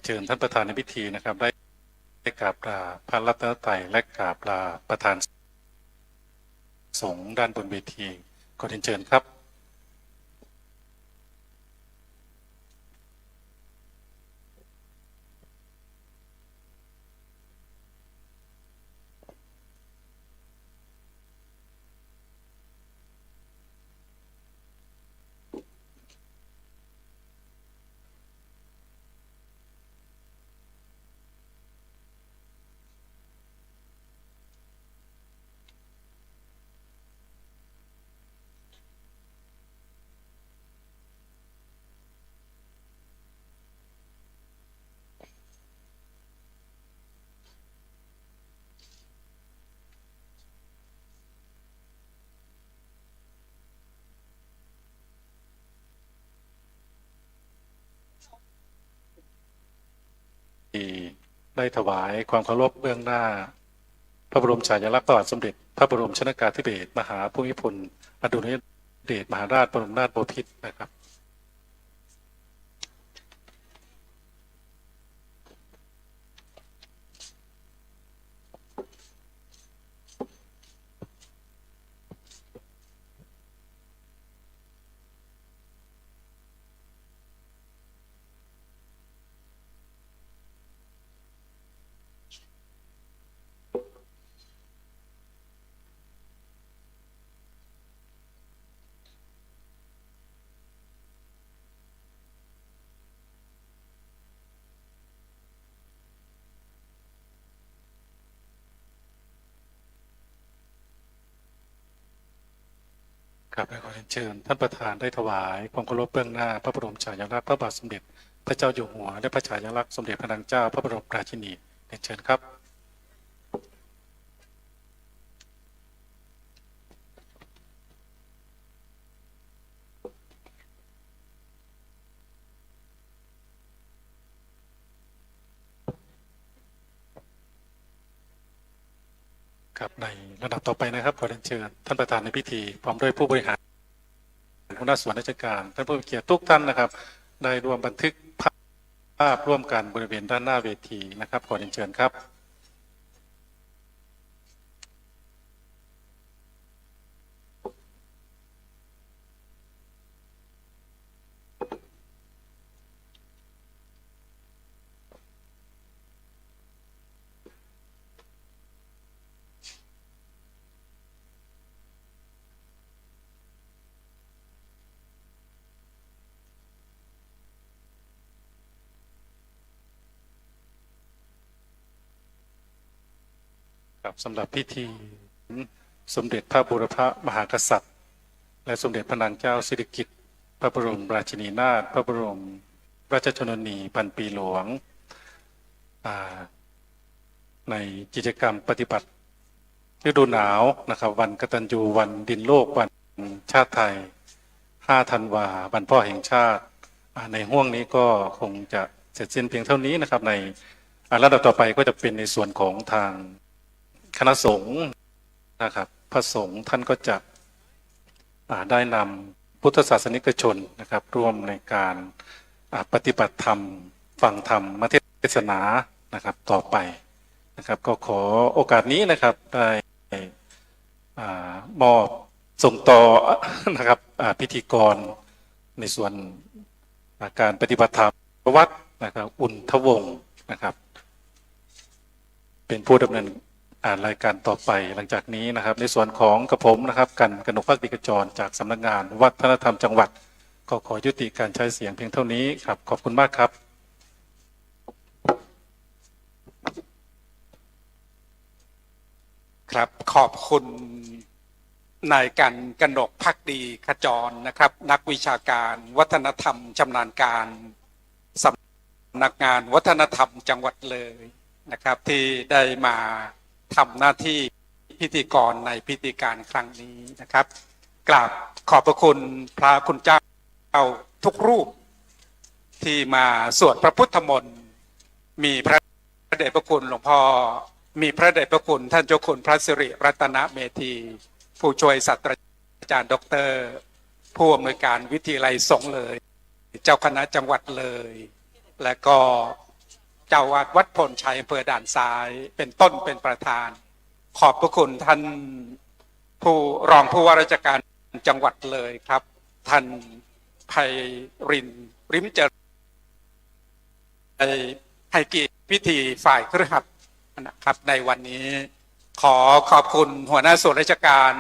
เชิญท่านประธานในพิธีนะครับได้กราบลาพระรัตนตรัยและกราบลาประธานสงฆ์ด้านบนเวทีขอเรียนเชิญครับที่ได้ถวายความเคารพเบื้องหน้าพระบรมฉายาลักษณ์พระบาทสมเด็จพระบรมชนกาธิเบศรมหาภูมิพลอดุลยเดชมหาราชบรมนาถบพิตรนะครับครับขอเรียนเชิญท่านประธานได้ถวายความเคารพเบื้องหน้าพระบรมฉายาลักษณ์พระบาทสมเด็จพระเจ้าอยู่หัวและพระฉายาลักษณ์สมเด็จพระนางเจ้าพระบรมราชินีเรียนเชิญครับครับในระดับต่อไปนะครับขอเรียนเชิญท่านประธานในพิธีพร้อมด้วยผู้บริหารหัวหน้าส่วนราชการท่านผู้มีเกียรติทุกท่านนะครับได้ร่วมบันทึกภาพร่วมกันบริเวณด้านหน้าเวทีนะครับขอเรียนเชิญครับครับสำหรับพิธีสมเด็จพระบูรพมหากษัตริย์และสมเด็จพระนางเจ้าสิริกิติ์พระบรมราชินีนาถพระบรมราชชนนีพันปีหลวงในกิจกรรมปฏิบัติฤดูหนาวนะครับวันกตัญญูวันดินโลกวันชาติไทย5 ธันวาวันพ่อแห่งชาติในห่วงนี้ก็คงจะเสร็จสิ้นเพียงเท่านี้นะครับในระดับต่อไปก็จะเป็นในส่วนของทางคณะสงฆ์นะครับพระสงฆ์ท่านก็จะได้นำพุทธศาสนิกชนนะครับร่วมในการปฏิบัติธรรมฟังธรรมเทศนานะครับต่อไปนะครับก็ขอโอกาสนี้นะครับได้มอบส่งต่อนะครับพิธีกรในส่วนการปฏิบัติธรรมวัดนะครับอุ่นทวงศ์นะครับเป็นผู้ดำเนินรายการต่อไปหลังจากนี้นะครับในส่วนของกระผมนะครับกันกนกภักดิกจรจากสำนักงานวัฒนธรรมจังหวัดก็ขอยุติการใช้เสียงเพียงเท่านี้ครับขอบคุณมากครับครับขอบคุณนายกันกนกภักดีขจรนะครับนักวิชาการวัฒนธรรมชำนาญการสำนักงานวัฒนธรรมจังหวัดเลยนะครับที่ได้มาทำหน้าที่พิธีกรในพิธีการครั้งนี้นะครับกราบขอบพระคุณพระคุณเจ้าทุกรูปที่มาสวดพระพุทธมนต์มีพระเดชพระคุณหลวงพ่อมีพระเดชพระคุณท่านเจ้าคุณพระสิริรัตนเมธีผู้ช่วยศาสตราจารย์ดร.ผู้อำนวยการวิทยาลัยสงฆ์เลยเจ้าคณะจังหวัดเลยและก็ เจ้าวาดวัดพลชัยอำเภอด่านซ้ายเป็นต้นเป็นประธาน ขอบพระคุณท่านผู้รองผู้ว่าราชการจังหวัดเลยครับท่านไพรินทร์ริมเจริญให้เกียรติพิธีฝ่ายคฤหัสถ์นะครับในวันนี้ขอขอบคุณหัวหน้าส่วนราชการ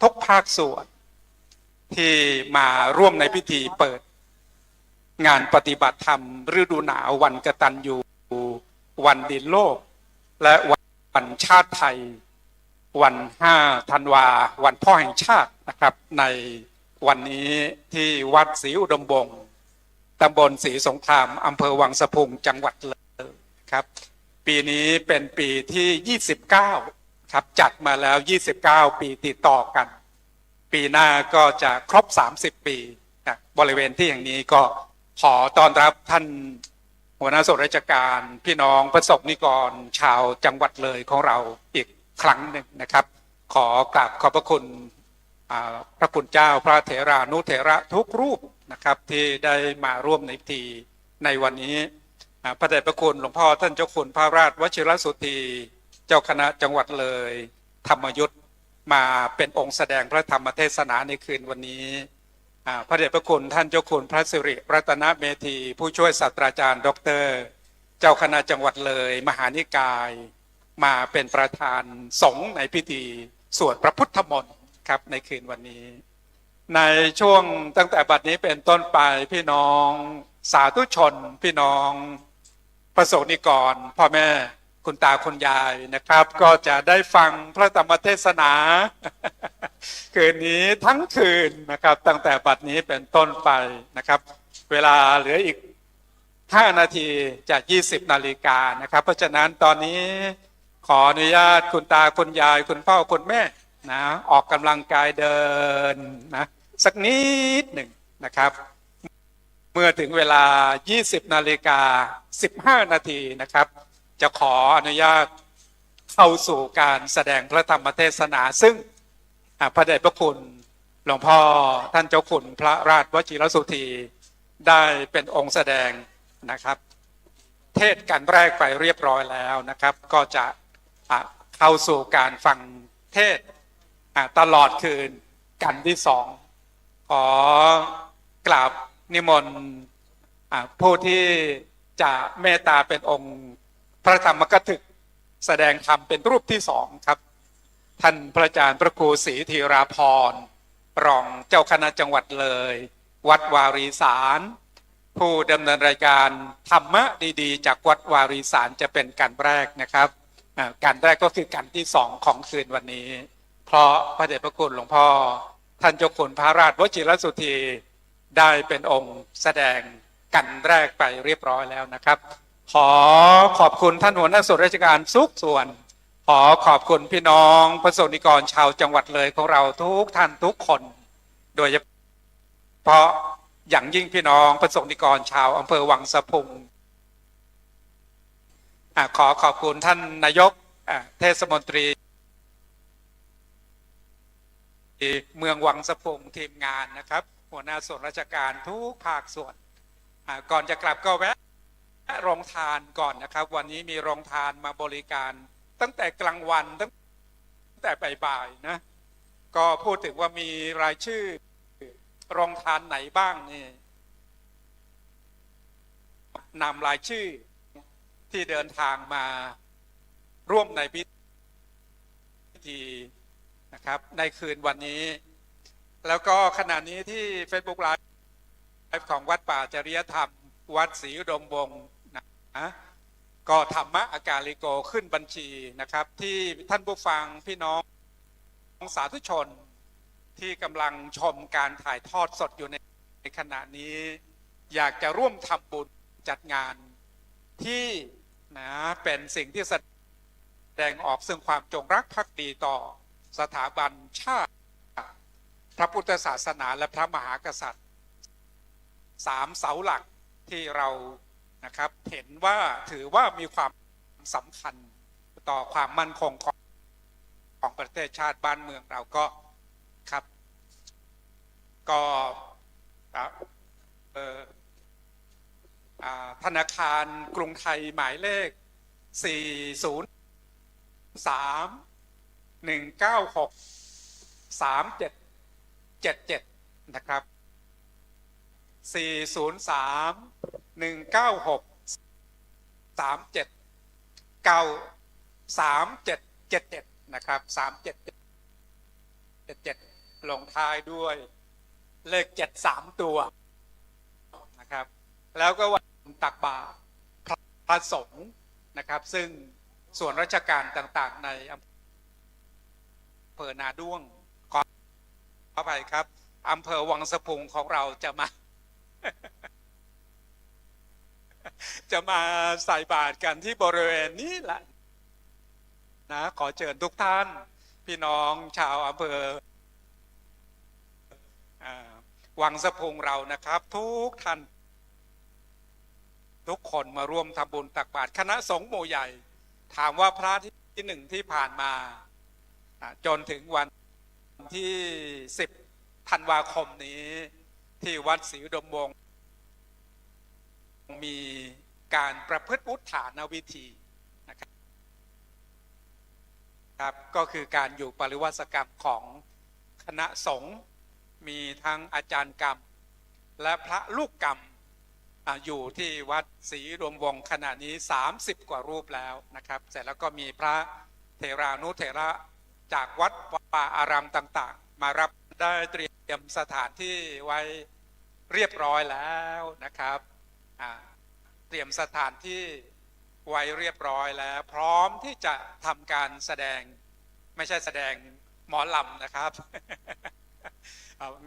ทุกภาคส่วนที่มาร่วมในพิธีเปิดงานปฏิบัติธรรมฤดูหนาววันกตัญญูวันดินโลกและวันชาติไทยวัน5 ธันวาวันพ่อแห่งชาตินะครับในวันนี้ที่วัดศรีอุดมบงศ์ตำบลศรีสงครามอำเภอวังสะพุงจังหวัดเลยครับปีนี้เป็นปีที่29ครับจัดมาแล้ว29ปีติดต่อกันปีหน้าก็จะครบ30ปีนะบริเวณที่อย่างนี้ก็ขอต้อนรับท่านหัวหน้าส่วนราชการพี่น้องประสบนิกรชาวจังหวัดเลยของเราอีกครั้งหนึ่งนะครับขอกราบขอบพระคุณพระคุณเจ้าพระเถรานุเถระทุกรูปนะครับที่ได้มาร่วมในพิธีในวันนี้พระเดชพระคุณหลวงพ่อท่านเจ้าคุณพระราชวชิรสุธีเจ้าคณะจังหวัดเลยธรรมยุทธมาเป็นองค์แสดงพระธรรมเทศนาในคืนวันนี้พระเดชพระคุณท่านเจ้าคุณพระสิริรัตนเมธีผู้ช่วยศาสตราจารย์ดร.เจ้าคณะจังหวัดเลยมหานิกายมาเป็นประธานสงฆ์ในพิธีสวดพระพุทธมนต์ครับในคืนวันนี้ในช่วงตั้งแต่บัดนี้เป็นต้นไปพี่น้องสาธุชนพี่น้องประสงค์นิกรพ่อแม่คุณตาคุณยายนะครับก็จะได้ฟังพระธรรมเทศนา คืนนี้ทั้งคืนนะครับตั้งแต่บัดนี้เป็นต้นไปนะครับเวลาเหลืออีก5 นาทีจาก20 นาฬิกานะครับเพราะฉะนั้นตอนนี้ขออนุญาตคุณตาคุณยายคุณพ่อคุณแม่นะออกกำลังกายเดินนะสักนิดหนึ่งนะครับเมื่อถึงเวลา20 นาฬิกา 15 นาทีนะครับจะขออนุญาตเข้าสู่การแสดงพระธรรมเทศนาซึ่งพระเดชพระคุณหลวงพ่อท่านเจ้าคุณพระราชวชิรสุธีได้เป็นองค์แสดงนะครับเทศกันแรกไปเรียบร้อยแล้วนะครับก็จะเข้าสู่การฟังเทศตลอดคืนกันที่2ขอกราบนิมนต์ผู้ที่จะเมตตาเป็นองค์พระธรรมกถึกแสดงธรรมเป็นรูปที่2ครับท่านพระอาจารย์พระครูศรีธีราพรรองเจ้าคณะจังหวัดเลยวัดวารีสารผู้ดำเนินรายการธรรมะดีๆจากวัดวารีสารจะเป็นการแรกนะครับการแรกก็คือการที่2ของคืนวันนี้เพราะพระเดชพระคุณหลวงพ่อท่านเจ้าคุณพระราชวชิรสุธีได้เป็นองค์แสดงกันแรกไปเรียบร้อยแล้วนะครับขอขอบคุณท่านหัวหน้าส่วนราชการทุกส่วนขอขอบคุณพี่น้องประสบนิกรชาวจังหวัดเลยของเราทุกท่านทุกคนโดยเฉพาะอย่างยิ่งพี่น้องประสบนิกรชาวอำเภอวังสะพุงขอขอบคุณท่านนายกเทศมนตรีเมืองวังสะพุงทีมงานนะครับหัวหน้าส่วนราชการทุกภาคส่วนก่อนจะกลับก็แวะโรงทานก่อนนะครับวันนี้มีโรงทานมาบริการตั้งแต่กลางวันตั้งแต่บ่ายๆนะก็พูดถึงว่ามีรายชื่อโรงทานไหนบ้างนี่นำรายชื่อที่เดินทางมาร่วมในพิธีนะครับในคืนวันนี้แล้วก็ขณะนี้ที่ Facebook Live ของวัดป่าจริยธรรมวัดศรีอุดมวงศ์นะก็ธรรมะอากาลิโกขึ้นบัญชีนะครับที่ท่านผู้ฟังพี่น้องสาธุชนที่กำลังชมการถ่ายทอดสดอยู่ในขณะนี้อยากจะร่วมทำบุญจัดงานที่นะเป็นสิ่งที่แสดงออกซึ่งความจงรักภักดีต่อสถาบันชาติพระพุทธศาสนาและพระมหากษัตริย์3 เสาหลักที่เรานะครับเห็นว่าถือว่ามีความสำคัญต่อความมั่นคงของประเทศชาติบ้านเมืองเราก็ครับก็ ธนาคารกรุงไทยหมายเลข 403-196-3777 นะครับ 403-196-3777 นะครับ 3777 ลงท้ายด้วยเลข73 ตัวนะครับแล้วก็วันตักบาตรพระสงฆ์นะครับซึ่งส่วนราชการต่างๆในอำเภอนาด้วงขออภัยครับอำเภอวังสะพุงของเราจะมา จะมาใส่บาตรกันที่บริเวณนี้แหละนะขอเชิญทุกท่านพี่น้องชาวอำเภอวังสะพุงเรานะครับทุกท่านทุกคนมาร่วมทำบุญตักบาตรคณะสงฆ์หมู่ใหญ่ถามว่าพระที่1ที่ผ่านมาจนถึงวันที่10 ธันวาคมนี้ที่วัดศรีอุดมวงศ์มีการประพฤติวุฒานวิธีนะครับก็คือการอยู่ปริวาสกรรมของคณะสงฆ์มีทั้งอาจารย์กรรมและพระลูกกรรมอยู่ที่วัดศรีรวมวงศ์ขณะนี้30 กว่ารูปแล้วนะครับเสร็จแล้วก็มีพระเถรานุเถระจากวัดป่าอารามต่างๆมารับได้เตรียมสถานที่ไว้เรียบร้อยแล้วนะครับเตรียมสถานที่ไว้เรียบร้อยแล้วพร้อมที่จะทำการแสดงไม่ใช่แสดงหมอลำนะครับ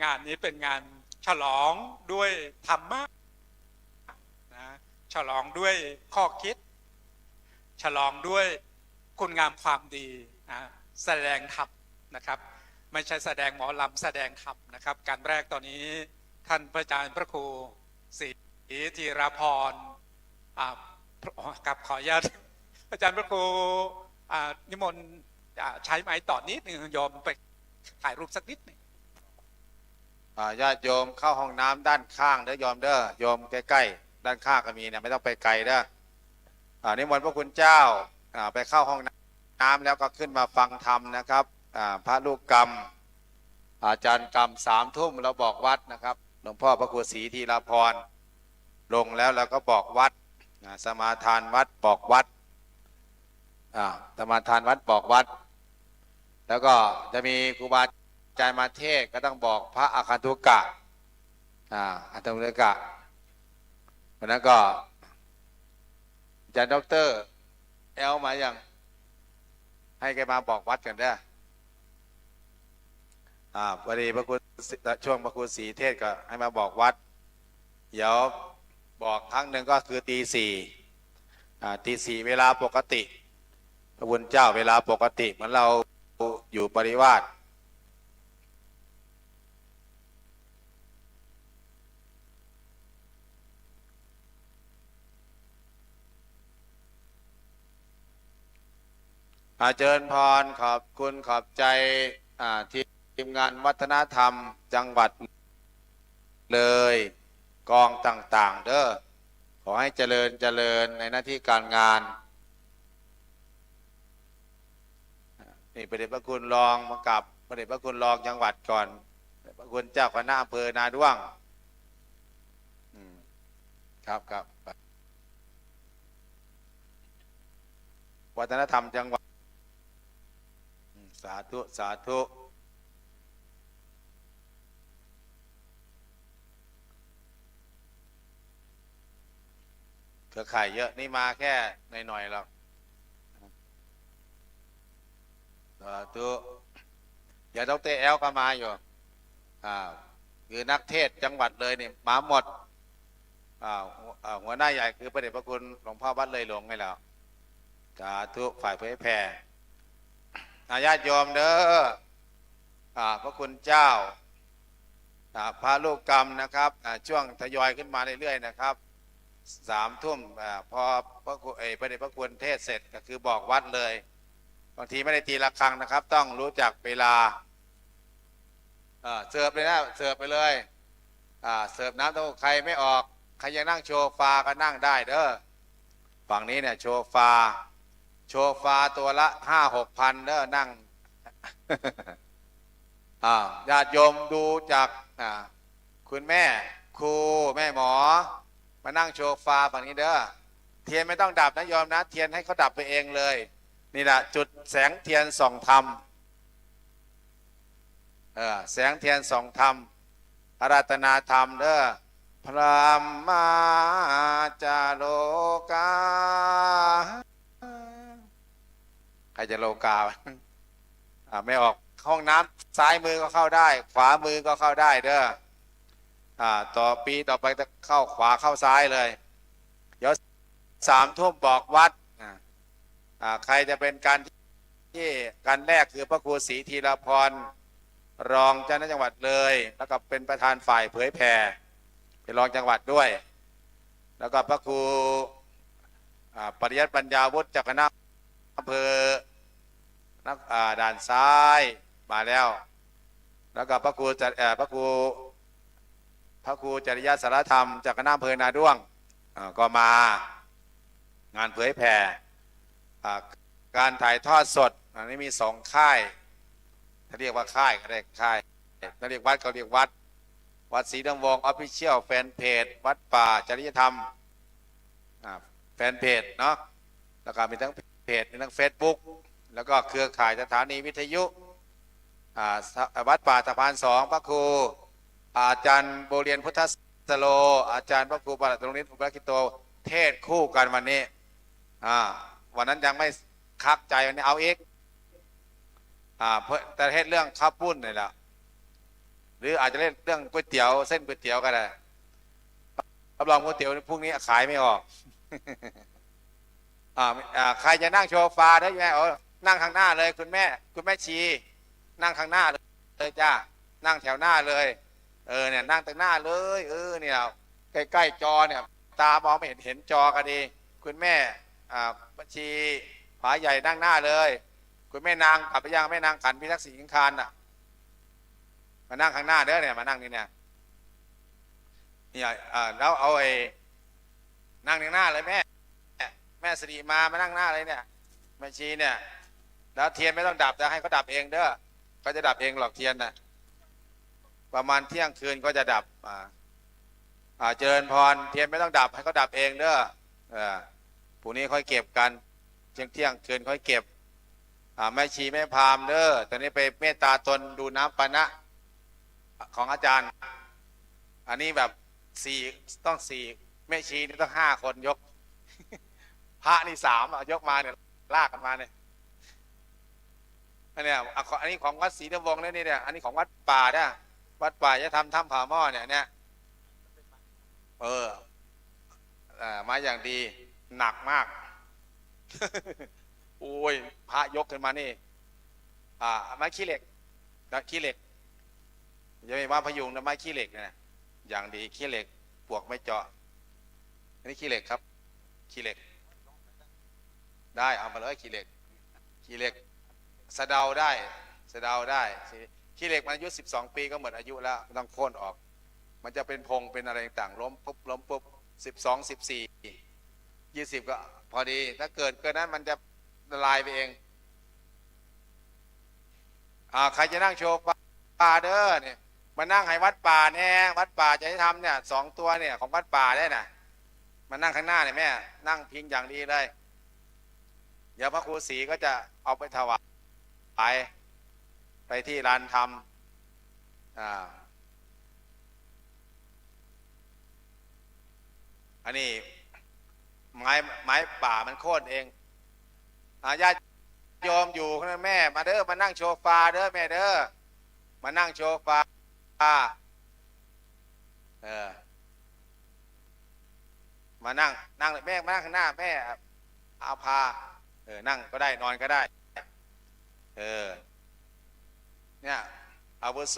งานนี้เป็นงานฉลองด้วยธรรมะนะฉลองด้วยข้อคิดฉลองด้วยคุณงามความดีนะแสดงธรรมนะครับไม่ใช่แสดงหมอลำแสดงธรรมนะครับการแรกตอนนี้ท่านพระอาจารย์พระครูศรีธีรพรกับขออนุญาตอาจารย์พระครูนิมนต์ใช้ไม้ต่อนิดหนึ่งโยมไปถ่ายรูปสักนิดหนึ่งญาติโยมเข้าห้องน้ำด้านข้างเด้อโยมเด้อโยมใกล้ๆด้านข้างก็มีเนี่ยไม่ต้องไปไกลเด้อนิมนต์พระคุณเจ้าไปเข้าห้องน้ำแล้วก็ขึ้นมาฟังธรรมนะครับพระลูกกรรมอาจารย์กรรม3 ทุ่มเราบอกวัดนะครับหลวงพ่อพระครูศรีธีรพรลงแล้วเราก็บอกวัดสมาทานวัดบอกวัดสมาทานวัดบอกวัดแล้วก็จะมีครูบาอาจารย์มาเทศก็ต้องบอกพระอาคันตุกะอาคันตุกะวันนั้นก็อาจารย์ด็อกเตอร์แอลมาอย่างให้แกมาบอกวัดกันได้พอดีพระคุณช่วงพระคุณศรีเทศก็ให้มาบอกวัดเดี๋ยวบอกครั้งหนึ่งก็คือตี 4เวลาปกติพระคุณเจ้าเวลาปกติเหมือนเราอยู่ปริวาสเจริญพรขอบคุณขอบใจทีมงานวัฒนธรรมจังหวัดเลยกองต่างๆเด้อขอให้เจริญในหน้าที่การงานนี่พระเดชพระคุณรองมากับพระเดชพระคุณรองจังหวัดก่อนพระคุณเจ้าคณะอำเภอนาด้วงครับวัฒนธรรมจังหวัดสาธุเครือข่ายเยอะนี่มาแค่หน่อยๆหรอกสาธุอย่าดร.แอลก็มาอยู่คือนักเทศจังหวัดเลยนี่มาหมดหัวหน้าใหญ่คือพระเดชพระคุณหลวงพ่อวัดเลยหลวงไงแล้วสาธุฝ่ายเผยแผ่ญาติโยมเด้อพระคุณเจ้าพระลูกกรรมนะครับช่วงทยอยขึ้นมาเรื่อยๆนะครับ3 ทุ่มพอพระเดชพระคุณเทศเสร็จก็คือบอกวัดเลยบางทีไม่ได้ตีระฆังนะครับต้องรู้จักเวลาเสิร์ฟเลยนะเสิร์ฟไปเลยเสิร์ฟน้ำเต้าหู้ใครไม่ออก ใครจะนั่งโชฟาก็นั่งได้เด้อฝั่งนี้เนี่ยโชฟาตัวละ5-6 พันเด้อนั่ง ญาติโยมดูจากคุณแม่ครูแม่หมอมานั่งโชฟาฝั่งนี้เด้อเทียนไม่ต้องดับนะโยมนะเทียนให้เขาดับไปเองเลยนี่แหละจุดแสงเทียนส่องธรรมแสงเทียนส่องธรรมอาราธนาธรรมเด้อพระมาจาโลกาใครจะโลกาไม่ออกห้องน้ำซ้ายมือก็เข้าได้ขวามือก็เข้าได้เด้อต่อไปจะเข้าขวาเข้าซ้ายเลยเดี๋ยว3 ทุ่มบอกวัดใครจะเป็นการแรกคือพระครูศรีธีรพรรองเจ้าหน้าที่จังหวัดเลยแล้วก็เป็นประธานฝ่ายเผยแผ่เป็นรองจังหวัดด้วยแล้วก็พระครูปริยัติปัญญาวุฒิจากคณะอำเภอด่านซ้ายมาแล้วแล้วก็พระครูจริยสารธรรมจากคณะอำเภอนาด้วงก็มางานเผยแผ่การถ่ายทอดสดอันนี้มี2 ค่ายถ้าเรียกว่าค่ายก็ได้ค่ายถ้าเรียกวัดก็เรียกวัดศรีดำวงออฟฟิเชียลแฟนเพจวัดป่าจริยธรรมแฟนเพจเนาะแล้วก็มีทั้งเพจมีทั้ง Facebook แล้วก็เครือข่ายสถานีวิทยุวัดป่าตะพาน2พระครูอาจารย์โบเรียนพุทธสโลอาจารย์พระครูประหลัดตรงนี้อุปกิโตเทศคู่กันวันนี้วันนั้นยังไม่คักใจวันนี้เอาอีกเพื่อแต่เทศเรื่องข้าวปุ้นนี่แหละหรืออาจจะเล่นเรื่องก๋วยเตี๋ยวเส้นก๋วยเตี๋ยวก็ได้รับรองก๋วยเตี๋ยวพรุ่งนี้ขายไม่ออก ใครจะนั่งโชฟาได้ไหมนั่งข้างหน้าเลยคุณแม่ชีนั่งข้างหน้าเลยจ้านั่งแถวหน้าเลยเนี่ยนั่งตรงหน้าเลยเนี่ยใกล้ๆจอเนี่ยตามองไม่เห็นจอกันดีคุณแม่บัญชีผาใหญ่นั่งหน้าเลยคุณแม่นางกลับไปยังแม่นางขันพิทักษ์ศรีอิงคารมานั่งข้างหน้าเด้อเนี่ยมานั่งนี่เนี่ยแล้วเอานั่งหน้าเลยแม่สิริมานั่งหน้าเลยเนี่ยแม่ชีเนี่ยแล้วเทียนไม่ต้องดับจะให้เขาดับเองเด้อเขาจะดับเองหรอกเทียนน่ะประมาณเที่ยงคืนก็จะดับเจริญพรเทียนไม่ต้องดับให้เขาดับเองเด้อพรุ่งนี้ค่อยเก็บกันเที่ยงคืนค่อยเก็บแม่ชีแม่พามเด้อตอนนี้ไปเมตตาตนดูน้ำปานะของอาจารย์อันนี้แบบต้อง4แม่ชีนี่ต้อง5 คนยก พระนี่3ยกมาเนี่ยลากกันมาเนี่ยอันนี้ของวัดศรีดำวงเนี่ยอันนี้ของวัดป่าเนี่ยวัดป่าจะทำถ้ำผาหม้อเนี่ยมาอย่างดีหนักมาก โอ้ยพระยกขึ้นมานี่ไม้ขี้เหล็กอย่าไปว่าพยุงนะไม้ขี้เหล็กนะอย่างดีขี้เหล็กปวกไม่เจาะอันนี้ขี้เหล็กครับขี้เหล็กได้เอามาเลยขี้เหล็กสะเดาได้ขี้เหล็กมันอายุ12 ปีก็หมดอายุแล้วต้องโค่นออกมันจะเป็นพงเป็นอะไรต่างล้มปุ๊บ12 14 20ก็พอดีถ้าเกินนั้นมันจะละลายไปเองใครจะนั่งโชว์ป่าเด้อเนี่ยมานั่งให้วัดป่าเนี่ยวัดป่าจะให้ทำเนี่ย2 ตัวเนี่ยของวัดป่าได้น่ะมานั่งข้างหน้าเนี่ยแม่นั่งพิงอย่างดีเลยเดี๋ยวพระครูศรีก็จะเอาไปถวายไปที่ลานธรรมอันนี้ไม้ป่ามันโค่นเองญาติโยมอยู่ข้างหน้าแม่มาเด้อมานั่งโชฟาเด้อแม่เด้อมานั่งโชฟามานั่งเลยแม่มานั่งข้างหน้าแม่เอาพานั่งก็ได้นอนก็ได้เนี่ยอาวุโส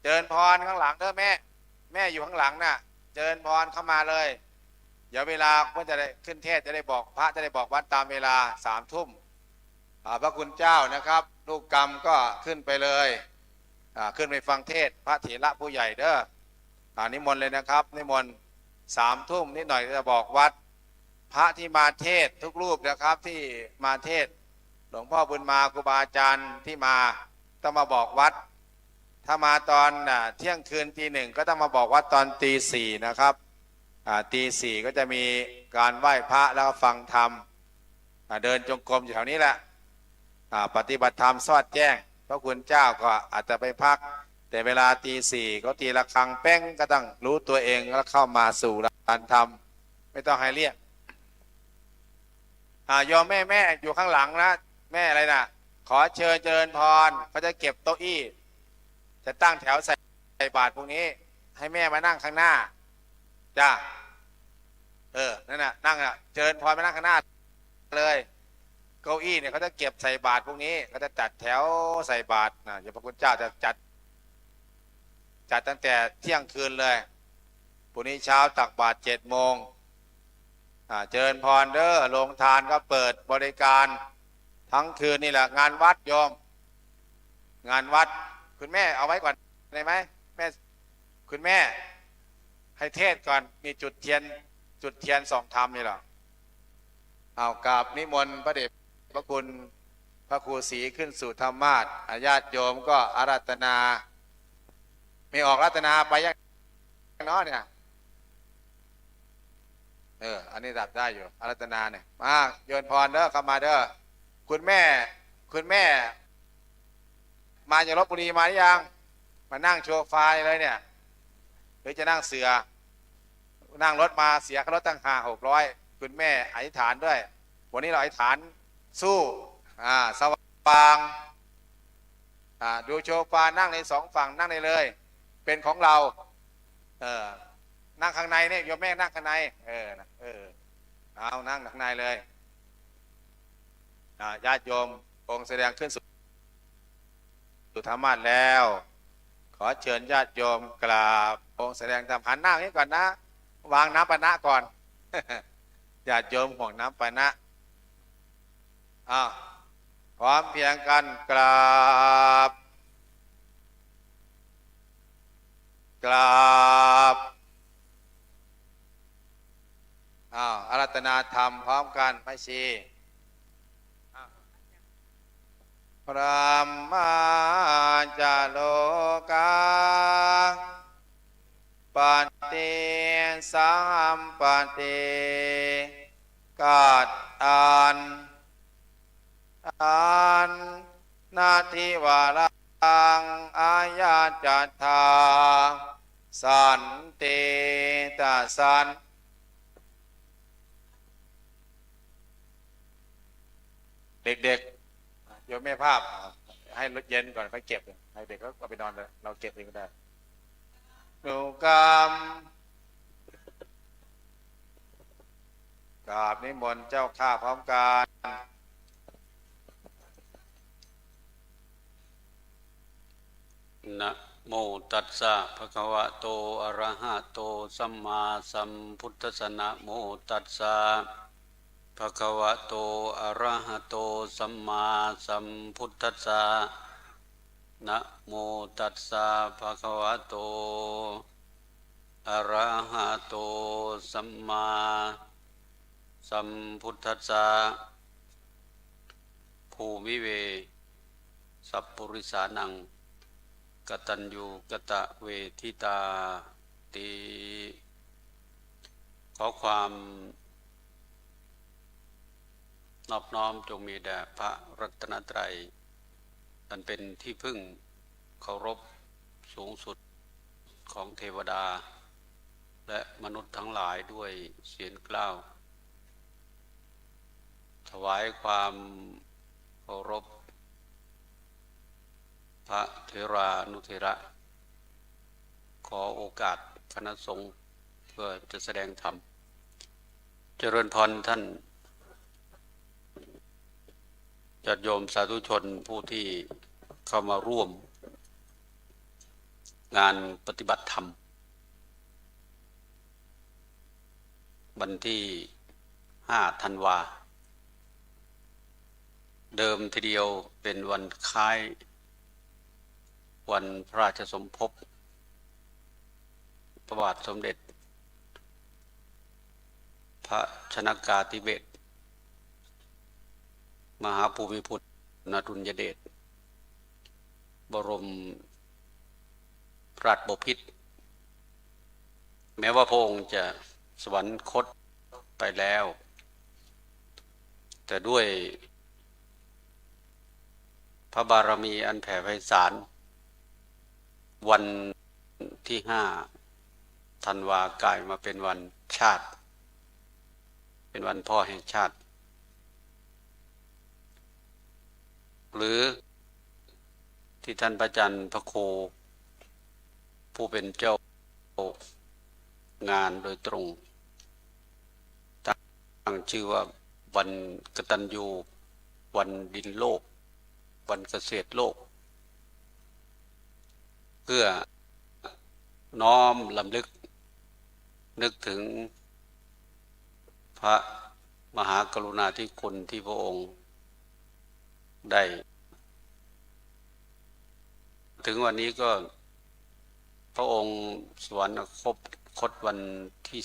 เจริญพรข้างหลังเด้อแม่อยู่ข้างหลังน่ะเจริญพรเข้ามาเลยเดี๋ยวเวลาเพื่อจะได้ขึ้นเทศจะได้บอกพระจะได้บอกวัดตามเวลา3 ทุ่มพระคุณเจ้านะครับลูกกรรมก็ขึ้นไปเลยขึ้นไปฟังเทศพระเถระผู้ใหญ่เด้อ นิมนต์เลยนะครับนิมนต์3 ทุ่มนิดหน่อยจะบอกวัดพระที่มาเทศทุกรูปนะครับที่มาเทศหลวงพ่อบุญมาครูบาอาจารย์ที่มาต้องมาบอกวัดถ้ามาตอนเที่ยงคืนตี 1ก็ต้องมาบอกวัดตอนตี 4นะครับตี 4ก็จะมีการไหว้พระแล้วก็ฟังธรรมเดินจงกรมอยู่แถวนี้แหละปฏิบัติธรรมสอดแจ้งพระคุณเจ้าก็อาจจะไปพักแต่เวลาตี 4ก็ตีระฆังเป้งก็ต้องรู้ตัวเองแล้วเข้ามาสู่การธรรมไม่ต้องให้เรียกโยมแม่อยู่ข้างหลังนะแม่อะไรนะขอเชิญเจริญพรเขาจะเก็บโต๊ะอี้จะตั้งแถวใส่บาตรพวกนี้ให้แม่มานั่งข้างหน้าจ้านั่นน่ะนั่งเจริญพรมานั่งข้างหน้าเลยเก้าอี้เนี่ยเขาจะเก็บใส่บาตรพวกนี้เขาจะจัดแถวใส่บาตรนะอย่าพระคุณเจ้าจะจัดตั้งแต่เที่ยงคืนเลยพรุ่งนี้เช้าตักบาตร7 โมงเจริญพรเด้อโรงทานก็เปิดบริการทั้งคืนนี่แหละงานวัดโยมงานวัดคุณแม่เอาไว้ก่อนได้ไหมแม่คุณแม่ให้เทศก่อนมีจุดเทียนส่องธรรมนี่หรอเอากราบนิมนต์พระเดชพระคุณพระครูศรีขึ้นสู่ธรรมาสน์ญาติโยมก็อาราธนาไม่ออกรัตนาไปยังเนาะเนี่ยอันนี้ดับได้อยู่อาราธนาเนี่ยมาโยนพรเด้อเข้ามาเด้อคุณแม่มาจากลพบุรีมาหรือยังมานั่งโชว์ไฟเลยเนี่ยหรือจะนั่งเสือนั่งรถมาเสียค่ารถตั้ง500-600คุณแม่อธิษฐานด้วยวันนี้เราอธิษฐานสู้สว่างดูโชว์ไฟนั่งใน2 ฝั่งนั่งในเลยเป็นของเรานั่งข้างในเนี่ยโยมแม่นั่งข้างในเอานั่งข้างในเลยญาติโยมองค์แสดงขึ้นสู่ธรรมาสน์แล้วขอเชิญญาติโยมกราบองค์แสดงธรรมหันหน้าให้ก่อนนะวางน้ำปานะก่อน ญาติโยมห่วงน้ำปานะพร้อมเพียงกันกราบอาราธนาธรรมพร้อมกันไม่ชีพระมาจาโลกาปฏิสัมปติกาตอันนาทิวารังอาญาจัตถาสันติตาสันเด็กๆโยมแม่ภาพให้รถเย็นก่อนค่อยเก็บให้เด็กก็เอาไปนอนเลยเราเก็บเองก็ได้ดูกรรมกราบนิมนต์เจ้าข้าพร้อมกันนะโมตัสสะภะคะวะโตอะระหะโตสัมมาสัมพุทธัสสะนะโมตัสสะภะคะวะโตอะระหะโตสัมมาสัมพุทธัสสะนะโมตัสสะภะคะวะโตอะระหะโตสัมมาสัมพุทธัสสะภูมิเวสัพปุริสานังกตัญญูกตเวทิตาติขอความนอบน้อมจงมีแด่พระรัตนตรัยอันเป็นที่พึ่งเคารพสูงสุดของเทวดาและมนุษย์ทั้งหลายด้วยเสียงกล้าวถวายความเคารพพระเถรานุเถระขอโอกาสคณะสงฆ์เพื่อจะแสดงธรรมเจริญพรท่านญาติโยมสาธุชนผู้ที่เข้ามาร่วมงานปฏิบัติธรรมวันที่5 ธันวาเดิมทีเดียวเป็นวันคล้ายวันพระราชสมภพ พระบาทสมเด็จพระชนกาธิเบศรมหาภูมิพลอดุลยเดชบรมราชบพิตรแม้ว่าพระองค์จะสวรรคตไปแล้ว แต่ด้วยพระบารมีอันแผ่ไพศาลวันที่5 ธันวากลายมาเป็นวันชาติ เป็นวันพ่อแห่งชาติ หรือที่ท่านพระอาจารย์พระครูผู้เป็นเจ้างานโดยตรงตั้งชื่อว่าวันกตัญญูวันดินโลกวันเกษตรโลกเพื่อน้อมลำลึกนึกถึงพระมหากรุณาธิคุณที่พระองค์ได้ถึงวันนี้ก็พระองค์สวรรคตวันที่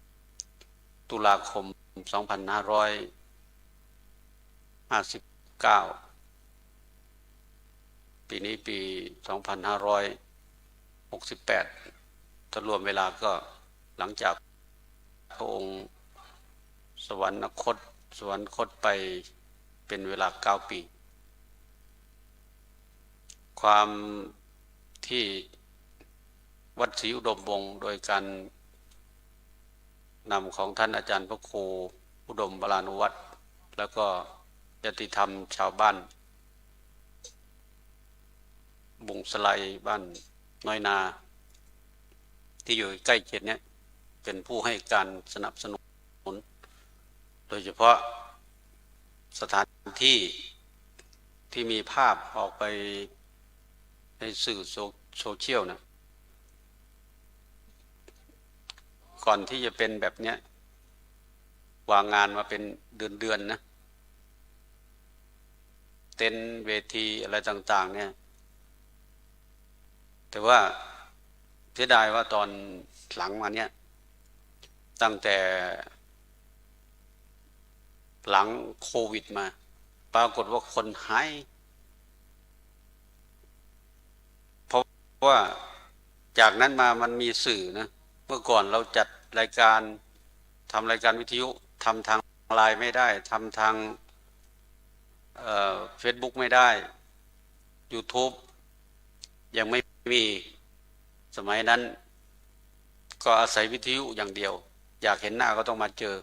13 ตุลาคม 2559 ปีนี้ปี 2568 ถ้ารวมเวลาก็หลังจากพระองค์สวรรคตไปเป็นเวลา9 ปี ความที่วัดศรีอุดมวงศ์โดยการนำของท่านอาจารย์พระครูอุดมวรานุวัตรแล้วก็ญาติธรรมชาวบ้านบุงสไลบ้านน้อยนาที่อยู่ใกล้เขตนี้เป็นผู้ให้การสนับสนุนโดยเฉพาะสถานที่ที่มีภาพออกไปในสื่อโซเชียลนะก่อนที่จะเป็นแบบเนี้ยวางงานมาเป็นเดือนนะเต็นท์เวทีอะไรต่างๆเนี่ยแต่ว่าเสียดายว่าตอนหลังมาเนี่ยตั้งแต่หลังโควิดมาปรากฏว่าคนหายเพราะว่าจากนั้นมามันมีสื่อนะเมื่อก่อนเราจัดรายการทำรายการวิทยุทำทางไลน์ไม่ได้ทำทางFacebook ไม่ได้ YouTube ยังไม่มีสมัยนั้นก็อาศัยวิทยุอย่างเดียวอยากเห็นหน้าก็ต้องมาเจอ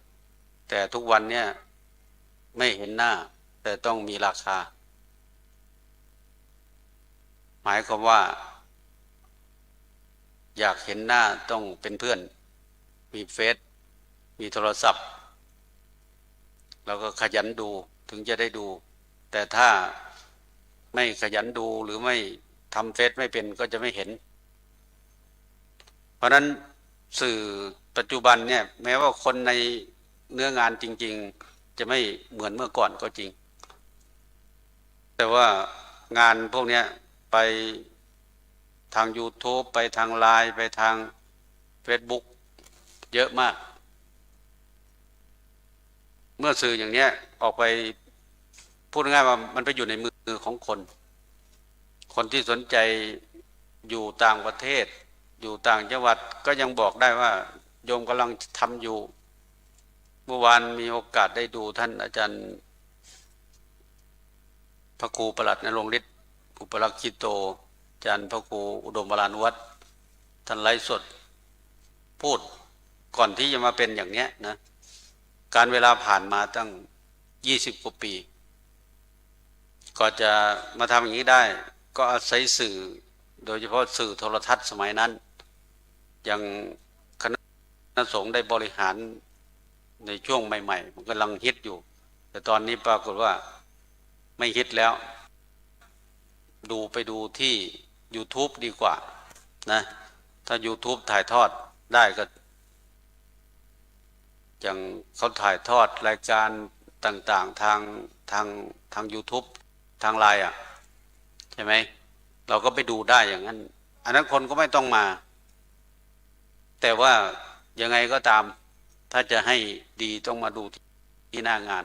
แต่ทุกวันเนี่ยไม่เห็นหน้าแต่ต้องมีราคาหมายความว่าอยากเห็นหน้าต้องเป็นเพื่อนมีเฟซมีโทรศัพท์เราก็ขยันดูถึงจะได้ดูแต่ถ้าไม่ขยันดูหรือไม่ทำเฟซไม่เป็นก็จะไม่เห็นเพราะนั้นสื่อปัจจุบันเนี่ยแม้ว่าคนในเนื้องานจริงๆจะไม่เหมือนเมื่อก่อนก็จริงแต่ว่างานพวกนี้ไปทาง YouTube ไปทางไลน์ไปทาง Facebook เยอะมากเมื่อสื่ออย่างนี้ออกไปพูดง่ายๆว่ามันไปอยู่ในมือของคนที่สนใจอยู่ต่างประเทศอยู่ต่างจังหวัดก็ยังบอกได้ว่าโยมกำลังทำอยู่เมื่อวานมีโอกาสได้ดูท่านอาจารย์พระครูประหลัดณรงค์ฤทธิ์อุปลักขิโตอาจารย์พระครูอุดมวรานุวัตรท่านไลฟ์สดพูดก่อนที่จะมาเป็นอย่างเนี้ยนะการเวลาผ่านมาตั้ง20 กว่าปีก็จะมาทำอย่างนี้ได้ก็อาศัยสื่อโดยเฉพาะสื่อโทรทัศน์สมัยนั้นยังคณะสงฆ์ได้บริหารในช่วงใหม่ๆมันกำลังฮิตอยู่แต่ตอนนี้ปรากฏว่าไม่ฮิตแล้วไปดูที่ YouTube ดีกว่านะถ้า YouTube ถ่ายทอดได้ก็อย่างเขาถ่ายทอดรายการต่างๆทาง YouTube ทางไลน์ใช่ไหมเราก็ไปดูได้อย่างนั้นอันนั้นคนก็ไม่ต้องมา แต่ว่ายังไงก็ตามถ้าจะให้ดีต้องมาดูที่หน้างาน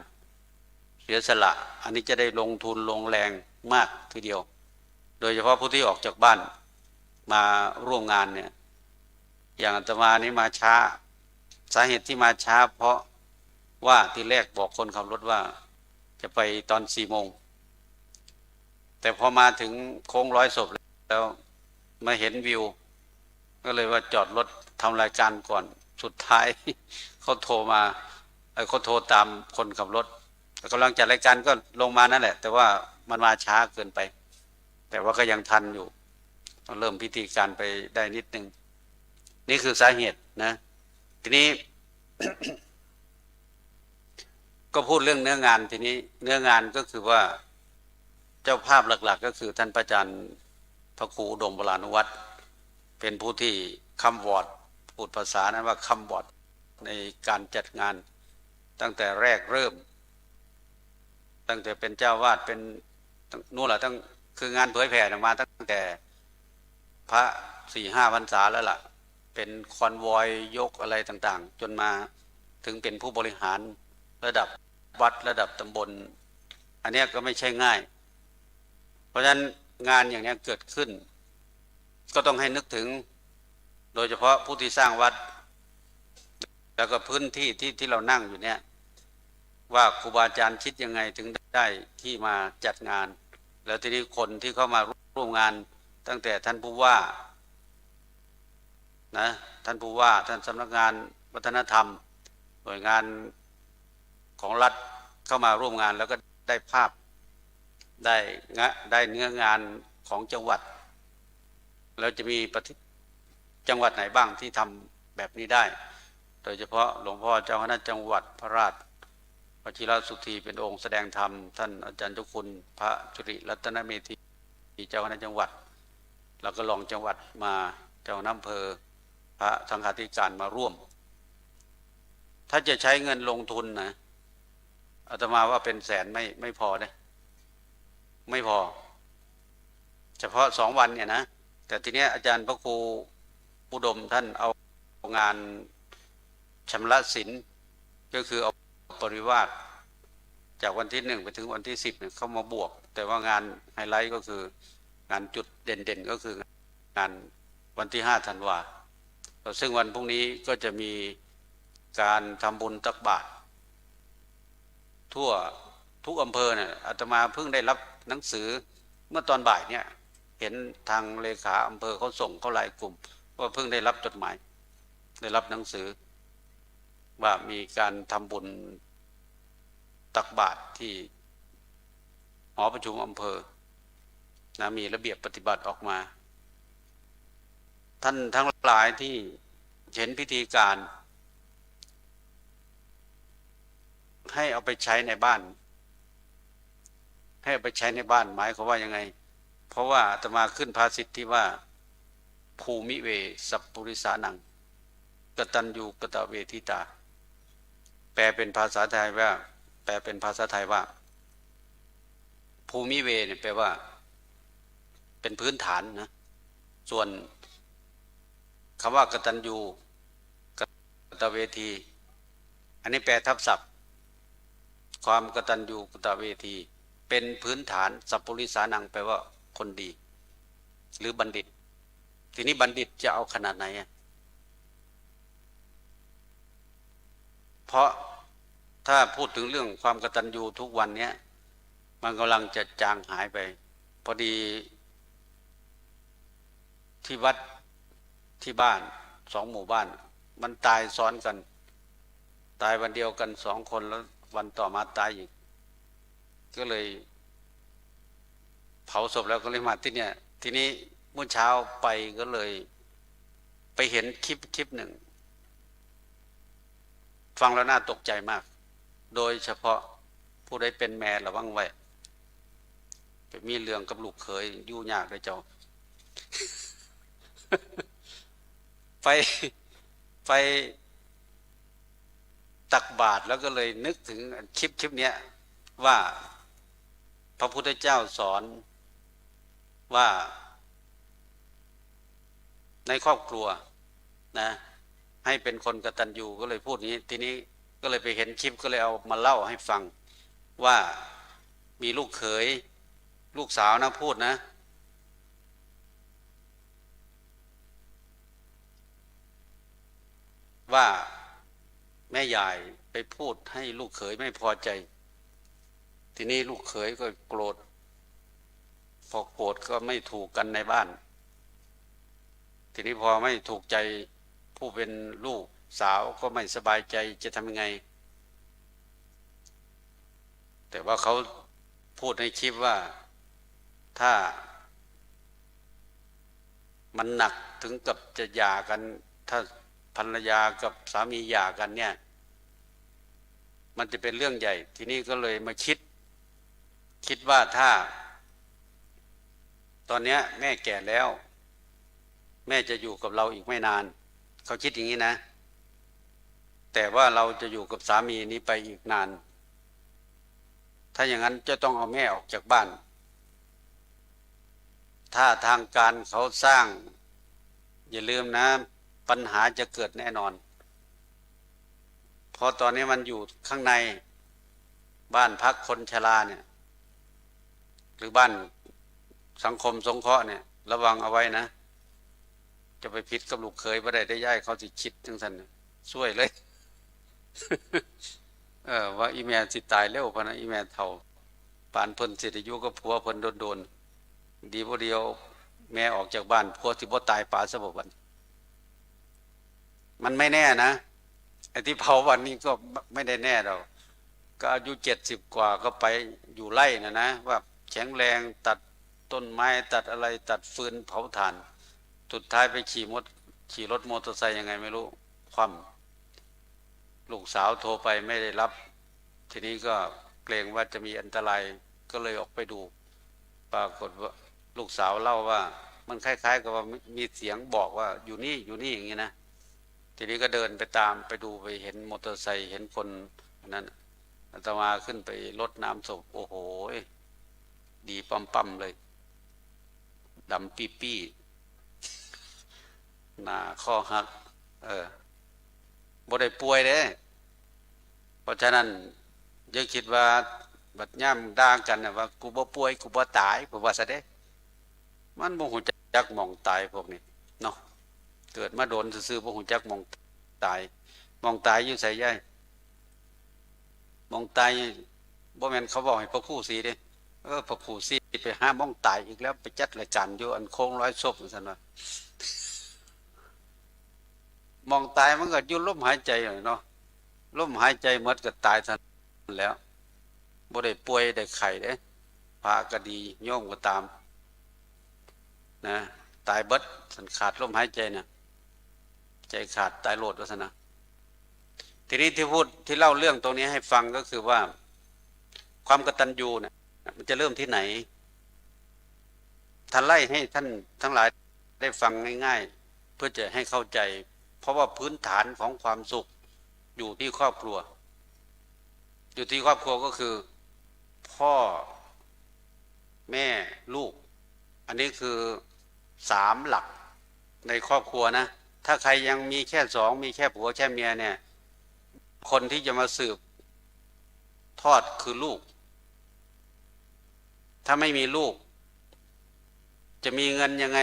เสียสละอันนี้จะได้ลงทุนลงแรงมากทีเดียวโดยเฉพาะผู้ที่ออกจากบ้านมาร่วมงานเนี่ยอย่างอาตมานี่มาช้าสาเหตุที่มาช้าเพราะว่าที่แรกบอกคนขับรถว่าจะไปตอน4 โมงแต่พอมาถึงโค้งร้อยศพแล้วมาเห็นวิวก็เลยว่าจอดรถทำรายการก่อนสุดท้าย เขาโทรมาเขาโทรตามคนขับรถกำลังจัดรายการก็ลงมานั่นแหละแต่ว่ามันมาช้าเกินไปแต่ว่าก็ยังทันอยู่ต้องเริ่มพิธีการไปได้นิดนึงนี่คือสาเหตุนะทีนี้ ก็พูดเรื่องเนื้องานทีนี้เนื้องานก็คือว่าเจ้าภาพหลักๆก็คือท่านพระอาจารย์พระครูอุดมวรานุวัตรเป็นผู้ที่ค้ำวอร์ดพูดภาษานั้นว่าค้ำวอร์ดในการจัดงานตั้งแต่แรกเริ่มตั้งแต่เป็นเจ้าวาดเป็นนู่นแหละตั้งคืองานเผยแผ่มาตั้งแต่พระ4-5 พรรษาแล้วล่ะเป็นคอนวอยยกอะไรต่างๆจนมาถึงเป็นผู้บริหารระดับวัดระดับตำบลอันนี้ก็ไม่ใช่ง่ายเพราะฉะนั้นงานอย่างนี้เกิดขึ้นก็ต้องให้นึกถึงโดยเฉพาะผู้ที่สร้างวัดแล้วก็พื้นที่ที่เรานั่งอยู่เนี่ยว่าครูบาอาจารย์คิดยังไงถึงได้ที่มาจัดงานแล้วทีนี้คนที่เข้ามาร่วมงานตั้งแต่ท่านผู้ว่านะท่านผู้ว่าท่านสำนักงานวัฒนธรรมหน่วยงานของรัฐเข้ามาร่วมงานแล้วก็ได้ภาพได้เนื้องานของจังหวัดแล้วจะมีจังหวัดไหนบ้างที่ทำแบบนี้ได้โดยเฉพาะหลวงพ่อเจ้าคณะจังหวัดพระราชวชิรสุธีเป็นองค์แสดงธรรมท่านอาจารย์เจ้าคุณพระจุริรัตนเมธีเจ้าคณะจังหวัดแล้วก็รองจังหวัดมาเจ้าอำเภอพระสังฆาธิการมาร่วมถ้าจะใช้เงินลงทุนนะอาตมาว่าเป็นแสนไม่พอนะไม่พอเฉพาะ2 วันเนี่ยนะแต่ทีนี้อาจารย์พระครูอุดมท่านเอางานชำระศีลก็คือเอาปริวาสจากวันที่1ไปถึงวันที่10เนี่ยเข้ามาบวกแต่ว่างานไฮไลท์ก็คืองานจุดเด่นๆก็คืองานวันที่5 ธันวาซึ่งวันพรุ่งนี้ก็จะมีการทำบุญตักบาตรทั่วทุกอำเภอเนี่ยอาตมาเพิ่งได้รับหนังสือเมื่อตอนบ่ายเนี่ยเห็นทางเลขาอำเภอเขาส่งเข้าไลน์กลุ่มว่าเพิ่งได้รับจดหมายได้รับหนังสือว่ามีการทำบุญตักบาตรที่หอประชุมอำเภอนะมีระเบียบปฏิบัติออกมาท่านทั้งหลายที่เห็นพิธีการให้เอาไปใช้ในบ้านให้เอาไปใช้ในบ้านหมายความว่ายังไงเพราะว่าอาตมาขึ้นภาษิตที่ว่าภูมิเวสัพปุริสานังกตัญญูกตเวทิตาแปลเป็นภาษาไทยว่าภูมิเวเนี่ยแปลว่าเป็นพื้นฐานนะส่วนคำว่ากตัญญูกตเวทีอันนี้แปลทับศัพท์ความกตัญญูกตเวทีเป็นพื้นฐานสัพปุริสานังแปลว่าคนดีหรือบัณฑิตทีนี้บัณฑิตจะเอาขนาดไหนเพราะถ้าพูดถึงเรื่องความกตัญญูทุกวันนี้มันกำลังจะจางหายไปพอดีที่วัดที่บ้าน2 หมู่บ้านมันตายซ้อนกันตายวันเดียวกัน2 คนแล้ววันต่อมาตายอีกก็เลยเผาศพแล้วก็เลยมาที่เนี่ยทีนี้เมื่อเช้าไปก็เลยไปเห็นคลิปหนึ่งฟังแล้วน่าตกใจมากโดยเฉพาะผู้ใดเป็นแม่ระวังไว้ไปมีเรื่องกับลูกเขยยุ่งยากเลยเจ้า ไปตักบาตรแล้วก็เลยนึกถึงคลิปเนี้ยว่าพระพุทธเจ้าสอนว่าในครอบครัวนะ ให้เป็นคนกตัญญูก็เลยพูดนี้ทีนี้ก็เลยไปเห็นคลิปก็เลยเอามาเล่าให้ฟังว่ามีลูกเขยลูกสาวนะพูดนะว่าแม่ยายไปพูดให้ลูกเขยไม่พอใจทีนี้ลูกเขยก็โกรธพอโกรธก็ไม่ถูกกันในบ้านทีนี้พอไม่ถูกใจผู้เป็นลูกสาวก็ไม่สบายใจจะทำยังไงแต่ว่าเขาพูดในคลิปว่าถ้ามันหนักถึงกับจะหย่ากันถ้าภรรยากับสามีหย่ากันเนี่ยมันจะเป็นเรื่องใหญ่ทีนี้ก็เลยมาคิดว่าถ้าตอนนี้แม่แก่แล้วแม่จะอยู่กับเราอีกไม่นานเขาคิดอย่างนี้นะแต่ว่าเราจะอยู่กับสามีนี้ไปอีกนานถ้าอย่างนั้นจะต้องเอาแม่ออกจากบ้านถ้าทางการเขาสร้างอย่าลืมนะปัญหาจะเกิดแน่นอนเพราะตอนนี้มันอยู่ข้างในบ้านพักคนชราเนี่ยหรือบ้านสังคมสงเคราะห์เนี่ยระวังเอาไว้นะจะไปผิดกับลูกเขยบ่ได้ย้ายเขาสิคิดจังซั่นช่วยเลย ว่าอีแม่สิตายเร็วพะนะอีแม่เฒ่าปานเพิ่นสิได้อยู่กับผัวเพิ่นโดนๆดีบ่เดียวแม่ออกจากบ้านผัวสิบ่ตายป่าซะบ่บัดมันไม่แน่นะไอ้ที่เผาวันนี้ก็ไม่ได้แน่ดอกก็อายุ70กว่าก็ไปอยู่ไร่นะว่าแข็งแรงตัดต้นไม้ตัดอะไรตัดฟืนเผาถ่านสุดท้ายไปขี่รถมอเตอร์ไซค์ยังไงไม่รู้คว่ำลูกสาวโทรไปไม่ได้รับทีนี้ก็เกรงว่าจะมีอันตรายก็เลยออกไปดูปรากฏว่าลูกสาวเล่าว่ามันคล้ายๆกับว่ามีเสียงบอกว่าอยู่นี่อย่างนี้นะทีนี้ก็เดินไปตามไปดูไปเห็นมอเตอร์ไซค์เห็นคนนั้นอาตมาขึ้นไปรดน้ำศพโอ้โหดีปั๊มเลยดำปี้หน้าข้อหักบ่ได้ป่วยเด้เพราะฉะนั้นอย่าคิดว่าบัดย่ำด่ากันนะว่ากูบ่ป่วยกูบ่ตายผมว่าซะเด้มันบ่ฮู้จักหม่องตายพวกนี้เนาะเกิดมาโดนซื่อๆบ่ฮู้จักหม่องตายหม่องตายอยู่ไสยายหม่องตายบ่แม่นเขาบอกให้พระครูศรีเด้พระครูศรีไปหาหม่องตายอีกแล้วไปจัดรายการอยู่อันโค้งร้อยศพซั่นว่า มองตายมันก็อยู่ลมหายใจเนาะลมหายใจหมดก็ตายทันแล้วบ่ได้ป่วยได้ไข้เด้พระก็ดีโยมก็ตามนะตายเบิดสันขาดลมหายใจเนี่ยใจขาดตายโลดว่าซั่นนะทีนี้ที่พูดที่เล่าเรื่องตรงนี้ให้ฟังก็คือว่าความกตัญญูเนี่ยมันจะเริ่มที่ไหนท่านไล่ให้ท่านทั้งหลายได้ฟังง่ายๆเพื่อจะให้เข้าใจเพราะว่าพื้นฐานของความสุขอยู่ที่ครอบครัวก็คือพ่อแม่ลูกอันนี้คือ3หลักในครอบครัวนะถ้าใครยังมีแค่2มีแค่ผัวแค่เมียเนี่ยคนที่จะมาสืบทอดคือลูกถ้าไม่มีลูกจะมีเงินยังไง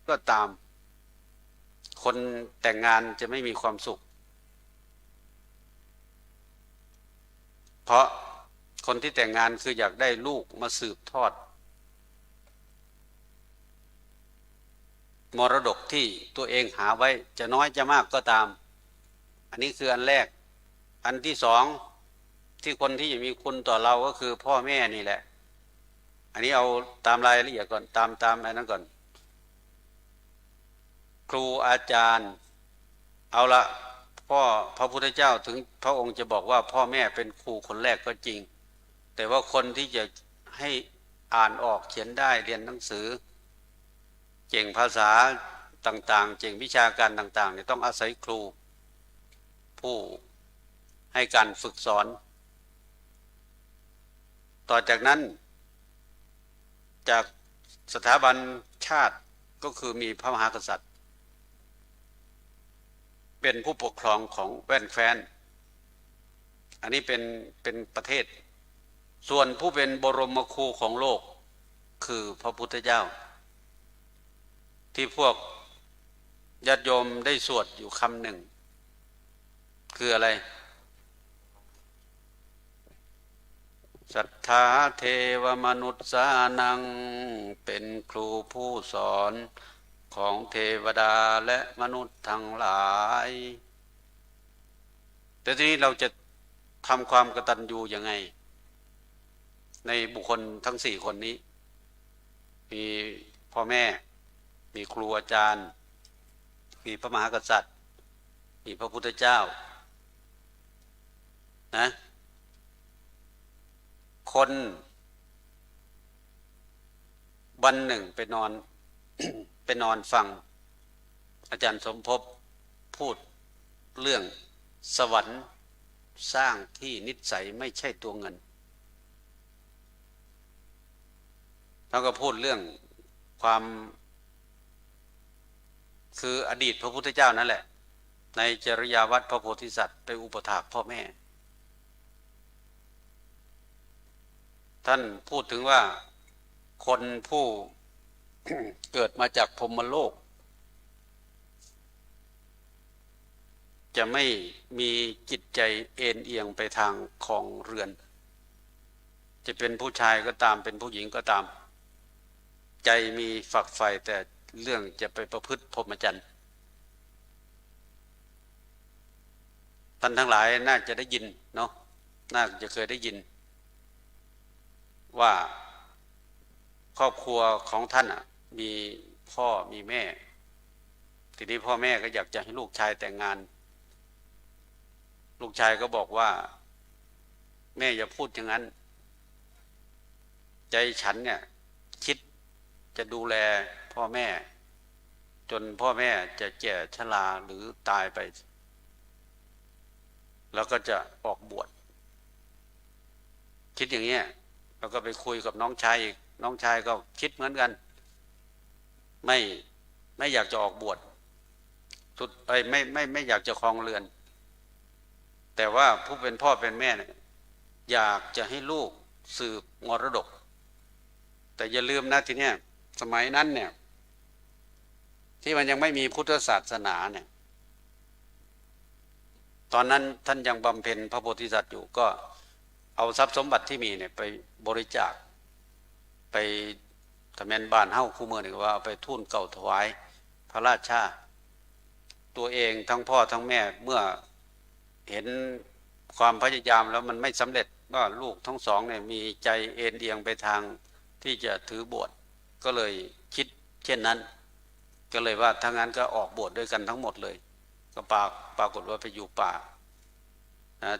ก็ตามคนแต่งงานจะไม่มีความสุขเพราะคนที่แต่งงานคืออยากได้ลูกมาสืบทอดมรดกที่ตัวเองหาไว้จะน้อยจะมากก็ตามอันนี้คืออันแรกอันที่2ที่คนที่จะมีคุณต่อเราก็คือพ่อแม่นี่แหละอันนี้เอาตามรายละเอียดก่อนตามอันนั้นก่อนครูอาจารย์เอาละพระพุทธเจ้าถึงพระองค์จะบอกว่าพ่อแม่เป็นครูคนแรกก็จริงแต่ว่าคนที่จะให้อ่านออกเขียนได้เรียนหนังสือเก่งภาษาต่างๆเก่งวิชาการต่างๆเนี่ยต้องอาศัยครูผู้ให้การฝึกสอนต่อจากนั้นจากสถาบันชาติก็คือมีพระมหากษัตริย์ เป็นผู้ปกครองของแว่นแคว้นอันนี้เป็นประเทศส่วนผู้เป็นบรมครูของโลกคือพระพุทธเจ้าที่พวกญาติโยมได้สวดอยู่คำหนึ่งคืออะไรสัทธาเทวมนุษย์สานังเป็นครูผู้สอนของเทวดาและมนุษย์ทั้งหลายแต่ทีนี้เราจะทำความกตัญญูยังไงในบุคคลทั้งสี่คนนี้มีพ่อแม่มีครูอาจารย์มีพระมหากษัตริย์มีพระพุทธเจ้านะคนวันหนึ่งไปนอน ไปนอนฟังอาจารย์สมภพพูดเรื่องสวรรค์สร้างที่นิสัยไม่ใช่ตัวเงินแล้วก็พูดเรื่องความคืออดีตพระพุทธเจ้านั่นแหละในจริยวัตรพระโพธิสัตว์ไปอุปถากพ่อแม่ท่านพูดถึงว่าคนผู้ เกิดมาจากพรหมโลกจะไม่มีจิตใจเอ็นเอียงไปทางของเรือนจะเป็นผู้ชายก็ตามเป็นผู้หญิงก็ตามใจมีฝักใฝ่แต่เรื่องจะไปประพฤติพรหมจรรย์ท่านทั้งหลายน่าจะได้ยินเนาะน่าจะเคยได้ยินว่าครอบครัวของท่านมีพ่อมีแม่ทีนี้พ่อแม่ก็อยากจะให้ลูกชายแต่งงานลูกชายก็บอกว่าแม่อย่าพูดอย่างนั้นใจฉันเนี่ยคิดจะดูแลพ่อแม่จนพ่อแม่จะแก่ชราหรือตายไปแล้วก็จะออกบวชคิดอย่างเงี้ยแล้วก็ไปคุยกับน้องชายอีกน้องชายก็คิดเหมือนกันไม่อยากจะออกบวชสุดไม่อยากจะครองเรือนแต่ว่าผู้เป็นพ่อเป็นแม่เนี่ยอยากจะให้ลูกสืบมรดกแต่อย่าลืมนะทีเนี้ยสมัยนั้นเนี่ยที่มันยังไม่มีพุทธศาสนาเนี่ยตอนนั้นท่านยังบำเพ็ญพระโพธิสัตว์อยู่ก็เอาทรัพย์สมบัติที่มีเนี่ยไปบริจาคไปทำแม่นบ้านเฮ้าคู่เมืองนี่ว่าเอาไปทูลเก่าถวายพระราชาตัวเองทั้งพ่อทั้งแม่เมื่อเห็นความพยายามแล้วมันไม่สำเร็จว่าลูกทั้งสองเนี่ยมีใจเอ็นเอียงไปทางที่จะถือบวชก็เลยคิดเช่นนั้นก็เลยว่าถ้างั้นก็ออกบวชด้วยกันทั้งหมดเลยก็ปรากฏว่าไปอยู่ป่า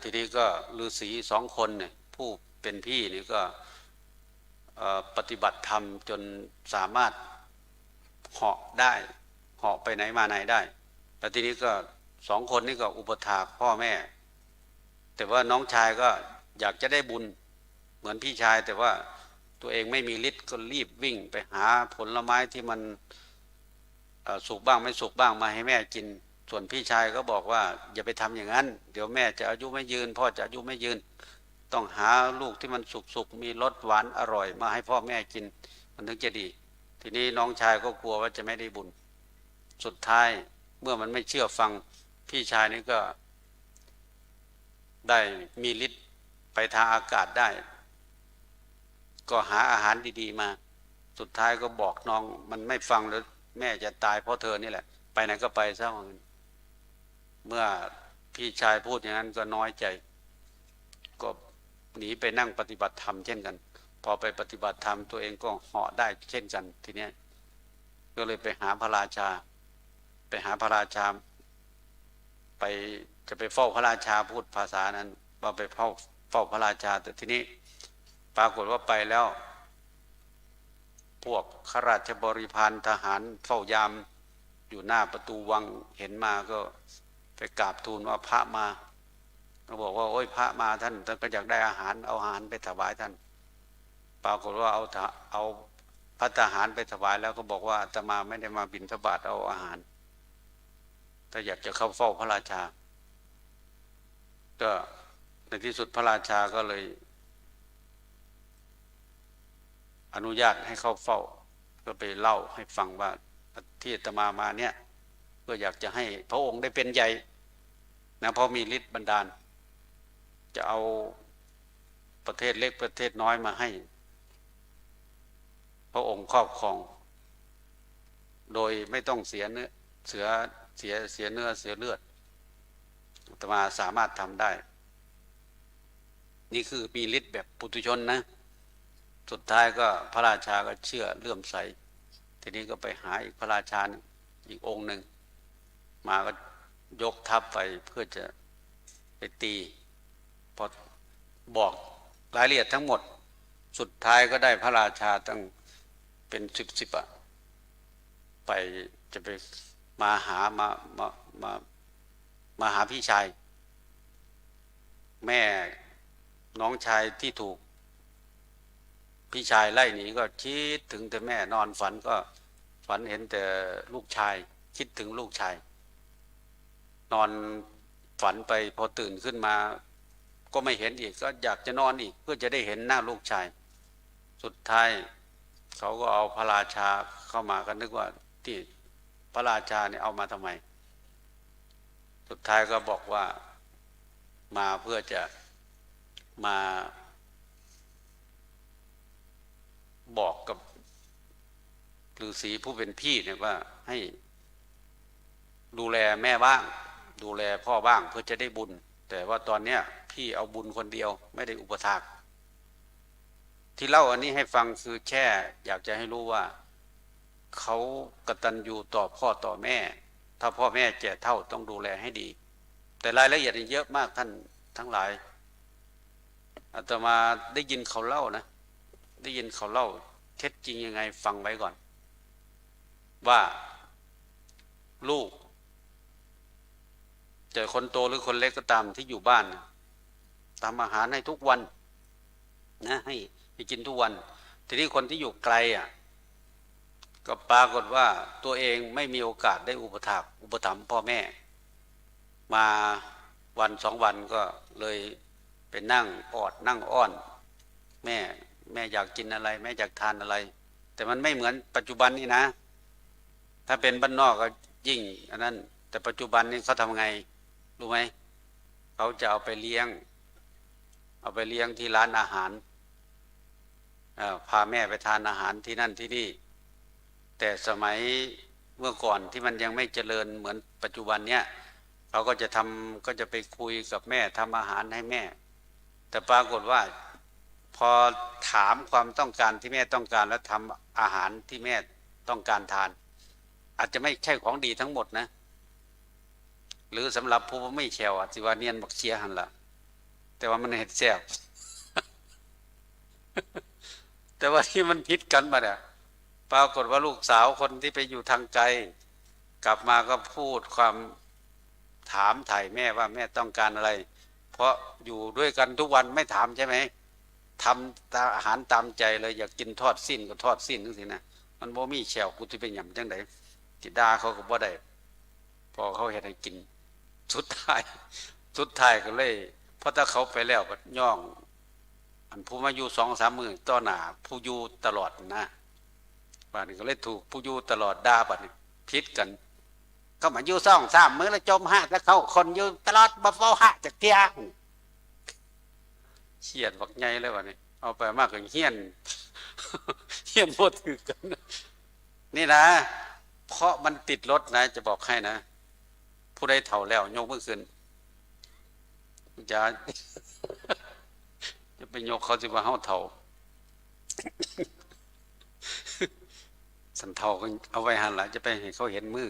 ทีนี้ก็ฤาษีสองคนเนี่ยผู้เป็นพี่นี่ก็ปฏิบัติธรรมจนสามารถเหาะได้เหาะไปไหนมาไหนได้แล้วทีนี้ก็สองคนนี่ก็อุปถากพ่อแม่แต่ว่าน้องชายก็อยากจะได้บุญเหมือนพี่ชายแต่ว่าตัวเองไม่มีฤทธิ์ก็รีบวิ่งไปหาผลไม้ที่มันสุกบ้างไม่สุกบ้างมาให้แม่กินส่วนพี่ชายก็บอกว่าอย่าไปทำอย่างนั้นเดี๋ยวแม่จะอายุไม่ยืนพ่อจะอายุไม่ยืนต้องหาลูกที่มันสุกมีรสหวานอร่อยมาให้พ่อแม่กินมันถึงจะดีทีนี้น้องชายก็กลัวว่าจะไม่ได้บุญสุดท้ายเมื่อมันไม่เชื่อฟังพี่ชายนี่ก็ได้มีฤทธิ์ไปทางอากาศได้ก็หาอาหารดีๆมาสุดท้ายก็บอกน้องมันไม่ฟังแล้วแม่จะตายเพราะเธอนี่แหละไปไหนก็ไปซะเมื่อพี่ชายพูดอย่างนั้นก็น้อยใจก็หนีไปนั่งปฏิบัติธรรมเช่นกันพอไปปฏิบัติธรรมตัวเองก็เหาะได้เช่นกันทีนี้ก็เลยไปหาพระราชาไปจะไปเฝ้าพระราชาพูดภาษานั้นว่าไปเฝ้าพระราชาแต่ทีนี้ปรากฏว่าไปแล้วพวกข้าราชบริพารทหารเฝ้ายามอยู่หน้าประตูวังเห็นมาก็ไปกราบทูลว่าพระมาเขาบอกว่าโอ้ยพระมาท่านก็อยากได้อาหารเอาอาหารไปถวายท่านปรากฏว่าเอาพระทหารไปถวายแล้วก็บอกว่าอาตมาไม่ได้มาบิณฑบาตเอาอาหาร ถ้าอยากจะเข้าเฝ้าพระราชาก็ในที่สุดพระราชาก็เลยอนุญาตให้เข้าเฝ้าก็ไปเล่าให้ฟังว่าที่อาตมาเนี่ยเพื่ออยากจะให้พระองค์ได้เป็นใหญ่นะเพราะมีฤทธิ์บันดาลจะเอาประเทศเล็กประเทศน้อยมาให้พระองค์ครอบครองโดยไม่ต้องเสียเนื้อเสียเนื้อเสียเลือดอาตมาสามารถทำได้นี่คือมีฤทธิ์แบบปุถุชนนะสุดท้ายก็พระราชาก็เชื่อเลื่อมใสทีนี้ก็ไปหาอีกพระราชาอีกองค์หนึ่งมาก็ยกทัพไปเพื่อจะไปตีพอบอกรายละเอียดทั้งหมดสุดท้ายก็ได้พระราชาตั้งเป็นสิบไปจะไปมาหาพี่ชายแม่น้องชายที่ถูกพี่ชายไล่หนีก็คิดถึงแต่แม่นอนฝันก็ฝันเห็นแต่ลูกชายคิดถึงลูกชายนอนฝันไปพอตื่นขึ้นมาก็ไม่เห็นอีกก็อยากจะนอนอีกเพื่อจะได้เห็นหน้าลูกชายสุดท้ายเขาก็เอาพระราชาเข้ามาก็นึกว่าที่พระราชาเนี่ยเอามาทำไมสุดท้ายก็บอกว่ามาเพื่อจะมาบอกกับฤาษีผู้เป็นพี่เนี่ยว่าให้ดูแลแม่บ้างดูแลพ่อบ้างเพื่อจะได้บุญแต่ว่าตอนเนี้ยพี่เอาบุญคนเดียวไม่ได้อุปถากที่เล่าอันนี้ให้ฟังคือแค่อยากจะให้รู้ว่าเขากตัญญูต่อพ่อต่อแม่ถ้าพ่อแม่แก่เฒ่าต้องดูแลให้ดีแต่รายละเอียดเยอะมากท่านทั้งหลายอาตมาได้ยินเขาเล่านะได้ยินเขาเล่าเท็จจริงยังไงฟังไว้ก่อนว่าลูกจะคนโตหรือคนเล็กก็ตามที่อยู่บ้านทำอาหารให้ทุกวันนะให้กินทุกวันทีนี้คนที่อยู่ไกลก็ปรากฏว่าตัวเองไม่มีโอกาสได้อุปถัมภ์พ่อแม่มาวันสองวันก็เลยไปนั่งนั่งอ้อนแม่อยากกินอะไรแม่อยากทานอะไรแต่มันไม่เหมือนปัจจุบันนี่นะถ้าเป็นบ้านนอกก็ยิ่งอันนั้นแต่ปัจจุบันนี้เขาทำไงรู้ไหมเขาจะเอาไปเลี้ยงที่ร้านอาหารพาแม่ไปทานอาหารที่นั่นที่นี่แต่สมัยเมื่อก่อนที่มันยังไม่เจริญเหมือนปัจจุบันเนี้ยเขาก็จะไปคุยกับแม่ทำอาหารให้แม่แต่ปรากฏว่าพอถามความต้องการที่แม่ต้องการแล้วทำอาหารที่แม่ต้องการทานอาจจะไม่ใช่ของดีทั้งหมดนะหรือสำหรับผู้ไม่แฉวสิว่าเนียนบักเชียหันละแต่ว่ามันเห็ดแซ่บ แต่ว่าที่มันพิษกันมาเนี่ยปรากฏว่าลูกสาวคนที่ไปอยู่ทางไกลกลับมาก็พูดความถามถ่ายแม่ว่าแม่ต้องการอะไรเพราะอยู่ด้วยกันทุกวันไม่ถามใช่ไหมทำอาหารตามใจเลยอยากกินทอดสิ้นก็ทอดสิ้นนึกสินะมันบ่มีแฉวกูที่เป็นหย่ำจังไดจิดาเขาก็บ่ได้พอเขาเห็นให้กินสุดท้ายก็เลยเพราะถ้าเขาไปแล้วก็ย่องอันผู้มาอยู่2-3 มื้อต่อหน้าผู้อยู่ตลอดนะบ้านนี้ก็เลยถูกผู้อยู่ตลอดด่าบัดนี้พิษกันก็มาอยู่2-3 มื้อแล้วจมหะแล้วเขาคนอยู่ตลอดบ่เฝ้าหะจักเที่ยเฉียดบักใหญ่เลยบัดนี้เอาไปมากก็เฮี้ยนบ่ถือกันนี่นะเพราะมันติดรถนะจะบอกให้นะผู้ใดเฒ่าแล้วยกมือขึ้นจะไปยกเขาสิว่าเฮาเฒ่าสันเฒ่าก็เอาไว้หันหลังจะไปให้เขาเห็นมือ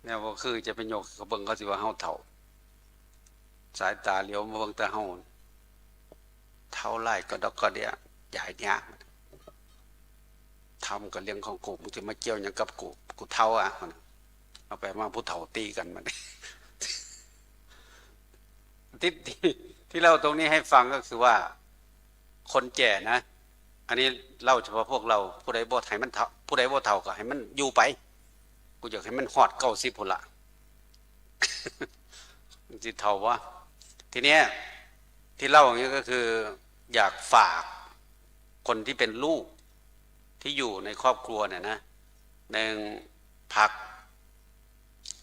แนวบ่คือจะไปยกเขาเบิ่งเขาสิว่าเฮาเฒ่าสายตาเหลียวมาเบิ่งแต่เฮาเท่าไรก็ดอกก็เดียใหญ่เนี้ยทำกับเรื่องของกูมึงจะมาเกี่ยวอย่างกับกูเท่ามันเอาไปมาผู้เฒ่าตีกันมันที่เล่าตรงนี้ให้ฟังก็คือว่าคนแก่นะอันนี้เล่าเฉพาะพวกเราผู้ใดบ่ให้มันเฒ่าผู้ใดบ่เฒ่าก็ให้มันอยู่ไป กูอยากให้มันฮอด90พุ่นละ จิเท่าวะทีเนี้ยที่เล่าอย่างนี้ก็คืออยากฝากคนที่เป็นลูกที่อยู่ในครอบครัวเนี่ยนะหนึ่งผัก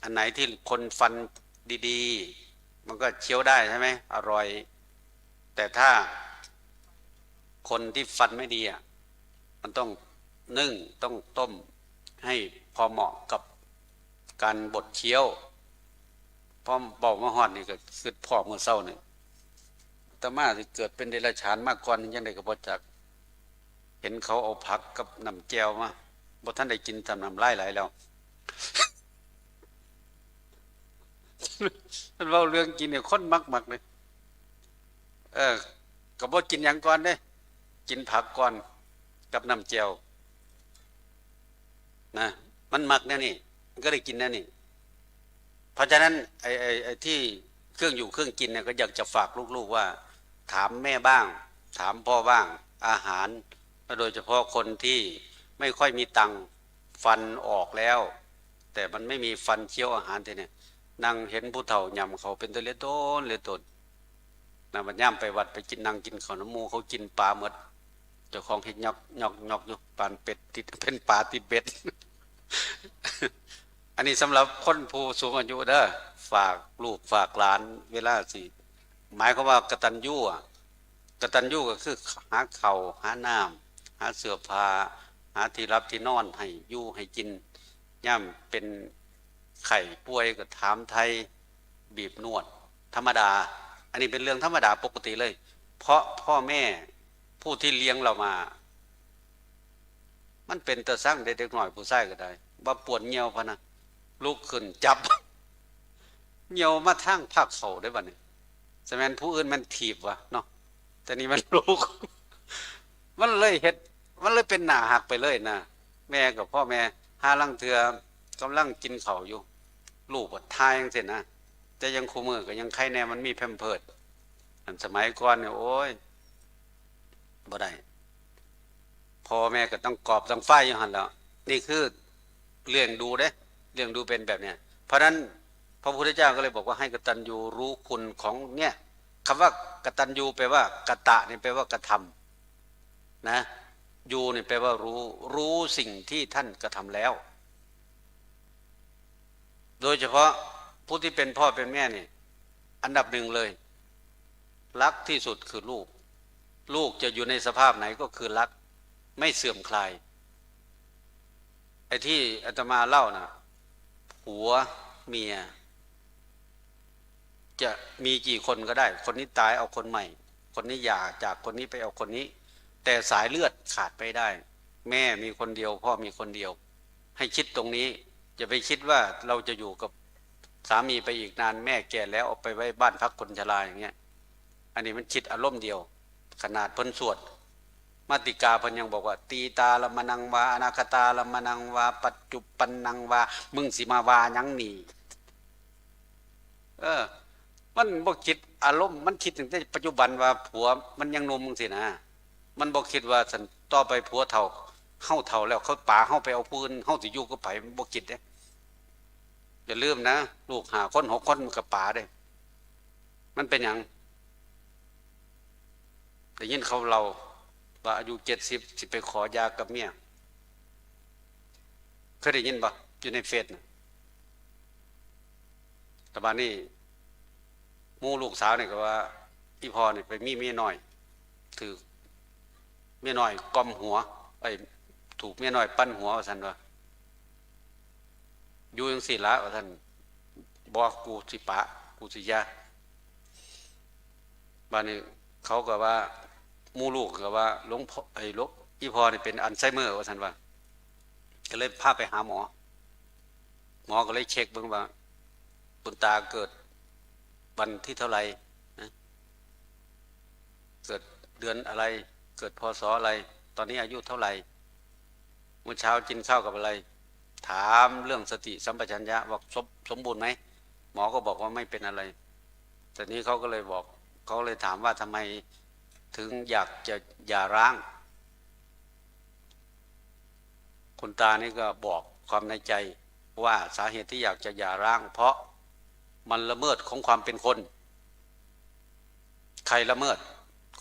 อันไหนที่คนฟันดีๆมันก็เคี้ยวได้ใช่ไหมอร่อยแต่ถ้าคนที่ฟันไม่ดีอ่ะมันต้องนึ่งต้องต้มให้พอเหมาะกับการบดเคี้ยวพอบอกมาฮอดนี่ก็คือพ่อเมื่อเช้านี่อาตมาสิเกิดเป็นเดรัจฉานมากก่อนยังไดก็บ่จักเห็นเขาเอาผักกับน้ำแจ่วมาบ่ทันได้กินทำน้ำลายไหลแล้ว มันเว้าเรื่องกินเนี่ยคนมักเลยก็บ่กินหยังก่อนเด้กินผักก่อนกับน้ำแจ่วนะมันมักแน่นี่มันก็ได้กินแน่นี่เพราะฉะนั้นไอ้ที่เครื่องอยู่เครื่องกินเนี่ยก็อยากจะฝากลูกๆว่าถามแม่บ้างถามพ่อบ้างอาหารโดยเฉพาะคนที่ไม่ค่อยมีตังค์ฟันออกแล้วแต่มันไม่มีฟันเคี้ยวอาหารทีเนี่ยนั่งเห็นผู้เฒ่ายำเขาเป็นตัวเล็กต้นนะมันย่ำไปวัดไปกินนั่งกินข้าวน้ำมูเขากินปลาหมดเจ้าของเห็ดยอกอยู่ปานเป็ดติดเป็นปลาติดเบ็ด อันนี้สำหรับคนผู้สูงอายุเด้อฝากลูกฝากหลานเวลาสิหมายความว่ากตัญญูกตัญญูก็คือหาข้าวหาน้ำหาเสื้อผ้าหาที่รับที่นอนให้อยู่ให้กินย่ำเป็นไข้ป่วยก็ถามไทยบีบนวดธรรมดาอันนี้เป็นเรื่องธรรมดาปกติเลยเพราะพ่อแม่ผู้ที่เลี้ยงเรามามันเป็นตะสั่งเด็กๆหน่อยผู้ชายก็ได้ว่าปวดเหี่ยวพะนะลุกขึ้นจับ เหี่ยวมาทางภาคเขาได้บ่เนี่ยสมัยผู้อื่นมันถีบวะเนาะแต่นี่มันลุก มันเลยเฮ็ดมันเลยเป็นหน้าหักไปเลยนะแม่กับพ่อแม่หาลังเทือกำลังกินข้าวอยู่ลูกบ่ทายจังซี่นะแต่ยังคู่มือก็ยังใครแน่มันมีแพมเพิร์สอันสมัยก่อนเนี่ยโอ้ยบ่ได้พ่อแม่ก็ต้องกอบต้องฝ้ายอยู่หั่นแล้วนี่คือเลี้ยงดูเด้เลี้ยงดูเป็นแบบเนี้ยเพราะนั้นพระพุทธเจ้าก็เลยบอกว่าให้กตัญญูรู้คุณของเนี่ยคำว่ากตัญญูแปลว่ากตะนี่แปลว่ากระทำนะยูนี่แปลว่ารู้สิ่งที่ท่านกระทำแล้วโดยเฉพาะผู้ที่เป็นพ่อเป็นแม่นี่อันดับหนึ่งเลยรักที่สุดคือลูกจะอยู่ในสภาพไหนก็คือรักไม่เสื่อมคลายไอ้ที่อาตมาเล่านะผัวเมียจะมีกี่คนก็ได้คนนี้ตายเอาคนใหม่คนนี้หย่าจากคนนี้ไปเอาคนนี้แต่สายเลือดขาดไปได้แม่มีคนเดียวพ่อมีคนเดียวให้คิดตรงนี้อย่าไปคิดว่าเราจะอยู่กับสามีไปอีกนานแม่แก่แล้วเอาไปไว้บ้านพักคนชราอย่างเงี้ยอันนี้มันคิดอารมณ์เดียวขนาดเพิ่นสวดมาติกาเพิ่นยังบอกว่าตีตาละมนังวาอนาคตาละมนังวาปัจจุปันนังวามึงสิมาวายังหนีมันบ่คิดอารมณ์มันคิดถึงแต่ปัจจุบันว่าผัวมันยังหนุ่มมึงสินะมันบ่คิดว่าสันต่อไปผัวเฒ่าเฮาเฒ่าแล้วเขาป่าเฮาไปเอาปืนเฮาสิอยู่กับไผบ่คิดเด้อย่าลืมนะลูก5 คน6 คนมันก็ป่าได้มันเป็นหยังได้ยินเขาเราว่าอายุ70สิไปขอยากับเมียเคยได้ยินบ่อยู่ในเฟซน่ะแต่บัดนี้หมู่ลูกสาวนี่ก็ว่าอีพ่อนี่ไปมีเมียน้อยถือเมียน้อยกอมหัวถูกเมียน้อยปั้นหัวว่าซั่นว่าอยู่จังซี่ล่ะว่าซั่นบ่กูสิปะกูสิยาบัดนี้เขาก็ว่าหมู่ลูกก็ว่าหลวงพ่ออีพ่อนี่เป็นอัลไซเมอร์ว่าซั่นว่าก็เลยพาไปหาหมอก็เลยเช็คเบิ่งว่าคุณตาเกิดวันที่เท่าไหร่นะเกิดเดือนอะไรเกิดพศอะไรตอนนี้อายุเท่าไหร่เมื่อเช้ากินข้าวกับอะไรถามเรื่องสติสัมปชัญญะว่าสมบูรณ์ไหมหมอก็บอกว่าไม่เป็นอะไรแต่นี้เขาก็เลยบอกเขาเลยถามว่าทำไมถึงอยากจะหย่าร้างคุณตานี่ก็บอกความในใจ ว่าสาเหตุที่อยากจะหย่าร้าง เพราะมันละเมิดของความเป็นคน ใครละเมิด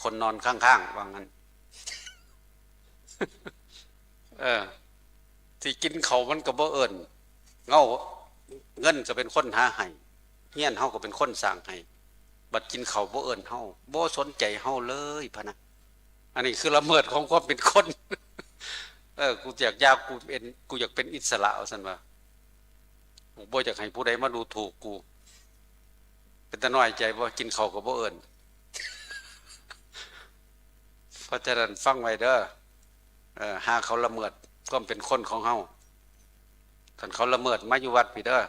คนนอนข้างๆว่างั้น ที่กินเขามันก็บ่เอิญเงาเงินก็เป็นคนหาให้เฮียนเฮาก็เป็นคนสร้างให้บัดกินเขาบ่เอิญเฮาบ่สนใจเฮาเลยพะนะอันนี้คือละเมิดของความเป็นคน กูอยากกูอยากเป็นอิสระเอาซั่นว่ากูบ่อยากให้ผู้ใดมาดูถูกกูเป็นตาน้อยใจบ่กินเขาก็บ่เอิญ เพราะฉะนั้นฟังไว้เด้อหาเขาละเมิดก็เป็นคนของเฮาท่านเขาละเมิดมาอยู่วัดพี่เด้อ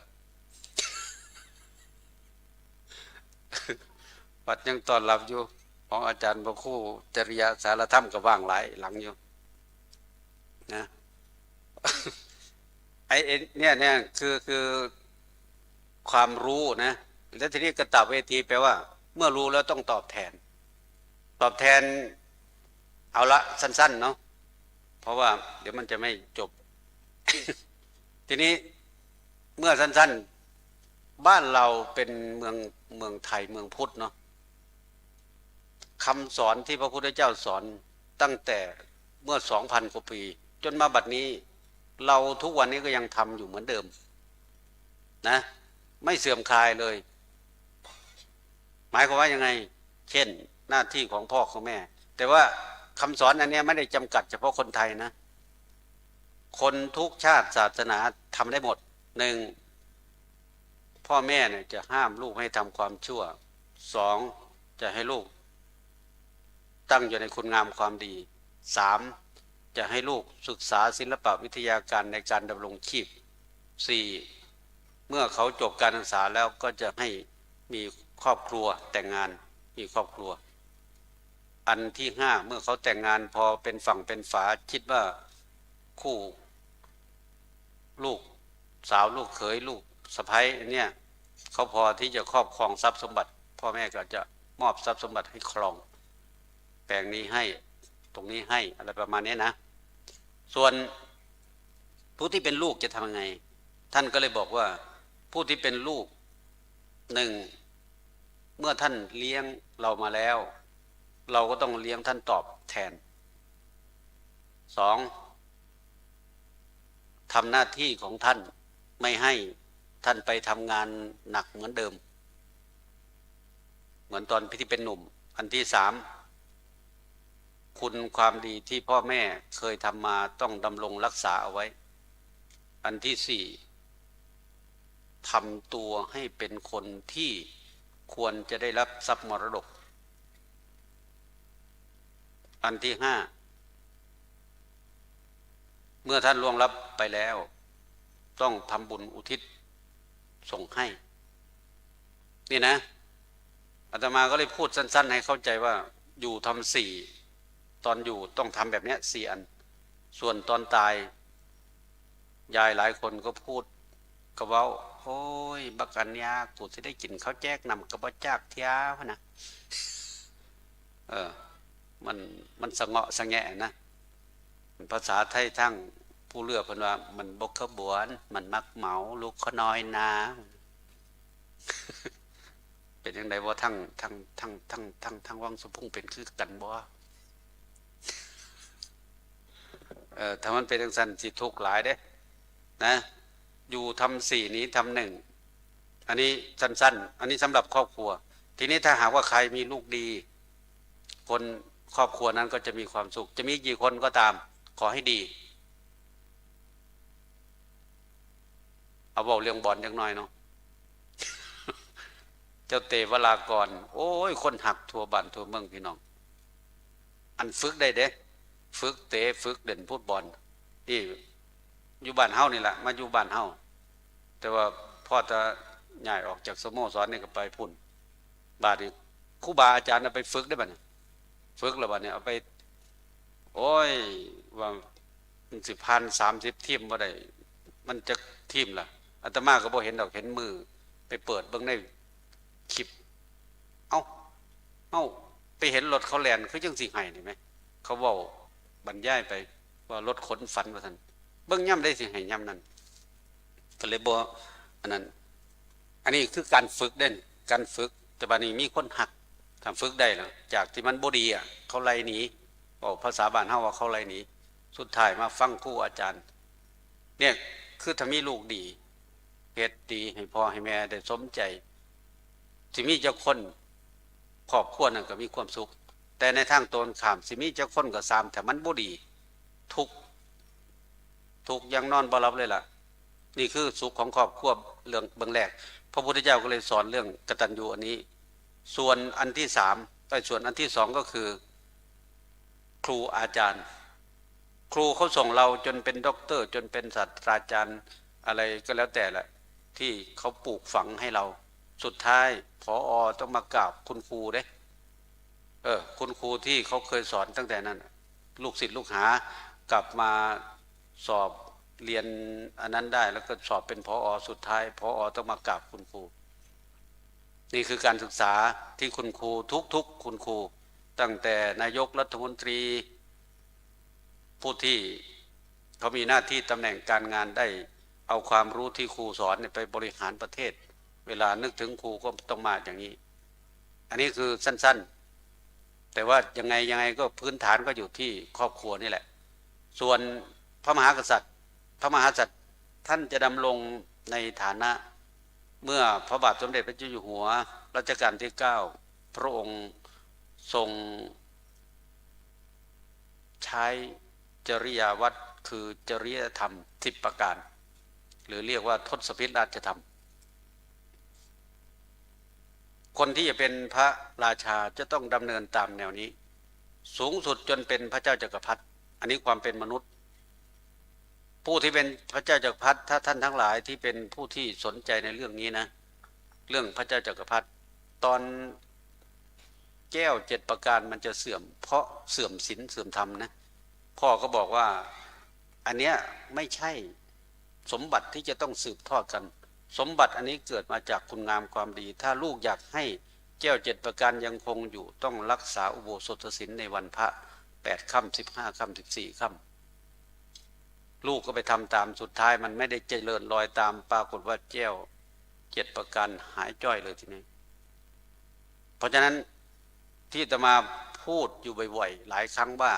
วัดยังต้อนรับอยู่ของอาจารย์พระครูจริยสารธรรมก็ว่างหลายหลังอยู่นะ ไอ้เนี่ยคือความรู้นะแล้วทีนี้กตเวทีแปลว่าเมื่อรู้แล้วต้องตอบแทนเอาละสั้นๆเนาะเพราะว่าเดี๋ยวมันจะไม่จบ ทีนี้เมื่อสั้นๆบ้านเราเป็นเมืองไทยเมืองพุทธเนาะคำสอนที่พระพุทธเจ้าสอนตั้งแต่เมื่อ 2,000 กว่าปีจนมาบัดนี้เราทุกวันนี้ก็ยังทำอยู่เหมือนเดิมนะไม่เสื่อมคลายเลยหมายความว่ายังไงเช่นหน้าที่ของพ่อของแม่แต่ว่าคำสอนอันนี้ไม่ได้จำกัดเฉพาะคนไทยนะคนทุกชาติศาสนาทำได้หมดหนึ่งพ่อแม่เนี่ยจะห้ามลูกให้ทำความชั่วสองจะให้ลูกตั้งอยู่ในคุณงามความดีสามจะให้ลูกศึกษาศิลปวิทยาการในการดำรงชีพสี่เมื่อเขาจบการศึกษาแล้วก็จะให้มีครอบครัวแต่งงานมีครอบครัวอันที่ห้าเมื่อเขาแต่งงานพอเป็นฝั่งเป็นฝาคิดว่าคู่ลูกสาวลูกเขยลูกสะใภ้เนี่ยเขาพอที่จะครอบครองทรัพย์สมบัติพ่อแม่ก็จะมอบทรัพย์สมบัติให้ครองแปลงนี้ให้ตรงนี้ให้อะไรประมาณนี้นะส่วนผู้ที่เป็นลูกจะทำยังไงท่านก็เลยบอกว่าผู้ที่เป็นลูกหนึ่งเมื่อท่านเลี้ยงเรามาแล้วเราก็ต้องเลี้ยงท่านตอบแทนสองทำหน้าที่ของท่านไม่ให้ท่านไปทำงานหนักเหมือนเดิมเหมือนตอนที่เป็นหนุ่มอันที่สามคุณความดีที่พ่อแม่เคยทำมาต้องดำรงรักษาเอาไว้อันที่สี่ทำตัวให้เป็นคนที่ควรจะได้รับทรัพย์มรดกอันที่ห้าเมื่อท่านล่วงลับไปแล้วต้องทำบุญอุทิศส่งให้นี่นะอาตมาก็เลยพูดสั้นๆให้เข้าใจว่าอยู่ทำสี่ตอนอยู่ต้องทำแบบนี้สี่อันส่วนตอนตายยายหลายคนก็พูดกระเว้าโอ้ยบักอันยากูจะได้กินข้าวแจกนำกระบะจากเทียพนะมันสะเงาะสะแงะนะภาษาไทยทั้งผู้เลือกเพิ่นว่ามันบกขบวนมันมักเหมาลูกขน้อยนา เป็นยังไงว่าทั้งวังสุพุ่งเป็นคือกันบ่ถ้ามันเป็นจังซั่นสิทุกข์หลายเด้นะอยู่ทำสี่นี้ทำหนึ่งอันนี้สั้นๆอันนี้สำหรับครอบครัวทีนี้ถ้าหากว่าใครมีลูกดีคนครอบครัวนั้นก็จะมีความสุขจะมีกี่คนก็ตามขอให้ดีเอาบอกเรื่องบอลจังหน่อยเนาะ เจ้าเตวรากรโอ้ยคนหักทั่วบ้านทั่วเมืองพี่น้องอันฝึกได้เด้ฝึกเตะฝึกเด่นฟุตบอลนี่อยู่บ้านเฮานี่แหละมาอยู่บ้านเฮาแต่ว่าพ่อจะย้ายออกจากสโมสรนี่ก็ไปพุ่นบาดนี้ครูบาอาจารย์เอาไปฝึกได้บัดนี้ฝึกแล้วบัดนี้เอาไปโอ้ยว่า10,000-30 ทีมบ่ได้มันจะทีมล่ะอาตมาก็บ่เห็นดอกเห็นมือไปเปิดเบิ่งในคลิปเอ้าไปเห็นรถเขาแล่นคือจังสิให้นี่มั้ยเขาเว้าบรรยายไปว่ารถขนฝันว่าซั่นเบิ่งย่ำได้สิให้ย่ำนั้น ก็เลยบอกอันนั้นอันนี้คือการฝึกเด่นการฝึกแต่บัดนี้มีคนหักทำฝึกได้แล้วจากที่มันบ่ดีอ่ะเขาไล่หนีบอกภาษาบ้านเฮาว่าเขาไล่หนีสุดท้ายมาฟังครูอาจารย์เนี่ยคือถ้ามีลูกดีเฮ็ดดีให้พ่อให้แม่ได้สมใจสิมีเจ้าคนครอบครัวนั่นก็มีความสุขแต่ในทางตรงข้ามสิมีเจ้าคนก็ตามแต่มันบ่ดีทุกอย่างนอนบ่หลับเลยล่ะนี่คือสุขของครอบครัวเรื่องเบื้องแรกพระพุทธเจ้าก็เลยสอนเรื่องกตัญญูอันนี้ส่วนอันที่สามส่วนอันที่สองก็คือครูอาจารย์ครูเขาส่งเราจนเป็นด็อกเตอร์จนเป็นศาสตราจารย์อะไรก็แล้วแต่ละที่เขาปลูกฝังให้เราสุดท้ายผอ.ต้องมากราบคุณครูเด้คุณครูที่เขาเคยสอนตั้งแต่นั้นลูกศิษย์ลูกหากลับมาสอบเรียนอันนั้นได้แล้วก็สอบเป็นผอ.สุดท้ายผอ.ต้องมากราบคุณครูนี่คือการศึกษาที่คุณครูทุกคุณครูตั้งแต่นายกรัฐมนตรีผู้ที่เขามีหน้าที่ตำแหน่งการงานได้เอาความรู้ที่ครูสอนไปบริหารประเทศเวลานึกถึงครูก็ต้องมาอย่างนี้อันนี้คือสั้นๆแต่ว่ายังไงก็พื้นฐานก็อยู่ที่ครอบครัวนี่แหละส่วนพระมหากษัตริย์ท่านจะดำรงในฐานะเมื่อพระบาทสมเด็จพระเจ้าอยู่หัวรัชกาลที่9พระองค์ทรงใช้จริยวัตรคือจริยธรรม10ประการหรือเรียกว่าทศพิธราชธรรมคนที่จะเป็นพระราชาจะต้องดำเนินตามแนวนี้สูงสุดจนเป็นพระเจ้าจักรพรรดิอันนี้ความเป็นมนุษย์ผู้ที่เป็นพระเจ้าจักรพรรดิถ้าท่านทั้งหลายที่เป็นผู้ที่สนใจในเรื่องนี้นะเรื่องพระเจ้าจักรพรรดิตอนแก้ว7ประการมันจะเสื่อมเพราะเสื่อมศีลเสื่อมธรรมนะพ่อก็บอกว่าอันเนี้ยไม่ใช่สมบัติที่จะต้องสืบทอดกันสมบัติอันนี้เกิดมาจากคุณงามความดีถ้าลูกอยากให้แก้ว7ประการยังคงอยู่ต้องรักษาอุโบสถศีลในวันพระ8ค่ำ15ค่ำ14ค่ำลูกก็ไปทำตามสุดท้ายมันไม่ได้เจริญรอยตามปรากฏว่าแก้ว7ประการหายจ้อยเลยทีนี้เพราะฉะนั้นที่อาตมาพูดอยู่บ่อยๆหลายครั้งว่า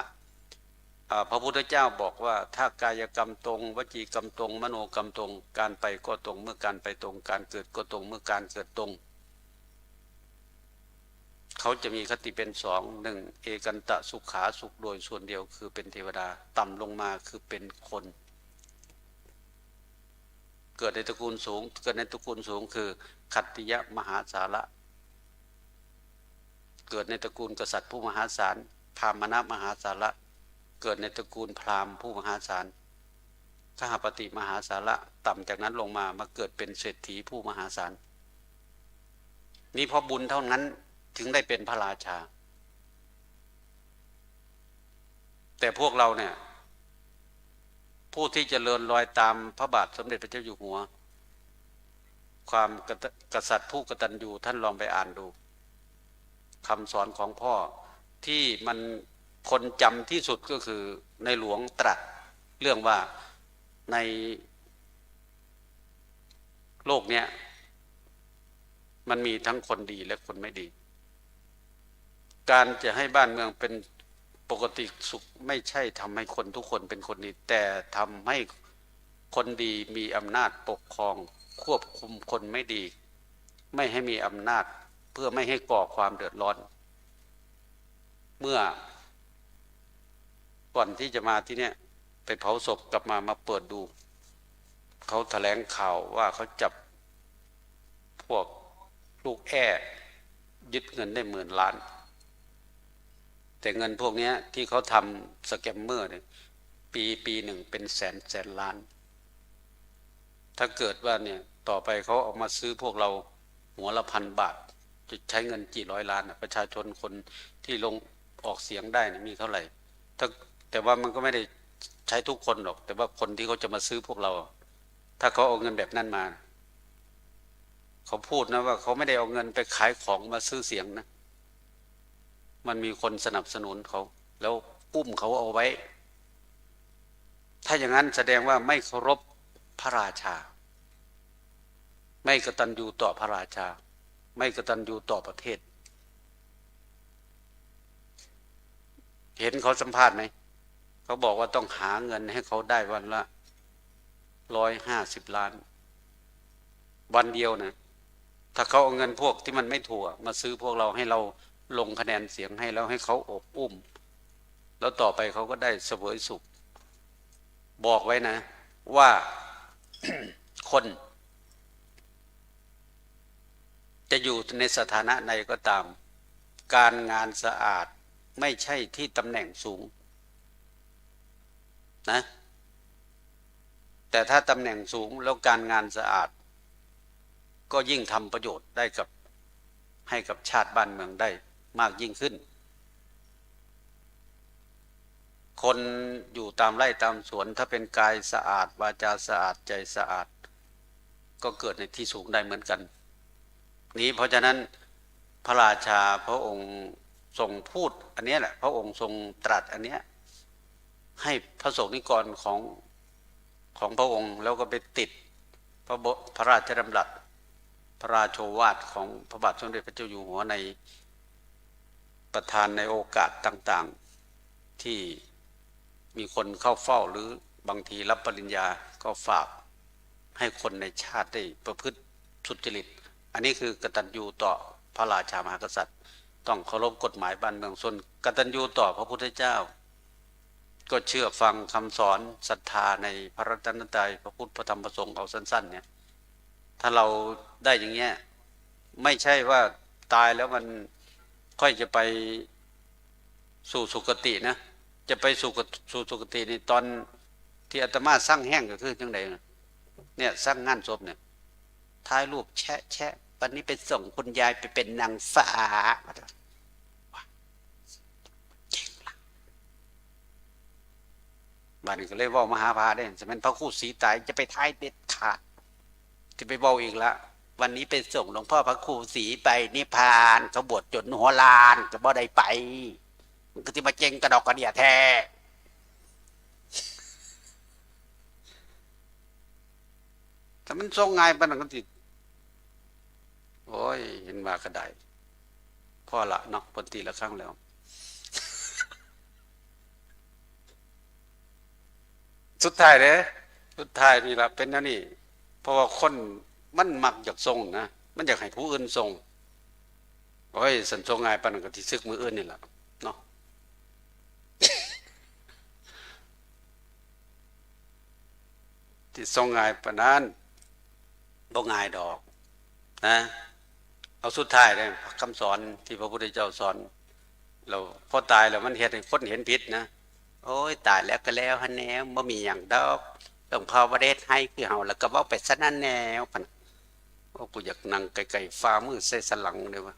พระพุทธเจ้าบอกว่าถ้ากายกรรมตรงวจีกรรมตรงมโนกรรมตรงการไปก็ตรงเมื่อการไปตรงการเกิดก็ตรงเมื่อการเกิดตรงเขาจะมีคติเป็น1เอกันตะสุขาสุขโดยส่วนเดียวคือเป็นเทวดาต่ำลงมาคือเป็นคนเกิดในตระกูลสูงคือขัตติยมหาศาละเกิดในตระกูลกษัตริย์ผู้มหาศาลพราหมณมหาศาละเกิดในตระกูลพราหมณ์ผู้มหาศาลขหปฏิมหาศาละต่ำจากนั้นลงมาเกิดเป็นเศรษฐีผู้มหาศาลนี่เพราะบุญเท่านั้นถึงได้เป็นพระราชาแต่พวกเราเนี่ยผู้ที่เจริญรอยตามพระบาทสมเด็จพระเจ้าอยู่หัวความกษัตริย์ผู้กตัญญูท่านลองไปอ่านดูคำสอนของพ่อที่มันคนจำที่สุดก็คือในหลวงตรัสเรื่องว่าในโลกเนี้ยมันมีทั้งคนดีและคนไม่ดีการจะให้บ้านเมืองเป็นปกติสุขไม่ใช่ทำให้คนทุกคนเป็นคนดีแต่ทำให้คนดีมีอำนาจปกครองควบคุมคนไม่ดีไม่ให้มีอำนาจเพื่อไม่ให้ก่อความเดือดร้อนเมื่อก่อนที่จะมาที่เนี่ยไปเผาศพกลับมาเปิดดูเขาแถลงข่าวว่าเขาจับพวกลูกแอ้ยึดเงินได้10,000 ล้านแต่เงินพวกนี้ที่เขาทำสแกมเมอร์เนี่ยปีหนึ่งเป็นแสนล้านถ้าเกิดว่าเนี่ยต่อไปเขาออกมาซื้อพวกเราหัวละ1,000 บาทจะใช้เงินกี่ร้อยล้านประชาชนคนที่ลงออกเสียงได้เนี่ยมีเท่าไหร่แต่ว่ามันก็ไม่ได้ใช้ทุกคนหรอกแต่ว่าคนที่เขาจะมาซื้อพวกเราถ้าเขาเอาเงินแบบนั้นมาเขาพูดนะว่าเขาไม่ได้เอาเงินไปขายของมาซื้อเสียงนะมันมีคนสนับสนุนเขาแล้วอุ้มเขาเอาไว้ถ้าอย่างนั้นแสดงว่าไม่เคารพพระราชา ไม่กตัญญูต่อพระราชา ไม่กตัญญูต่อประเทศ เห็นเขาสัมภาษณ์ไหมเขาบอกว่าต้องหาเงินให้เขาได้วันละ150 ล้านวันเดียวนะถ้าเขาเอาเงินพวกที่มันไม่ถูกมาซื้อพวกเราให้เราลงคะแนนเสียงให้แล้วให้เขาอบอุ้มแล้วต่อไปเขาก็ได้เสวยสุขบอกไว้นะว่า คนจะอยู่ในสถานะใดก็ตามการงานสะอาดไม่ใช่ที่ตำแหน่งสูงนะแต่ถ้าตำแหน่งสูงแล้วการงานสะอาดก็ยิ่งทำประโยชน์ได้กับให้กับชาติบ้านเมืองได้มากยิ่งขึ้นคนอยู่ตามไร่ตามสวนถ้าเป็นกายสะอาดวาจาสะอาดใจสะอาดก็เกิดในที่สูงได้เหมือนกันนี้เพราะฉะนั้นพระราชาพระองค์ทรงพูดอันนี้แหละพระองค์ทรงตรัสอันเนี้ยให้พระสงฆ์นิกรของพระองค์แล้วก็ไปติดพระราชดำรัสพระราโชวาทของพระบาทสมเด็จพระเจ้าอยู่หัวในประทานในโอกาสต่างๆที่มีคนเข้าเฝ้าหรือบางทีรับปริญญาก็ฝากให้คนในชาติได้ประพฤติสุจริตอันนี้คือกตัญญูต่อพระราชามหากษัตริย์ต้องเคารพกฎหมายบ้านเมืองส่วนกตัญญูต่อพระพุทธเจ้าก็เชื่อฟังคำสอนศรัทธาในพระรัตนตรัยพระพุทธพระธรรมพระสงฆ์เอาสั้นๆเนี่ยถ้าเราได้อย่างเงี้ยไม่ใช่ว่าตายแล้วมันค่อยจะไปสู่สุคตินะจะไปสู่สุคติในตอนที่อาตมาสร้างแห้งก็คือจังไดเนี่ยสร้างงานศพเนี่ยถ่ายรูปแชะวันนี้ไปส่งคุณยายไปเป็นนางฟ้าบ้านนี้ก็เลยว่ามหาภาได้จะเป็นพระครูศรีตายจะไปท้ายเด็ดขาดจะไปเว้าอีกละวันนี้ไปส่งหลวงพ่อพระครูศรีไปนิพพานเขาบวชจนหัวลานก็บ่ได้ไปมันก็ที่มาเจงกระดอกกระเดียแท้ถ้ามันส่งง่ายปานนั้นก็ติดโอ้ยเห็นมากระไดพ่อละเนาะปนตีละครั้งแล้วสุดท้ายเด้สุดท้ายนี่ละเป็นนั่นนี่เพราะว่าคนมันมักอยากส่งนะมันอยากให้ผู้อื่นส่งโอ้ยสันส่งง่ายปานนั้นก็ที่ซึกมืออื่นนี่แหละเนาะ ที่ส่งง่ายปานนั้นบ่ง่ายดอกนะเอาสุดท้ายเลยคำสอนที่พระพุทธเจ้าสอนเราพอตายแล้วมันเห็นคนเห็นผิดนะโอ้ยตายแล้วก็แล้วฮะแนวบ่มีอย่างดอกหลวงพ่อประเดชให้คือเฮาแล้วก็เว้าไปซะนั่นแนวพันโอ้กูอยากนั่งไกลๆฟ้ามือใส่สลังเลยวะ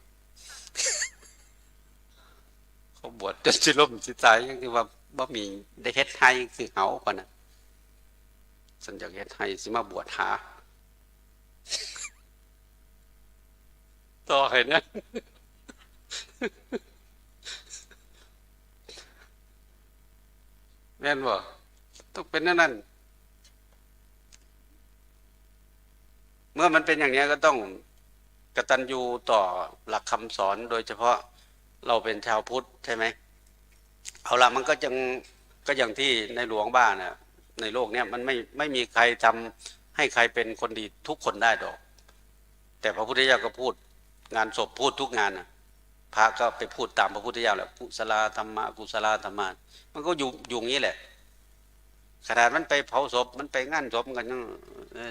เขาบวชจนสิล้มสิตายยังที่ว่าบ่มีได้เฮ็ดให้คือเฮาปานน่ะฉันอยากเฮ็ดให้สิมาบวชหาต่อให้นะแม่นบ่ต้องเป็นนั่นเมื่อมันเป็นอย่างนี้ก็ต้องกตัญญูต่อหลักคำสอนโดยเฉพาะเราเป็นชาวพุทธใช่ไหมเอาละมันก็อย่างที่ในหลวงบ้านน่ะในโลกเนี้ยมันไม่มีใครทำให้ใครเป็นคนดีทุกคนได้ดอกแต่พระพุทธเจ้าก็พูดงานศพพูดทุกงานนะพระก็ไปพูดตามพระพุทธเจ้าแหละกุศลธรรมะกุศลธรรมะมันก็อยู่อย่างนี้แหละขนาดมันไปเผาศพมันไปงานศพกันยัง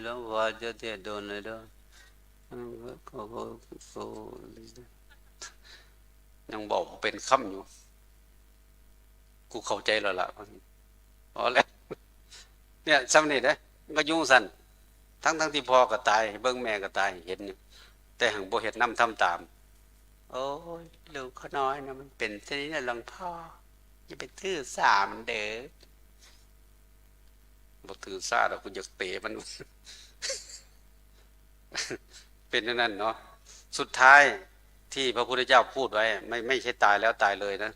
แล้วว่าจะเทศโดนเลยเด้อยังบอกเป็นคำอยู่กูเข้าใจแล้วล่ะพอแล้วเนี่ยซ้ำนี่นะมันก็ยุ่งสั่นทั้งที่พ่อก็ตายเบิ่งแม่ก็ตายเห็นอยู่แต่หังบ่เฮ็ดนำทำตามโอ้ยลูกเขาน้อยนะมันเป็นเช่นนี้นะหลวงพ่ออย่าไปถือสามันเด้อบ่ถือสาดอกกูอยากเตะมัน เป็นนั่นเนาะสุดท้ายที่พระพุทธเจ้าพูดไว้ไม่ใช่ตายแล้วตายเลยนะ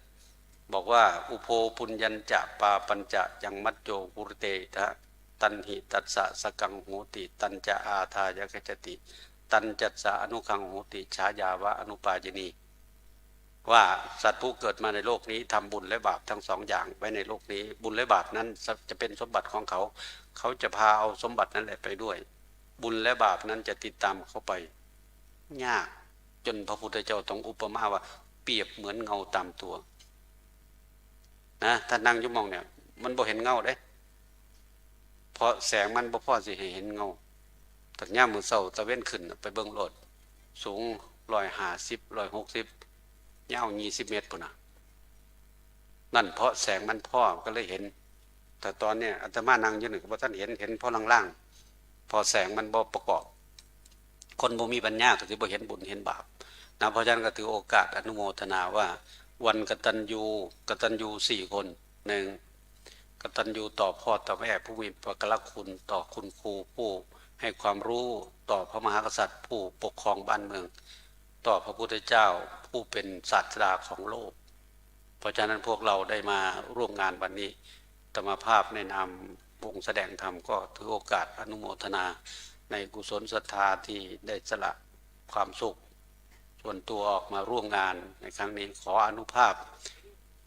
บอกว่าอุโภปุญญัญจะปาปัญจะยังมัจโจปุรเตทะตันหิตัสสะสกังโหติตัญจะอาทายกจติ ตัญจัสสะอนุคังโหติฉายาวะอนุปาจินีว่าสัตว์ผู้เกิดมาในโลกนี้ทำบุญและบาปทั้งสองอย่างไว้ในโลกนี้บุญและบาปนั้นจะเป็นสมบัติของเขาเขาจะพาเอาสมบัตินั้นแหละไปด้วยบุญและบาปนั้นจะติดตามเขาไปยากจนพระพุทธเจ้าต้องอุปมาว่าเปรียบเหมือนเงาตามตัวนะถ้านั่งยุ่มองเนี่ยมันบ่เห็นเงาเด้เพราะแสงมันบ่พอสิให้เห็นเงาแต่ย่ามมื้อเช้าตะเว้นขึ้นไปเบิ่งโลดสูง150 160ยาว20 เมตรพุ่นน่ะนั่นเพราะแสงมันพอก็เลยเห็นแต่ตอนเนี้ยอาตมานั่งอยู่นี่ก็บ่ทันเห็นพอล่างๆพอแสงมันบ่ประกอบคนบ่มีปัญญาก็สิบ่เห็นบุญเห็นบาปนะเพราะฉะนั้นก็ถือโอกาสอนุโมทนาว่าวันกตัญญู4 คน1กตัญญูต่อพ่อต่อแม่ผู้มีพระกรุณาคุณต่อคุณครูผู้ให้ความรู้ต่อพระมหากษัตริย์ผู้ปกครองบ้านเมืองต่อพระพุทธเจ้าผู้เป็นศาสดาของโลกเพราะฉะนั้นพวกเราได้มาร่วมงานวันนี้ธรรมภาพในนามวงแสดงธรรมก็ถือโอกาสอนุโมทนาในกุศลศรัทธาที่ได้สละความสุขส่วนตัวออกมาร่วมงานในครั้งนี้ขออนุภาพ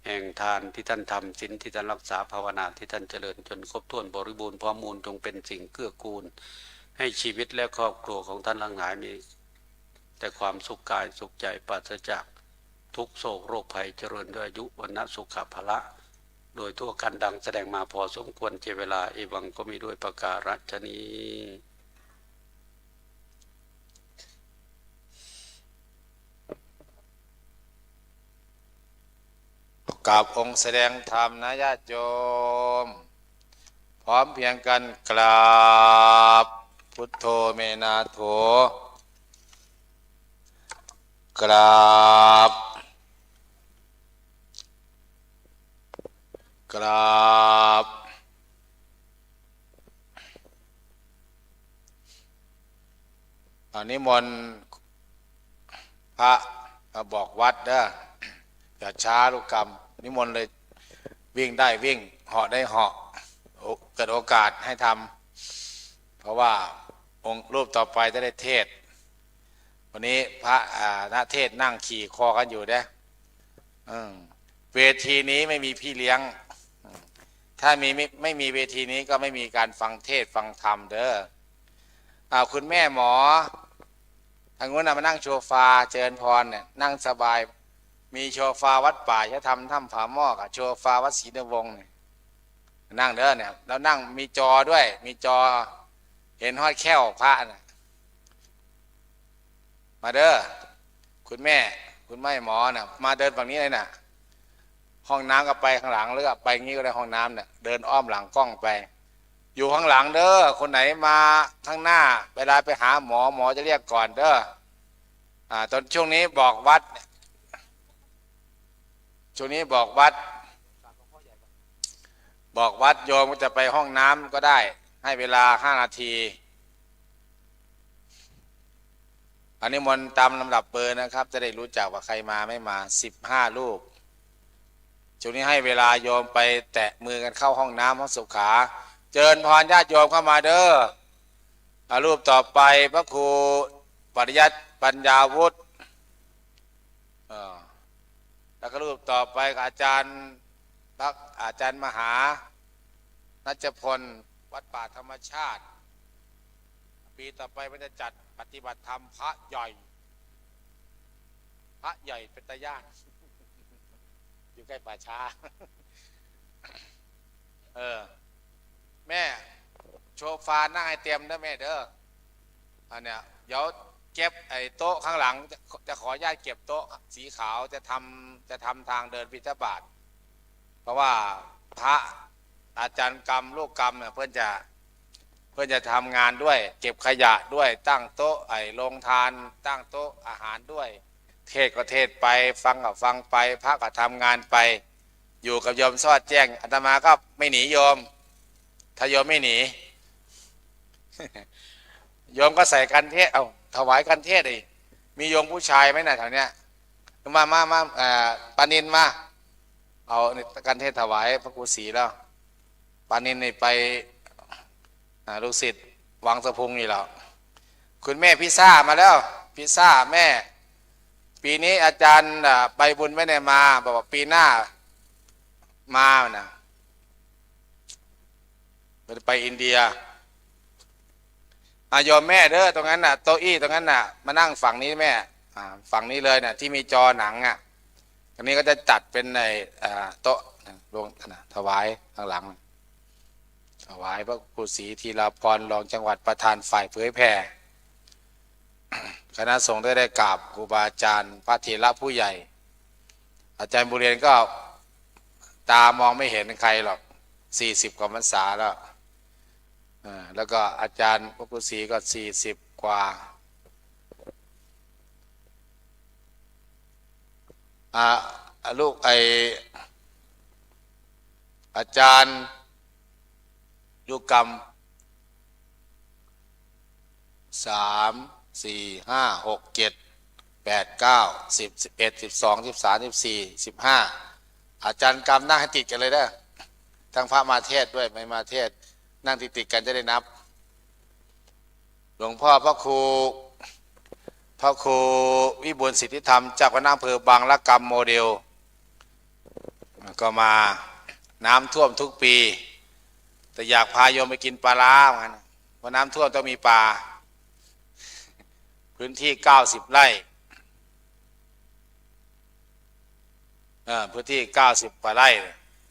แห่งทานที่ท่านทำศีลที่ท่านรักษาภาวนาที่ท่านเจริญจนครบถ้วนบริบูรณ์พร้อมมูลจงเป็นสิ่งเกื้อกูลให้ชีวิตและครอบครัวของท่านทั้งหลายมีแต่ความสุขกายสุขใจปราศจากทุกโศกโรคภัยเจริญด้วยอายุวันนะสุขภาละโดยทั่วกันดังแสดงมาพอสมควรเจเวลาเอวังก็มีด้วยประการฉะนี้กราบองค์แสดงธรรมนะญาติโยมพร้อมเพียงกันกราบพุทโธเมนาโถกราบกราบนิมนต์พระมาบอกวัดเด้ออย่าช้าลูกกรรมนิมนต์เลยวิ่งได้วิ่งเหาะได้เหาะเกิดโอกาสให้ทำเพราะว่าองค์รูปต่อไปจะได้เทศวันนี้พระนักเทศนั่งขี่คอกันอยู่เด้เวทีนี้ไม่มีพี่เลี้ยงถ้าไม่มีเวทีนี้ก็ไม่มีการฟังเทศฟังธรรมเด้อคุณแม่หมอทางนู้นมานั่งโชฟาเจริญพรเนี่ยนั่งสบายมีโชฟาวัดป่าจะทำถ้ำผาหม้อกับโชฟาวัดศรีนวงศ์เนี่ยนั่งเด้อเนี่ยแล้วนั่งมีจอด้วยมีจอเห็นห้อยแค้วพระน่ะมาเด้อคุณแม่คุณแม่หมอน่ะมาเดินฝั่งนี้เลยน่ะห้องน้ำก็ไปข้างหลังแล้วก็ไปงี้ก็ได้ห้องน้ำเนี่ยเดินอ้อมหลังกล้องไปอยู่ข้างหลังเด้อคนไหนมาข้างหน้าเวลาไปหาหมอจะเรียกก่อนเด้อตอนช่วงนี้บอกวัดช่วงนี้บอกวัดโยมก็จะไปห้องน้ำก็ได้ให้เวลา5 นาทีอันนี้มนต์ตามลำดับเบอร์นะครับจะได้รู้จักว่าใครมาไม่มา15 รูปช่วงนี้ให้เวลาโยมไปแตะมือกันเข้าห้องน้ำห้องสุขาเจริญพรญาติโยมเข้ามาเด้อรูปต่อไปพระครูปริยัติปัญญาวุฒิแล้วก็รูปต่อไปอาจารย์มหานัชพลวัดป่าธรรมชาติปีต่อไปมันจะจัดปฏิบัติธรรมพระใหญ่เป็นตาญาติอยู่ใกล้ป่าช้าแม่โชฟานั่งให้เตรียมนะแม่เด้ออันเนี้ยเดี๋ยวเก็บไอ้โต๊ะข้างหลังจะขอญาติเก็บโต๊ะสีขาวจะทำทางเดินบิณฑบาตเพราะว่าพระอาจารย์กรรมลูกกรรมเนี่ยเพื่อนจะทำงานด้วยเก็บขยะด้วยตั้งโต๊ะไอ้โรงทานตั้งโต๊ะอาหารด้วยเทศก็เทศไปฟังก็ฟังไปพระก็ทำงานไปอยู่กับโยมสอดแจ้งอาตมาก็ไม่หนีโยมถ้าโยมไม่หนี โยมก็ใส่กันเทศถวายกันเทศดิมีโยมผู้ชายไหมน่ะแถวเนี้ยมาปานินมาเอากันเทศถวายพระครูศรีแล้วปานินนี่ไปลูกศิษย์วังสะพุงนี่แล้ว คุณแม่พิซ่ามาแล้วพิซ่าแม่ปีนี้อาจารย์ใบบุญไม่ได้มาบอกว่าปีหน้ามานะมันไปอินเดียโยมแม่เด้อตรงนั้นน่ะโต๊ะอี้ตรงนั้นน่ะมานั่งฝั่งนี้แม่ฝั่งนี้เลยน่ะที่มีจอหนังอ่ะตรงนี้ก็จะจัดเป็นในโต๊ะลงถวายข้างหลังถวายพระครูศรีธีรพรรองจังหวัดประธานฝ่ายเผยแผ่คณะสงฆ์ได้กราบครูบาอาจารย์พระเถระผู้ใหญ่อาจารย์บุเรียนก็ตามองไม่เห็นใครหรอก40 กว่าพรรษาแล้วก็อาจารย์พระครูศรีก็40 กว่าลูกอาจารย์ลูกกรรม3 4 5 6 7 8 9 10 11 12 13 14 15อาจารย์กรรมนั่งให้ติดกันเลยนะทั้งพระมาเทศด้วยไม่มาเทศนั่งติดกันจะได้นับหลวงพ่อพระครูวิบูลย์สิทธิธรรมจากคณะอำเภอบางละกำโมเดลก็มาน้ำท่วมทุกปีแต่อยากพาโยมไปกินปลาร้าเหมือนกันเพราะน้ำท่วมต้องมีปลาพื้นที่90 ไร่พื้นที่90 กว่าไร่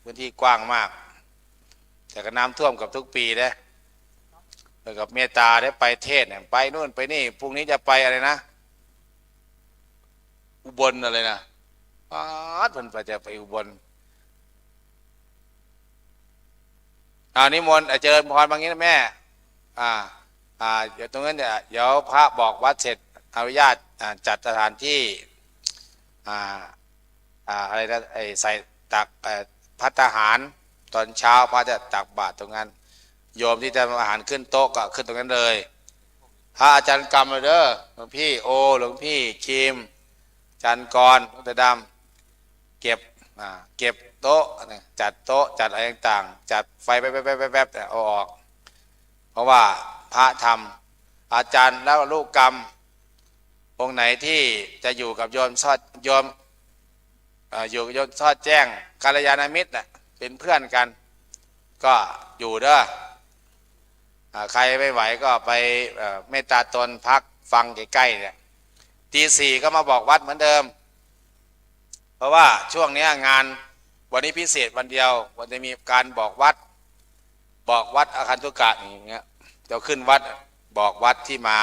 พื้นที่กว้างมากแต่ก็น้ำท่วมกับทุกปีนะแล้วกับเมตตาได้ไปเทศเนี่ยไปนู่นไปนี่พรุ่งนี้จะไปอะไรนะอุบลอะไรนะเพิ่นจะไปอุบลนิมนต์เจริญพรบางนี้นะแม่เดี๋ยวตรงนั้นเดี๋ยวพระบอกวัดเสร็จอนุญาตจัดสถานที่อะไรนะใส่ตักภัตตาหารตอนเช้าพระจะตักบาตรตรงนั้นโยมที่จะอาหารขึ้นโต๊ะก็ขึ้นตรงนั้นเลยพระอาจารย์กรรมเลยเด้อหลวงพี่โอหลวงพี่คิมอาจารย์กรหลวงตาดำเก็บโต๊ะจัดโต๊ะจัดอะไรต่างๆจัดไฟแป๊บเอาออกเพราะว่าพระทำอาจารย์แล้วลูกกรรมองค์ไหนที่จะอยู่กับโยมทอดโยมอยู่กับโยมทอดแจ้งกัลยาณมิตรเป็นเพื่อนกันก็อยู่เด้อใครไม่ไหวก็ไปเมตตาตนพักฟังใกล้ๆเนี่ยตี 4ก็มาบอกวัดเหมือนเดิมเพราะว่าช่วงนี้งานวันนี้พิเศษวันเดียววันจะมีการบอกวัดอาคันตุกะอย่างเงี้ยเดี๋ยวขึ้นวัดบอกวัดที่มา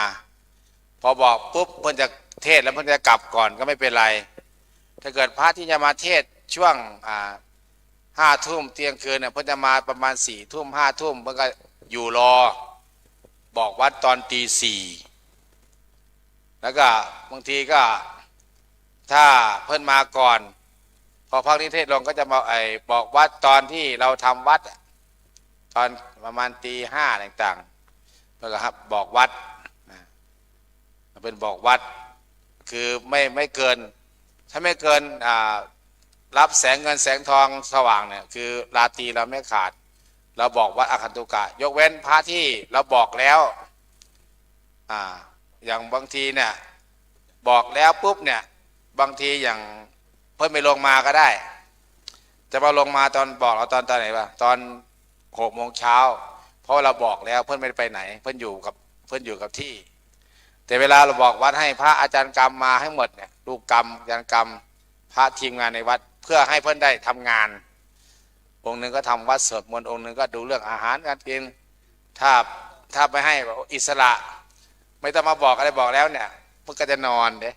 พอบอกปุ๊บเพิ่นจะเทศแล้วเพิ่นจะกลับก่อนก็ไม่เป็นไรถ้าเกิดพระที่จะมาเทศช่วง5 ทุ่มเที่ยงคืนเนี่ยเพิ่นจะมาประมาณ4 ทุ่ม5 ทุ่มเพิ่นก็อยู่รอบอกวัดตอนตี 4แล้วก็บางทีก็ถ้าเพิ่นมาก่อนพอพักนิเทศลงก็จะมาบอกวัดตอนที่เราทำวัดตอนประมาณตี 5ต่างๆแล้วก็ครับบอกวัดเป็นบอกวัดคือไม่เกินถ้าไม่เกินรับแสงเงินแสงทองสว่างเนี่ยคือราตรีเราไม่ขาดเราบอกวัดอาคันตุกะยกเว้นพระที่เราบอกแล้วอย่างบางทีเนี่ยบอกแล้วปุ๊บเนี่ยบางทีอย่างเพิ่นไม่ลงมาก็ได้จะมาลงมาตอนบอกเราตอนไหนวะตอน6 โมงเช้าเพราะเราบอกแล้วเพิ่นไม่ได้ไปไหนเพิ่นอยู่กับที่แต่เวลาเราบอกวัดให้พระอาจารย์กรรมมาให้หมดเนี่ยลูกกรรมอาจารย์กรรมพระทีมงานในวัดเพื่อให้เพิ่นได้ทำงานองค์หนึ่งก็ทำวัดสวดมนต์องค์หนึ่งก็ดูเรื่องอาหารการกินถ้าไม่ให้อิสระไม่ต้องมาบอกอะไรบอกแล้วเนี่ยเพิ่นก็จะนอนเด้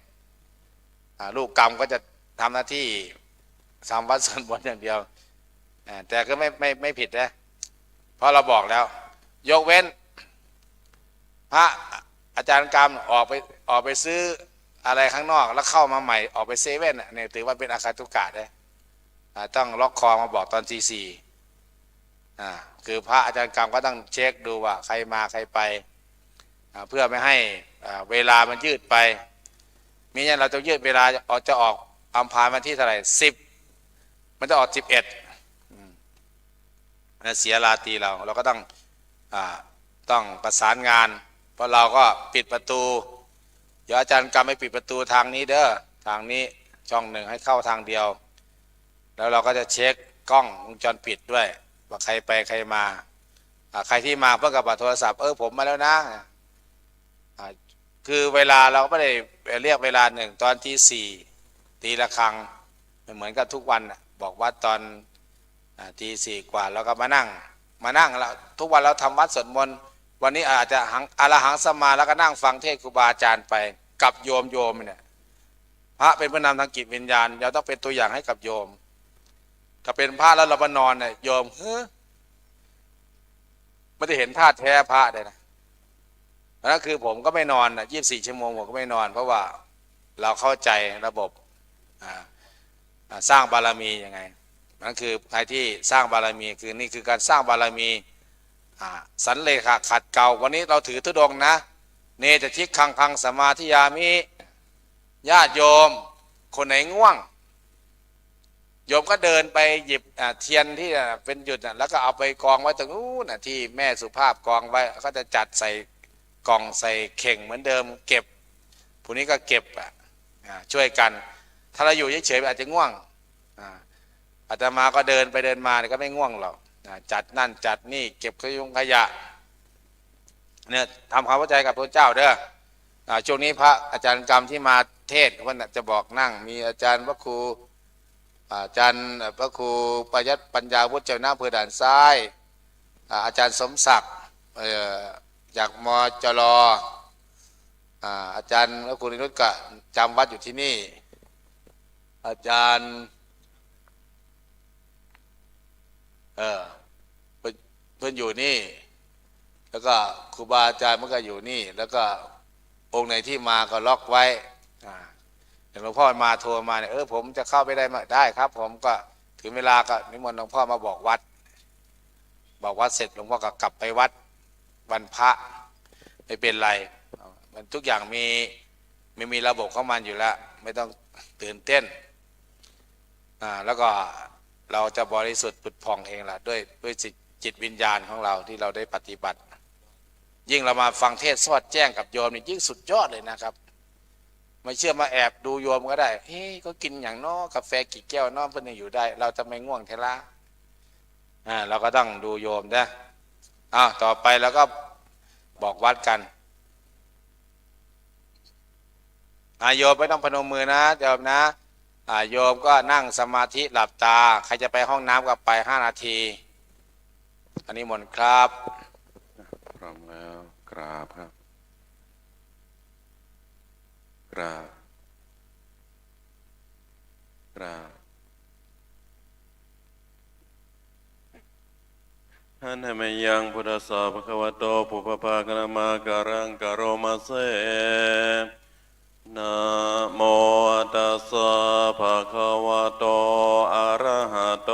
ลูกกรรมก็จะทำหน้าที่ทำวัดสวดมนต์อย่างเดียวแต่ก็ไม่ผิดนะเพราะเราบอกแล้วยกเว้นพระอาจารย์กรรมออกไปซื้ออะไรข้างนอกแล้วเข้ามาใหม่ออกไปเซเว่นเนี่ยถือว่าเป็นอาคันตุกะได้ต้องล็อกคอมาบอกตอนตี 4คือพระอาจารย์กรรมก็ต้องเช็คดูว่าใครมาใครไปเพื่อไม่ให้เวลามันยืดไปมิงั้นเราจะยืดเวลาจะออกอัมพาวันที่เท่าไหร่10มันจะออก11เสียราตรีเราก็ต้องประสานงาน เพราะเราก็ปิดประตูเดี๋ยวอาจารย์กำให้ปิดประตูทางนี้เด้อทางนี้ช่องหนึ่งให้เข้าทางเดียว แล้วเราก็จะเช็คกล้องวงจรปิดด้วยว่าใครไปใครมาใครที่มาเพื่อกับโทรศัพท์ผมมาแล้วนะคือเวลาเราไม่ได้เรียกเวลาหนึ่งตอนที่สี่ตีละครังเหมือนกับทุกวันบอกว่าตอนตีสี่กว่าเราก็มานั่งแล้วทุกวันเราทำวัดสวดมนต์วันนี้อาจจะอรหังสมาแล้วก็นั่งฟังเทศน์ครูบาอาจารย์ไปกับโยมเนี่ยพระเป็นผู้นำทางจิตวิญญาณเราต้องเป็นตัวอย่างให้กับโยมถ้าเป็นพระแล้วเรามานอนเนี่ยโยมไม่ได้เห็นท่าแท้พระเลยนะนั่นคือผมก็ไม่นอน24 ชั่วโมงผมก็ไม่นอนเพราะว่าเราเข้าใจระบบสร้างบารมียังไงนั่นคือใครที่สร้างบารมีคือนี่คือการสร้างบารมีสันเลขะขัดเก่าวันนี้เราถือธุดงค์นะเนจะทิคังสมาธิยามิญาติโยมคนไหนง่วงโยมก็เดินไปหยิบเทียนที่เป็นหยุดแล้วก็เอาไปกองไว้ตรงนู้นที่แม่สุภาพกองไว้ก็จะจัดใส่กล่องใส่เข่งเหมือนเดิมเก็บผู้นี้ก็เก็บช่วยกันถ้าเราอยู่เฉยๆอาจจะง่วงอาตมาก็เดินไปเดินมาก็ไม่ง่วงหรอกจัดนั่นจัดนี่เก็บขยะเนี่ยทำความเข้าใจกับพระเจ้าเด้อช่วงนี้พระอาจารย์กรรมที่มาเทศน์วันจะบอกนั่งมีอาจารย์พระครูอาจารย์พระครูประยัติปัญญาวุฒิเจ้าหน้าอำเภอด่านซ้ายอาจารย์สมศักดิ์จากมจรอาจารย์พระครูนิรุตก็จำวัดอยู่ที่นี่อาจารย์เพื่อนอยู่นี่แล้วก็ครูบาอาจารย์มันก็อยู่นี่แล้วก็องค์ไหนที่มาก็ล็อกไว้อย่างหลวงพ่อมาโทรมาเนี่ยผมจะเข้าไปได้ไหมได้ครับผมก็ถึงเวลาก็นิมนต์หลวงพ่อมาบอกวัดเสร็จหลวงพ่อก็กลับไปวัดวันพระไม่เป็นไรมันทุกอย่างมีระบบของมันอยู่แล้วไม่ต้องตื่นเต้นแล้วก็เราจะบริสุทธิ์ผุดผ่องเองล่ะด้วยจิตวิญญาณของเราที่เราได้ปฏิบัติยิ่งเรามาฟังเทศน์สอดแจ้งกับโยมนี่ยิ่งสุดยอดเลยนะครับไม่เชื่อมาแอบดูโยมก็ได้ก็กินอย่างน้อกาแฟกี่แก้วน้อเพื่อนอยู่ได้เราจะไม่ง่วงเทละเราก็ต้องดูโยมนะต่อไปแล้วก็บอกวัดกันโยมไม่ต้องพนมมือนะโยมนะโยมก็นั่งสมาธิหลับตาใครจะไปห้องน้ำก็ไป5 นาทีอันนี้หมดครับพร้อมแล้วกราบครับกราบหันเหมยังพุทธสสะภะคะวะโตปุพพะกะนะมาการังกะโรมาเสนะโมตัสสะภะคะวะโตอะระหะโต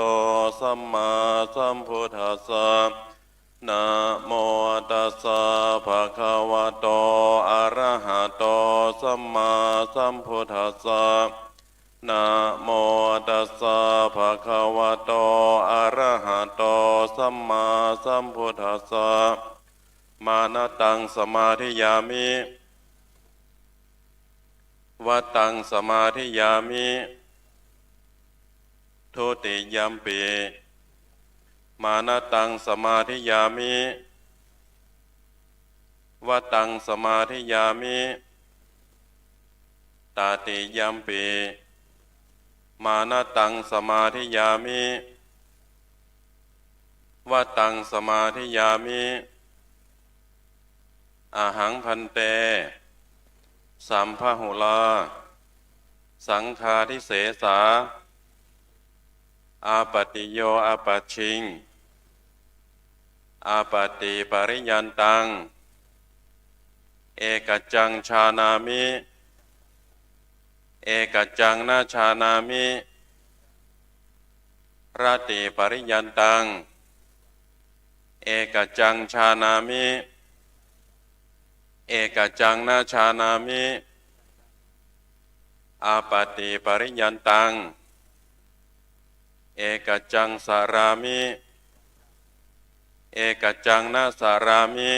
สัมมาสัมพุทธัสสะนะโมตัสสะภะคะวะโตอะระหะโตสัมมาสัมพุทธัสสะนะโมตัสสะภะคะวะโตอะระหะโตสัมมาสัมพุทธัสสะมานะตังสมาธิยามิวัตตังสมาธิยามิทุติยัมปิมานะตังสมาธิยามิวัตตังสมาธิยามิตาติยัมปิมานะตังสมาธิยามิวัตตังสมาธิยามิอาหังพันเตสัมภหุลาสังฆาทิเสสาอาปติโยอาปัชชิงอาปติปริยันตังเอกจังชานามิเอกจังนาชานามิรติปริยันตังเอกจังชานามิเอกจังนาชานามิอาปติปริยันตังเอกจังสารามิเอกจังนาสารามิ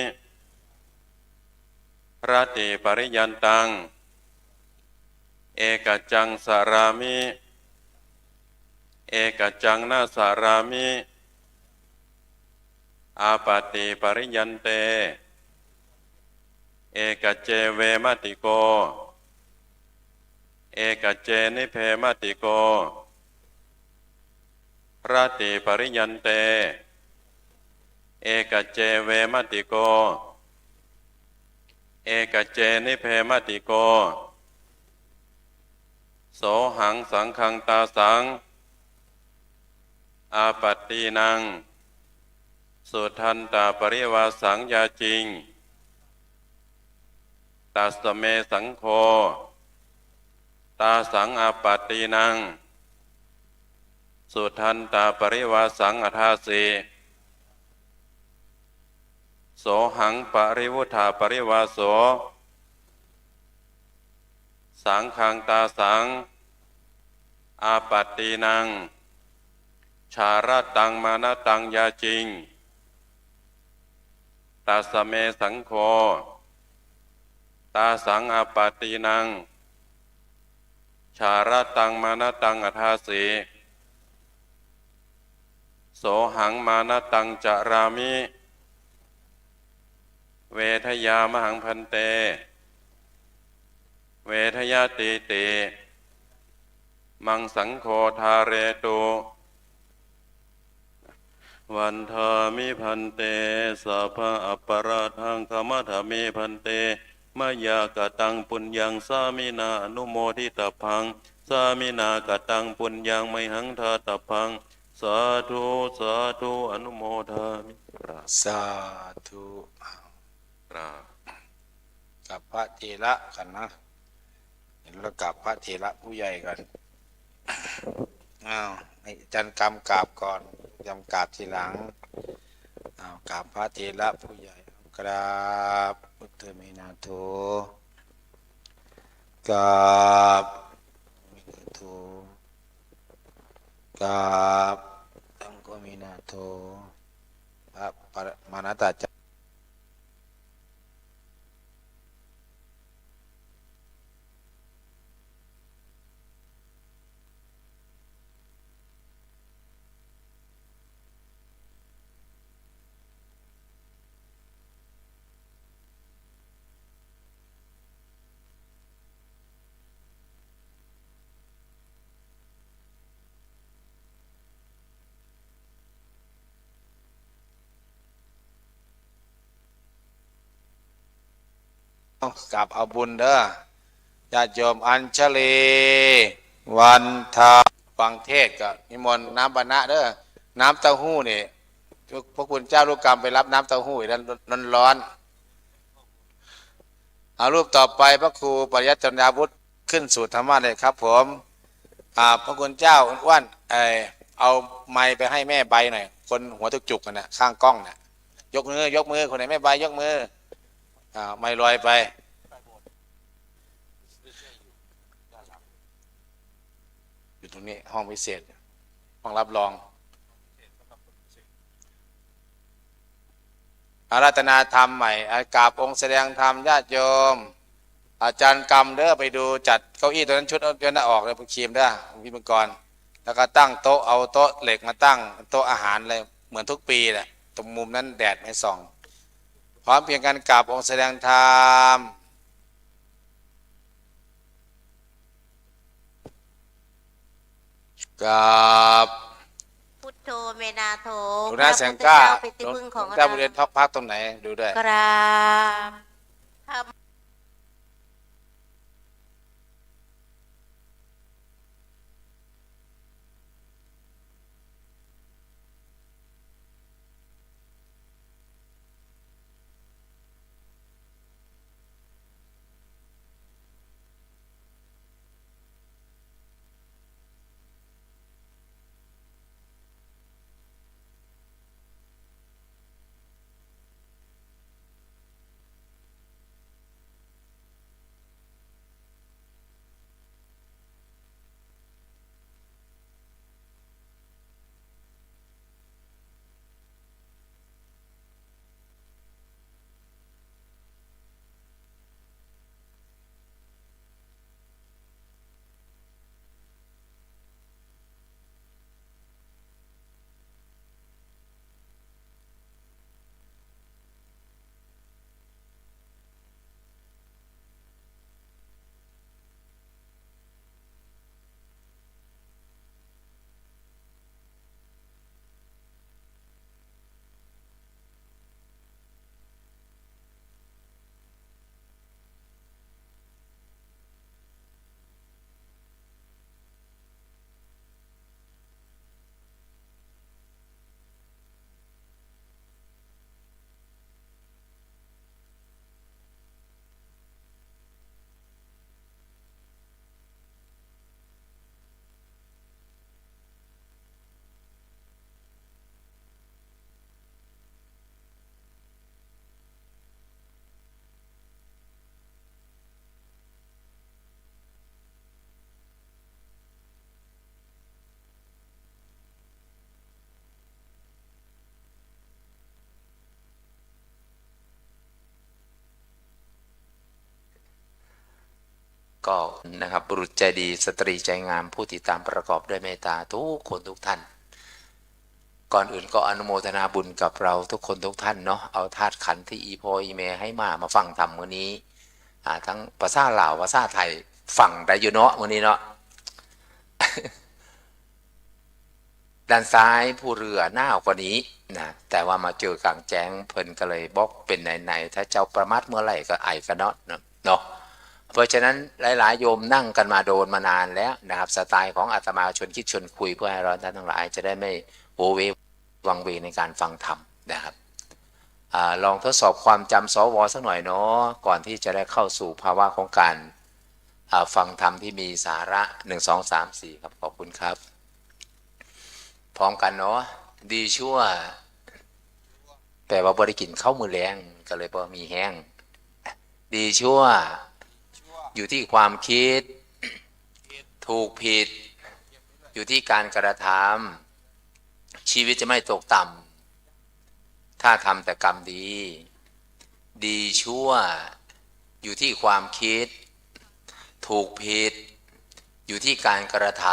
รติปริยันตังเอกจังสารามิเอกจังนาสารามิอาปาติปริยันเตเอกเจเวมติโกเอกเจนิเพมติโกรติปริยันเตเอกเจเวมติโกเอกเจนิเพมติโกโสหังสังฆังตาสังอาปัตตีนังสุทันตาปริวาสังยาจริงตัสเมสังโฆตาสังอาปัตตีนังสุทันตาปริวาสังอัฏฐาสีโสหังปริวุธาปริวาโสสังฆังตาสังอาปัตตีนังชาระตังมานะตังยาจริงตัสเมสังโฆตาสังอาปัตตีนังชาระตังมานะตังอัฏฐาสีโสหังมานะตังจารามิเวทยามหังพันเตเวทยาติติมังสังโฆทาเรตุวันธามิพันเตสัพพะอัปปราทังขมัทมิพันเตมายากตังปุญญังสามินาอนุโมทิตพังสามินากตังปุญญังไมหังทาตพังสาธุสาธุอนุโมทามิครับ สาธุ ครับ กับพระเถระกันนะเห็นแล้วกับพระเถระผู้ใหญ่กันอ้าวให้อาจารย์กำกราบก่อนยำกราบทีหลังอ้าวกราบพระเถระผู้ใหญ่กราบพุทธเมนาโถกราบเมนาโถกราบตังโกเมนาโถพระปรมานัตตาจารย์กราบเอาบุญเด้อญาติโยมอัญชลีวันทาฟังเทศก็นิมนต์น้ำบานะเด้อน้ำเต้าหู้นี่พระคุณเจ้าลูกกรรมไปรับน้ำเต้าหู้อีกนั้นร้อนเอารูปต่อไปพระครูปริยัติจัญญาวุฒิขึ้นสู่ธรรมะเลยครับผมพระคุณเจ้าอ้วนเอาไม้ไปให้แม่ใบหน่อยคนหัวจุกๆกันนะข้างกล้องนะยกมือคนไหนแม่ใบยกมือไม่ลอยไปอยู่ตรงนี้ห้องพิเศษห้องรับรองอาราธนาธรรมใหม่กราบองค์แสดงธรรมญาติโยมอาจารย์กรรมเด้อไปดูจัดเก้าอี้ตัวนั้นชุดเดินออกเลยพุครีมเด้อพี่มังกรแล้วก็ตั้งโต๊ะเอาโต๊ะเหล็กมาตั้งโต๊ะอาหารเลยเหมือนทุกปีแหละตรงมุมนั้นแดดไม่ส่องพร้อมเพียงกันกราบองค์แสดงธรรมกราบ พุทโธเมนาโถ หลวงนาแสงกล้า เป็นที่พึ่งของ เจ้า เรา บุเรียนพักตรงไหนดูด้วย กราบ ก็นะครับบุรุษใจดีสตรีใจงามผู้ติดตามประกอบด้วยเมตตาทุกคนทุกท่านก่อนอื่นก็อนุโมทนาบุญกับเราทุกคนทุกท่านเนาะเอาธาตุขันธ์ที่อีพออีเมให้มาฟังธรรมมื้อนี้ทั้งภาษาลาวภาษาไทยฟังได้อยู่เนาะมื้อนี้เนาะ ด้านซ้ายผู้เรือหน้ากว่านี้นะแต่ว่ามาเจอกลางแจ้งเพิ่นก็เลยบอกเป็นไหนๆถ้าเจ้าประมาทเมื่อไหร่ก็ไอกันเนาะเพราะฉะนั้นหลายๆโยมนั่งกันมาโดนมานานแล้วนะครับสไตล์ของอาตมาชวนคิดชวนคุยเพื่อให้เราท่านทั้งหลายจะได้ไม่โวเววังเวในการฟังธรรมนะครับลองทดสอบความจำสวสักหน่อยเนาะก่อนที่จะได้เข้าสู่ภาวะของการฟังธรรมที่มีสาระ1 2 3 4ครับขอบคุณครับพร้อมกันเนาะดีชั่วแปลว่าบริกินข้าวมือแรงก็เลยบ่มีแห้งดีชั่วอยู่ที่ความคิดถูกผิดอยู่ที่การกระทำชีวิตจะไม่ตกต่ำถ้าทำแต่กรรมดีดีชั่วอยู่ที่ความคิดถูกผิดอยู่ที่การกระท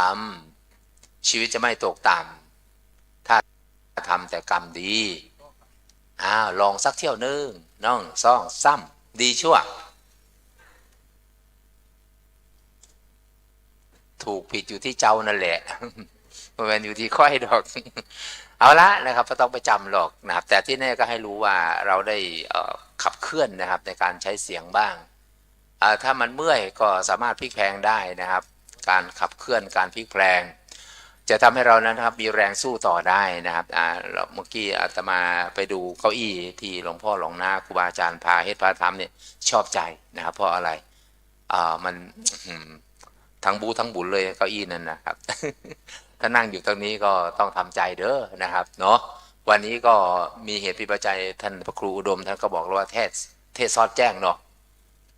ำชีวิตจะไม่ตกต่ำถ้าทำแต่กรรมดีลองสักเที่ยวนึงน้องซ่องซ้ำดีชั่วถูกผิดอยู่ที่เจ้านั่นแหละมันเป็นอยู่ที่ค่อยดอกเอาละนะครับไม่ต้องไปจำหรอกนะครับแต่ที่แน่ก็ให้รู้ว่าเราได้ขับเคลื่อนนะครับในการใช้เสียงบ้างถ้ามันเมื่อยก็สามารถพลิกแพลงได้นะครับการขับเคลื่อนการพลิกแพลงจะทำให้เรานั้นครับมีแรงสู้ต่อได้นะครับเมื่อกี้อาตมาไปดูเก้าอี้ที่หลวงพ่อหลวงนาครูบาอาจารย์พาเฮ็ดพาทำเนี่ยชอบใจนะครับเพราะอะไรมันทั้งบูทั้งบุญเลยเก้าอี้นั่นนะครับ ถ้านั่งอยู่ตรงนี้ก็ต้องทำใจเด้อนะครับเนาะวันนี้ก็มีเหตุปัจจัยท่านพระครูอุดมท่านก็บอกว่าเทศซอดแจ้งเนาะ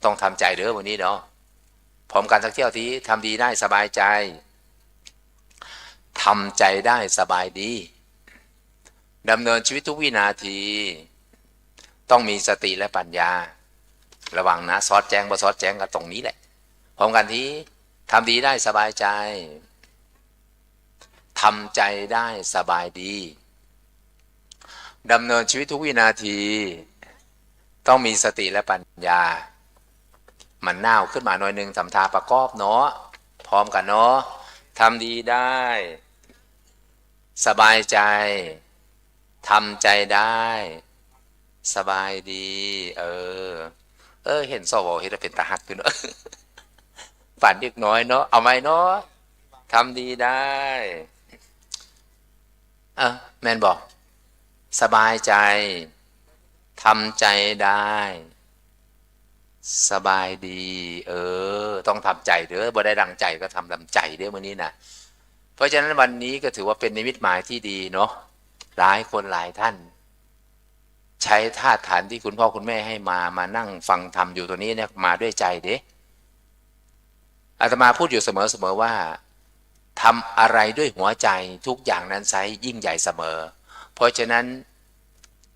ต้องทำใจเด้อวันนี้เนาะพร้อมกันสักเที่ยวที่ทำดีได้สบายใจทำใจได้สบายดีดำเนินชีวิตทุกวินาทีต้องมีสติและปัญญาระวังนะซอดแจ้งบ่ซอดแจ้งกันตรงนี้แหละพร้อมกันที่ทำดีได้สบายใจทำใจได้สบายดีดำเนินชีวิตทุกวินาทีต้องมีสติและปัญญามันน่าวขึ้นมาหน่อยหนึ่งทำท่าประกอบเนาะพร้อมกันเนาะทำดีได้สบายใจทำใจได้สบายดีเห็นสวเห็นเป็นตาหักอยู่เนาะฝันเล็กน้อยเนาะเอาไหมเนาะทำดีได้แม่นบอกสบายใจทำใจได้สบายดีต้องทำใจเด้อบ่ได้ดังใจก็ทำดำใจเด้อมื้อนี้นะเพราะฉะนั้นวันนี้ก็ถือว่าเป็นนิมิตหมายที่ดีเนาะหลายคนหลายท่านใช้ธาตุฐานที่คุณพ่อคุณแม่ให้มานั่งฟังธรรมอยู่ตัวนี้เนี่ยมาด้วยใจเด้อาตมาพูดอยู่เสมอว่าทำอะไรด้วยหัวใจทุกอย่างนั้นไซยิ่งใหญ่เสมอเพราะฉะนั้น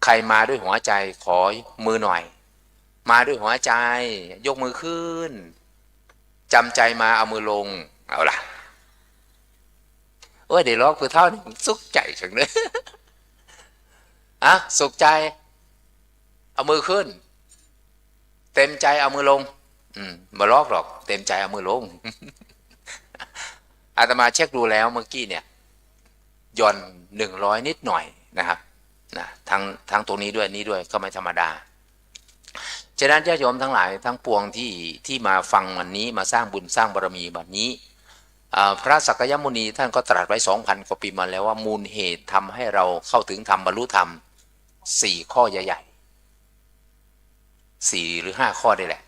ใครมาด้วยหัวใจขอมือหน่อยมาด้วยหัวใจยกมือขึ้นจำใจมาเอามือลงเอาล่ะเดี๋ยวล็อกคือเท่านี้สุขใจจังเลยสุขใจเอามือขึ้นเต็มใจเอามือลงมาล็อกหรอกเต็มใจเอามือลง อาตมาเช็คดูแล้วเมื่อกี้เนี่ยย่อน100นิดหน่อยนะครับทั้งตรงนี้ด้วยนี้ด้วยก็ไม่ธรรมดาฉะนั้นญาติโยมทั้งหลายทั้งปวงที่มาฟังวันนี้มาสร้างบุญสร้างบารมีแบบนี้พระสักยมุนีท่านก็ตรัสไว้ 2,000 กว่าปีมาแล้วว่ามูลเหตุทำให้เราเข้าถึงธรรมบรรลุธรรม4ข้อใหญ่ๆ4หรือ5ข้อได้แหละ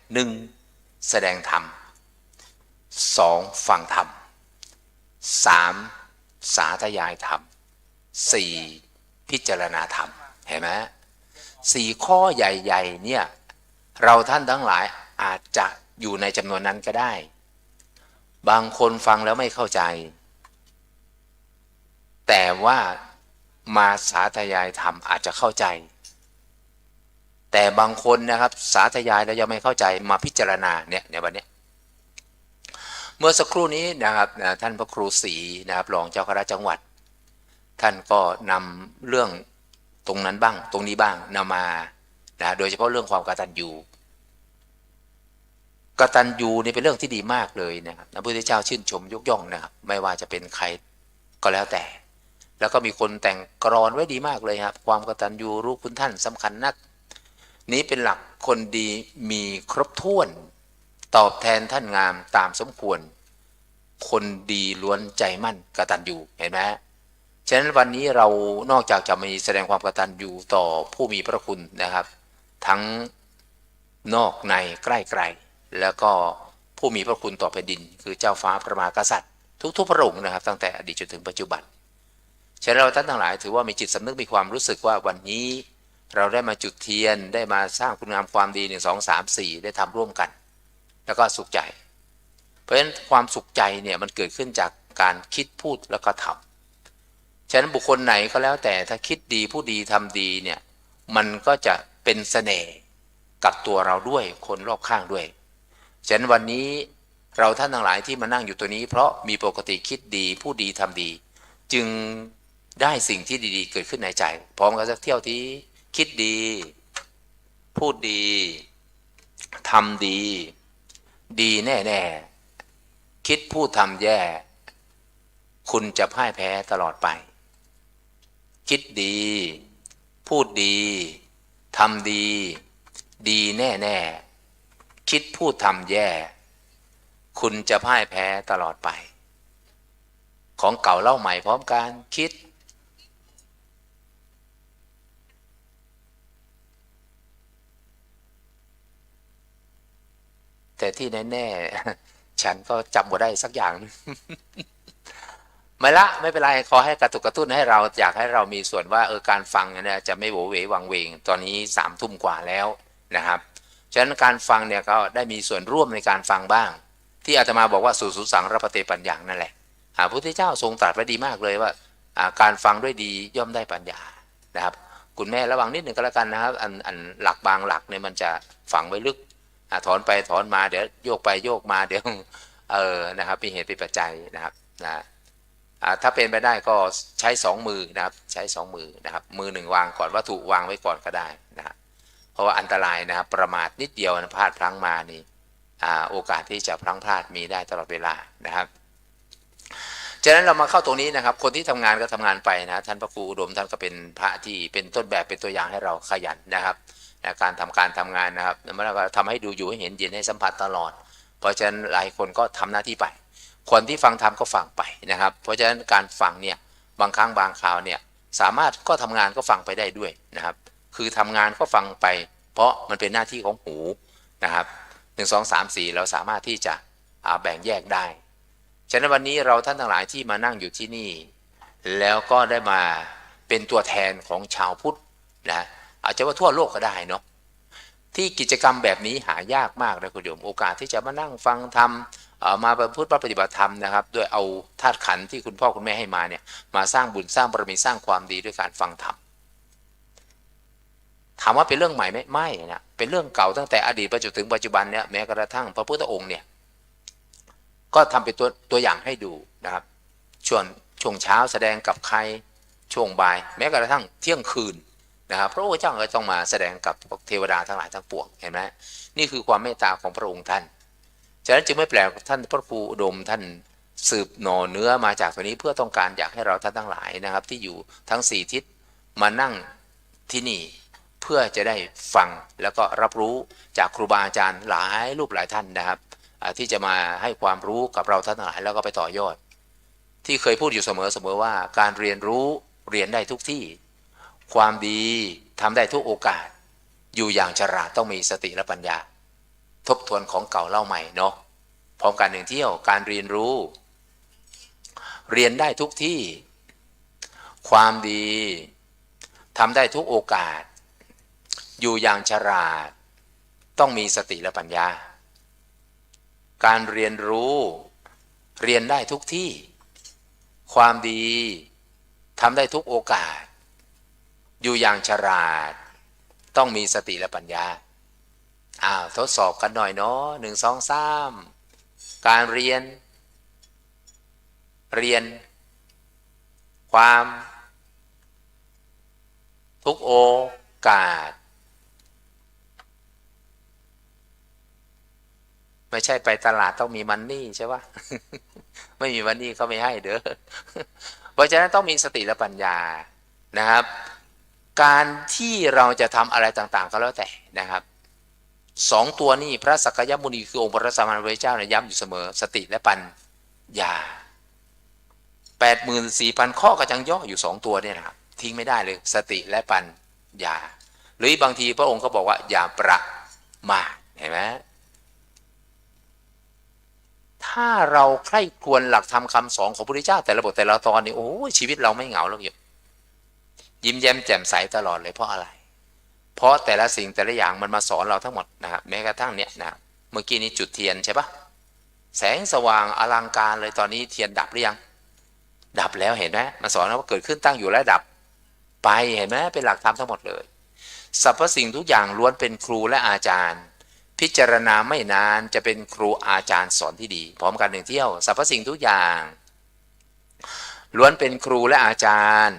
1แสดงธรรม2ฟังธรรม3สาธยายธรรม4พิจารณาธรรมเห็นไหม4ข้อใหญ่ๆเนี่ยเราท่านทั้งหลายอาจจะอยู่ในจำนวนนั้นก็ได้บางคนฟังแล้วไม่เข้าใจแต่ว่ามาสาธยายธรรมอาจจะเข้าใจแต่บางคนนะครับสาธยายแล้วยังไม่เข้าใจมาพิจารณาเนี่ยวันนี้ เมื่อสักครู่นี้นะครับท่านพระครูศรีนะครับรองเจ้าคณะจังหวัดท่านก็นำเรื่องตรงนั้นบ้างตรงนี้บ้างนำมานะโดยเฉพาะเรื่องความกตัญญูกตัญญูนี่เป็นเรื่องที่ดีมากเลยนะครับพระพุทธเจ้าชื่นชมยกย่องนะครับไม่ว่าจะเป็นใครก็แล้วแต่แล้วก็มีคนแต่งกลอนไว้ดีมากเลยครับความกตัญญูรู้คุณท่านสำคัญนักนี้เป็นหลักคนดีมีครบถ้วนตอบแทนท่านงามตามสมควรคนดีล้วนใจมั่นกตัญญูเห็นไหมฉะนั้นวันนี้เรานอกจากจะมีแสดงความกตัญญูต่อผู้มีพระคุณนะครับทั้งนอกในใกล้ไกลแล้วก็ผู้มีพระคุณต่อแผ่นดินคือเจ้าฟ้าพระมหากษัตริย์ทุกๆพระองค์นะครับตั้งแต่อดีตจนถึงปัจจุบันฉะนั้นเราท่านทั้งหลายถือว่ามีจิตสำนึกมีความรู้สึกว่าวันนี้เราได้มาจุดเทียนได้มาสร้างคุณงามความดี1 2 3 4ได้ทำร่วมกันแล้วก็สุขใจเพราะฉะนั้นความสุขใจเนี่ยมันเกิดขึ้นจากการคิดพูดแล้วก็ทำฉะนั้นบุคคลไหนก็แล้วแต่ถ้าคิดดีพูดดีทำดีเนี่ยมันก็จะเป็นเสน่ห์กับตัวเราด้วยคนรอบข้างด้วยฉะนั้นวันนี้เราท่านทั้งหลายที่มานั่งอยู่ตัวนี้เพราะมีปกติคิดดีพูดดีทำดีจึงได้สิ่งที่ดีๆเกิดขึ้นในใจพร้อมกันสักเที่ยวที่คิดดีพูดดีทำดีดีแน่ๆคิดพูดทำแย่คุณจะพ่ายแพ้ตลอดไปคิดดีพูดดีทำดีดีแน่ๆคิดพูดทำแย่คุณจะพ่ายแพ้ตลอดไปของเก่าเล่าใหม่พร้อมกันคิดแต่ที่แน่ๆฉันก็จำบ่ได้สักอย่าง ไม่เป็นไรขอให้กระตุกกระตุ้นให้เราอยากให้เรามีส่วนว่าการฟังเนี่ยจะไม่โหวเหววังเวงตอนนี้3 ทุ่มกว่าแล้วนะครับฉะนั้นการฟังเนี่ยก็ได้มีส่วนร่วมในการฟังบ้างที่อาตมาบอกว่าสุสังรปเตปัญญานั่นแหละพระพุทธเจ้าทรงตรัสไว้ดีมากเลยว่าการฟังด้วยดีย่อมได้ปัญญานะครับคุณแม่ระวังนิดหนึ่งก็แล้วกันนะครับอันหลักบางหลักเนี่ยมันจะฝังไว้ลึกถอนไปถอนมาเดี๋ยวโยกไปโยกมาเดี๋ยวนะครับมีเหตุเป็นปัจจัยนะครับถ้าเป็นไปได้ก็ใช้2 มือนะครับใช้2 มือนะครับมือ1วางก่อนวัตถุวางไว้ก่อนก็ได้นะครับเพราะว่าอันตรายนะครับประมาทนิดเดียวพลาดพลั้งมานี่โอกาสที่จะพลั้งพลาดมีได้ตลอดเวลานะครับฉะนั้นเรามาเข้าตรงนี้นะครับคนที่ทำงานก็ทำงานไปนะท่านพระครูอุดมท่านก็เป็นพระที่เป็นต้นแบบเป็นตัวอย่างให้เราขยันนะครับการทำงานนะครับแล้วก็ทำให้ดูอยู่ให้เห็นเย็นให้สัมผัสตลอดเพราะฉะนั้นหลายคนก็ทำหน้าที่ไปคนที่ฟังธรรมก็ฟังไปนะครับเพราะฉะนั้นการฟังเนี่ยบางครั้งบางคราวเนี่ยสามารถก็ทำงานก็ฟังไปได้ด้วยนะครับคือทำงานก็ฟังไปเพราะมันเป็นหน้าที่ของหูนะครับ1 2 3 4เราสามารถที่จะแบ่งแยกได้ฉะนั้นวันนี้เราท่านทั้งหลายที่มานั่งอยู่ที่นี่แล้วก็ได้มาเป็นตัวแทนของชาวพุทธนะอาจจะว่าทั่วโลกก็ได้เนาะที่กิจกรรมแบบนี้หายากมากนะคุณโยมโอกาสที่จะมานั่งฟังธรรมมาประพฤติปฏิบัติธรรมนะครับด้วยเอาธาตุขันธ์ที่คุณพ่อคุณแม่ให้มาเนี่ยมาสร้างบุญสร้างบารมีสร้างความดีด้วยการฟังธรรมถามว่าเป็นเรื่องใหม่ไหมไม่นะเป็นเรื่องเก่าตั้งแต่อดีตไปจนถึงปัจจุบันเนี่ยแม้กระทั่งพระพุทธองค์เนี่ยก็ทำเป็นตัวอย่างให้ดูนะครับช่วงเช้าแสดงกับใครช่วงบ่ายแม้กระทั่งเที่ยงคืนนะครับพระพุทธเจ้าก็ต้องมาแสดงกับเทวดาทั้งหลายทั้งปวงเห็นไหมนี่คือความเมตตาของพระองค์ท่านฉะนั้นจึงไม่แปลกท่านพระครูอุดมท่านสืบหน่อเนื้อมาจากตัวนี้เพื่อต้องการอยากให้เราท่านทั้งหลายนะครับที่อยู่ทั้ง4 ทิศมานั่งที่นี่เพื่อจะได้ฟังแล้วก็รับรู้จากครูบาอาจารย์หลายรูปหลายท่านนะครับที่จะมาให้ความรู้กับเราท่านทั้งหลายแล้วก็ไปต่อยอดที่เคยพูดอยู่เสมอว่าการเรียนรู้เรียนได้ทุกที่ความดีทำได้ทุกโอกาสอยู่อย่างฉลาดต้องมีสติและปัญญาทบทวนของเก่าเล่าใหม่เนาะพร้อมกัน1 เที่ยวการเรียนรู้เรียนได้ทุกที่ความดีทำได้ทุกโอกาสอยู่อย่างฉลาดต้องมีสติและปัญญาการเรียนรู้เรียนได้ทุกที่ความดีทำได้ทุกโอกาสอยู่อย่างฉลาดต้องมีสติและปัญญาทดสอบกันหน่อยเนาะ1 2 3การเรียน เรียนความทุกโอกาสไม่ใช่ไปตลาดต้องมีมันนี่ใช่ปะ ไม่มีมันนี่เขาไม่ให้เด้อ เพราะฉะนั้นต้องมีสติและปัญญานะครับการที่เราจะทำอะไรต่างๆก็แล้วแต่นะครับสองตัวนี้พระสักยมุนีคือองค์พระสัมมาสัมพุทธเจ้าเนี่ยย้ำอยู่เสมอสติและปัญญา 84,000 ข้อก็ยังย่ออยู่2ตัวเนี่ยนะครับทิ้งไม่ได้เลยสติและปัญญาหรือบางทีพระองค์ก็บอกว่าอย่าประมาทเห็นไหมถ้าเราใคร่ครวญหลักธรรมคำสอนของพระพุทธเจ้าแต่ละบทแต่ละตอนนี่โอ้ชีวิตเราไม่เหงาแล้วอยู่ยิ้มแย้มแจ่มใสตลอดเลยเพราะอะไรเพราะแต่ละสิ่งแต่ละอย่างมันมาสอนเราทั้งหมดนะครับแม้กระทั่งเนี่ยนะเมื่อกี้นี้จุดเทียนใช่ปะแสงสว่างอลังการเลยตอนนี้เทียนดับหรือยังดับแล้วเห็นไหมมันสอนว่าเกิดขึ้นตั้งอยู่และดับไปเห็นไหมเป็นหลักธรรมทั้งหมดเลยสรรพสิ่งทุกอย่างล้วนเป็นครูและอาจารย์พิจารณาไม่นานจะเป็นครูอาจารย์สอนที่ดีพร้อมกันหนึ่งเที่ยวสรรพสิ่งทุกอย่างล้วนเป็นครูและอาจารย์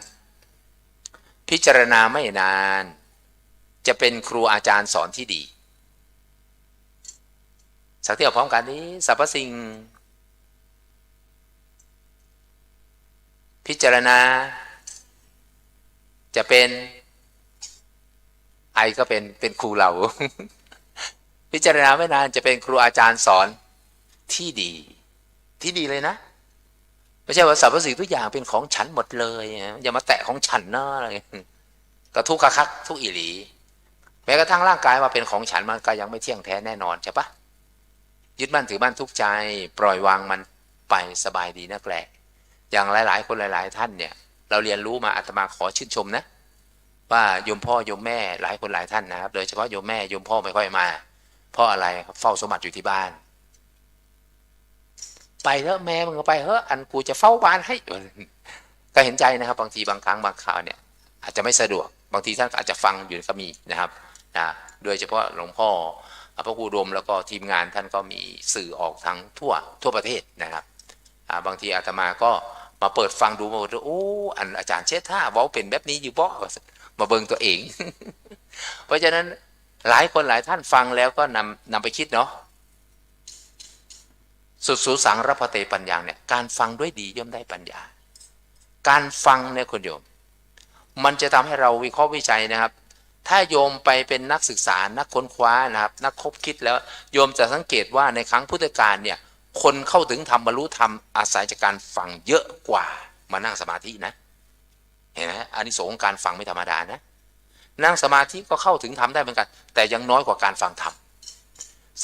พิจารณาไม่นานจะเป็นครูอาจารย์สอนที่ดีสักเที่ยวพร้อมกันนี้สรรพสิ่งพิจารณาจะเป็นไอก็เป็นครูเรา พิจารณาไม่นานจะเป็นครูอาจารย์สอนที่ดีเลยนะไม่ใช่ว่าสรรพสิ่งทุกอย่างเป็นของฉันหมดเลยอย่ามาแตะของฉันนะอะไรก็ทุกข์คักทุกข์อีหลีแม้กระทั่งร่างกายว่าเป็นของฉันมันก็ยังไม่เที่ยงแท้แน่นอนใช่ปะยึดมั่นถือมั่นทุกข์ใจปล่อยวางมันไปสบายดีนักแลอย่างหลายๆคนหลายๆท่านเนี่ยเราเรียนรู้มาอาตมาขอชื่นชมนะว่าโยมพ่อโยมแม่หลายคนหลายท่านนะครับโดยเฉพาะโยมแม่โยมพ่อไม่ค่อยมาเพราะอะไรครับเฝ้าสมบัติอยู่ที่บ้านไปเถอะแม่มึงก็ไปเถอะอันกูจะเฝ้าบ้านให้ก็เห็นใจนะครับบางทีบางครั้งบางคราวเนี่ยอาจจะไม่สะดวกบางทีท่านอาจจะฟังอยู่ก็มีนะครับโดยเฉพาะหลวงพ่อพระครูอุดมแล้วก็ทีมงานท่านก็มีสื่อออกทั้งทั่วประเทศนะครับบางทีอาตมาก็มาเปิดฟังดูมาโอ้อันอาจารย์เชษฐาเว้าเป็นแบบนี้อยู่บ่มาเบิ่งตัวเอง เพราะฉะนั้นหลายคนหลายท่านฟังแล้วก็นำไปคิดเนาะสุดสูสังรพเตปัญญาเนี่ยการฟังด้วยดีย่อมได้ปัญญาการฟังเนี่ยคุณโยมมันจะทำให้เราวิเคราะห์วิจัยนะครับถ้าโยมไปเป็นนักศึกษานักค้นคว้านะครับนักคบคิดแล้วโยมจะสังเกตว่าในครั้งพุทธกาลเนี่ยคนเข้าถึงธรรมบรรลุธรรมอาศัยจากการฟังเยอะกว่ามานั่งสมาธินะเห็นไหมอานิสงส์ของการฟังไม่ธรรมดานะนั่งสมาธิก็เข้าถึงธรรมได้เหมือนกันแต่ยังน้อยกว่าการฟังธรรม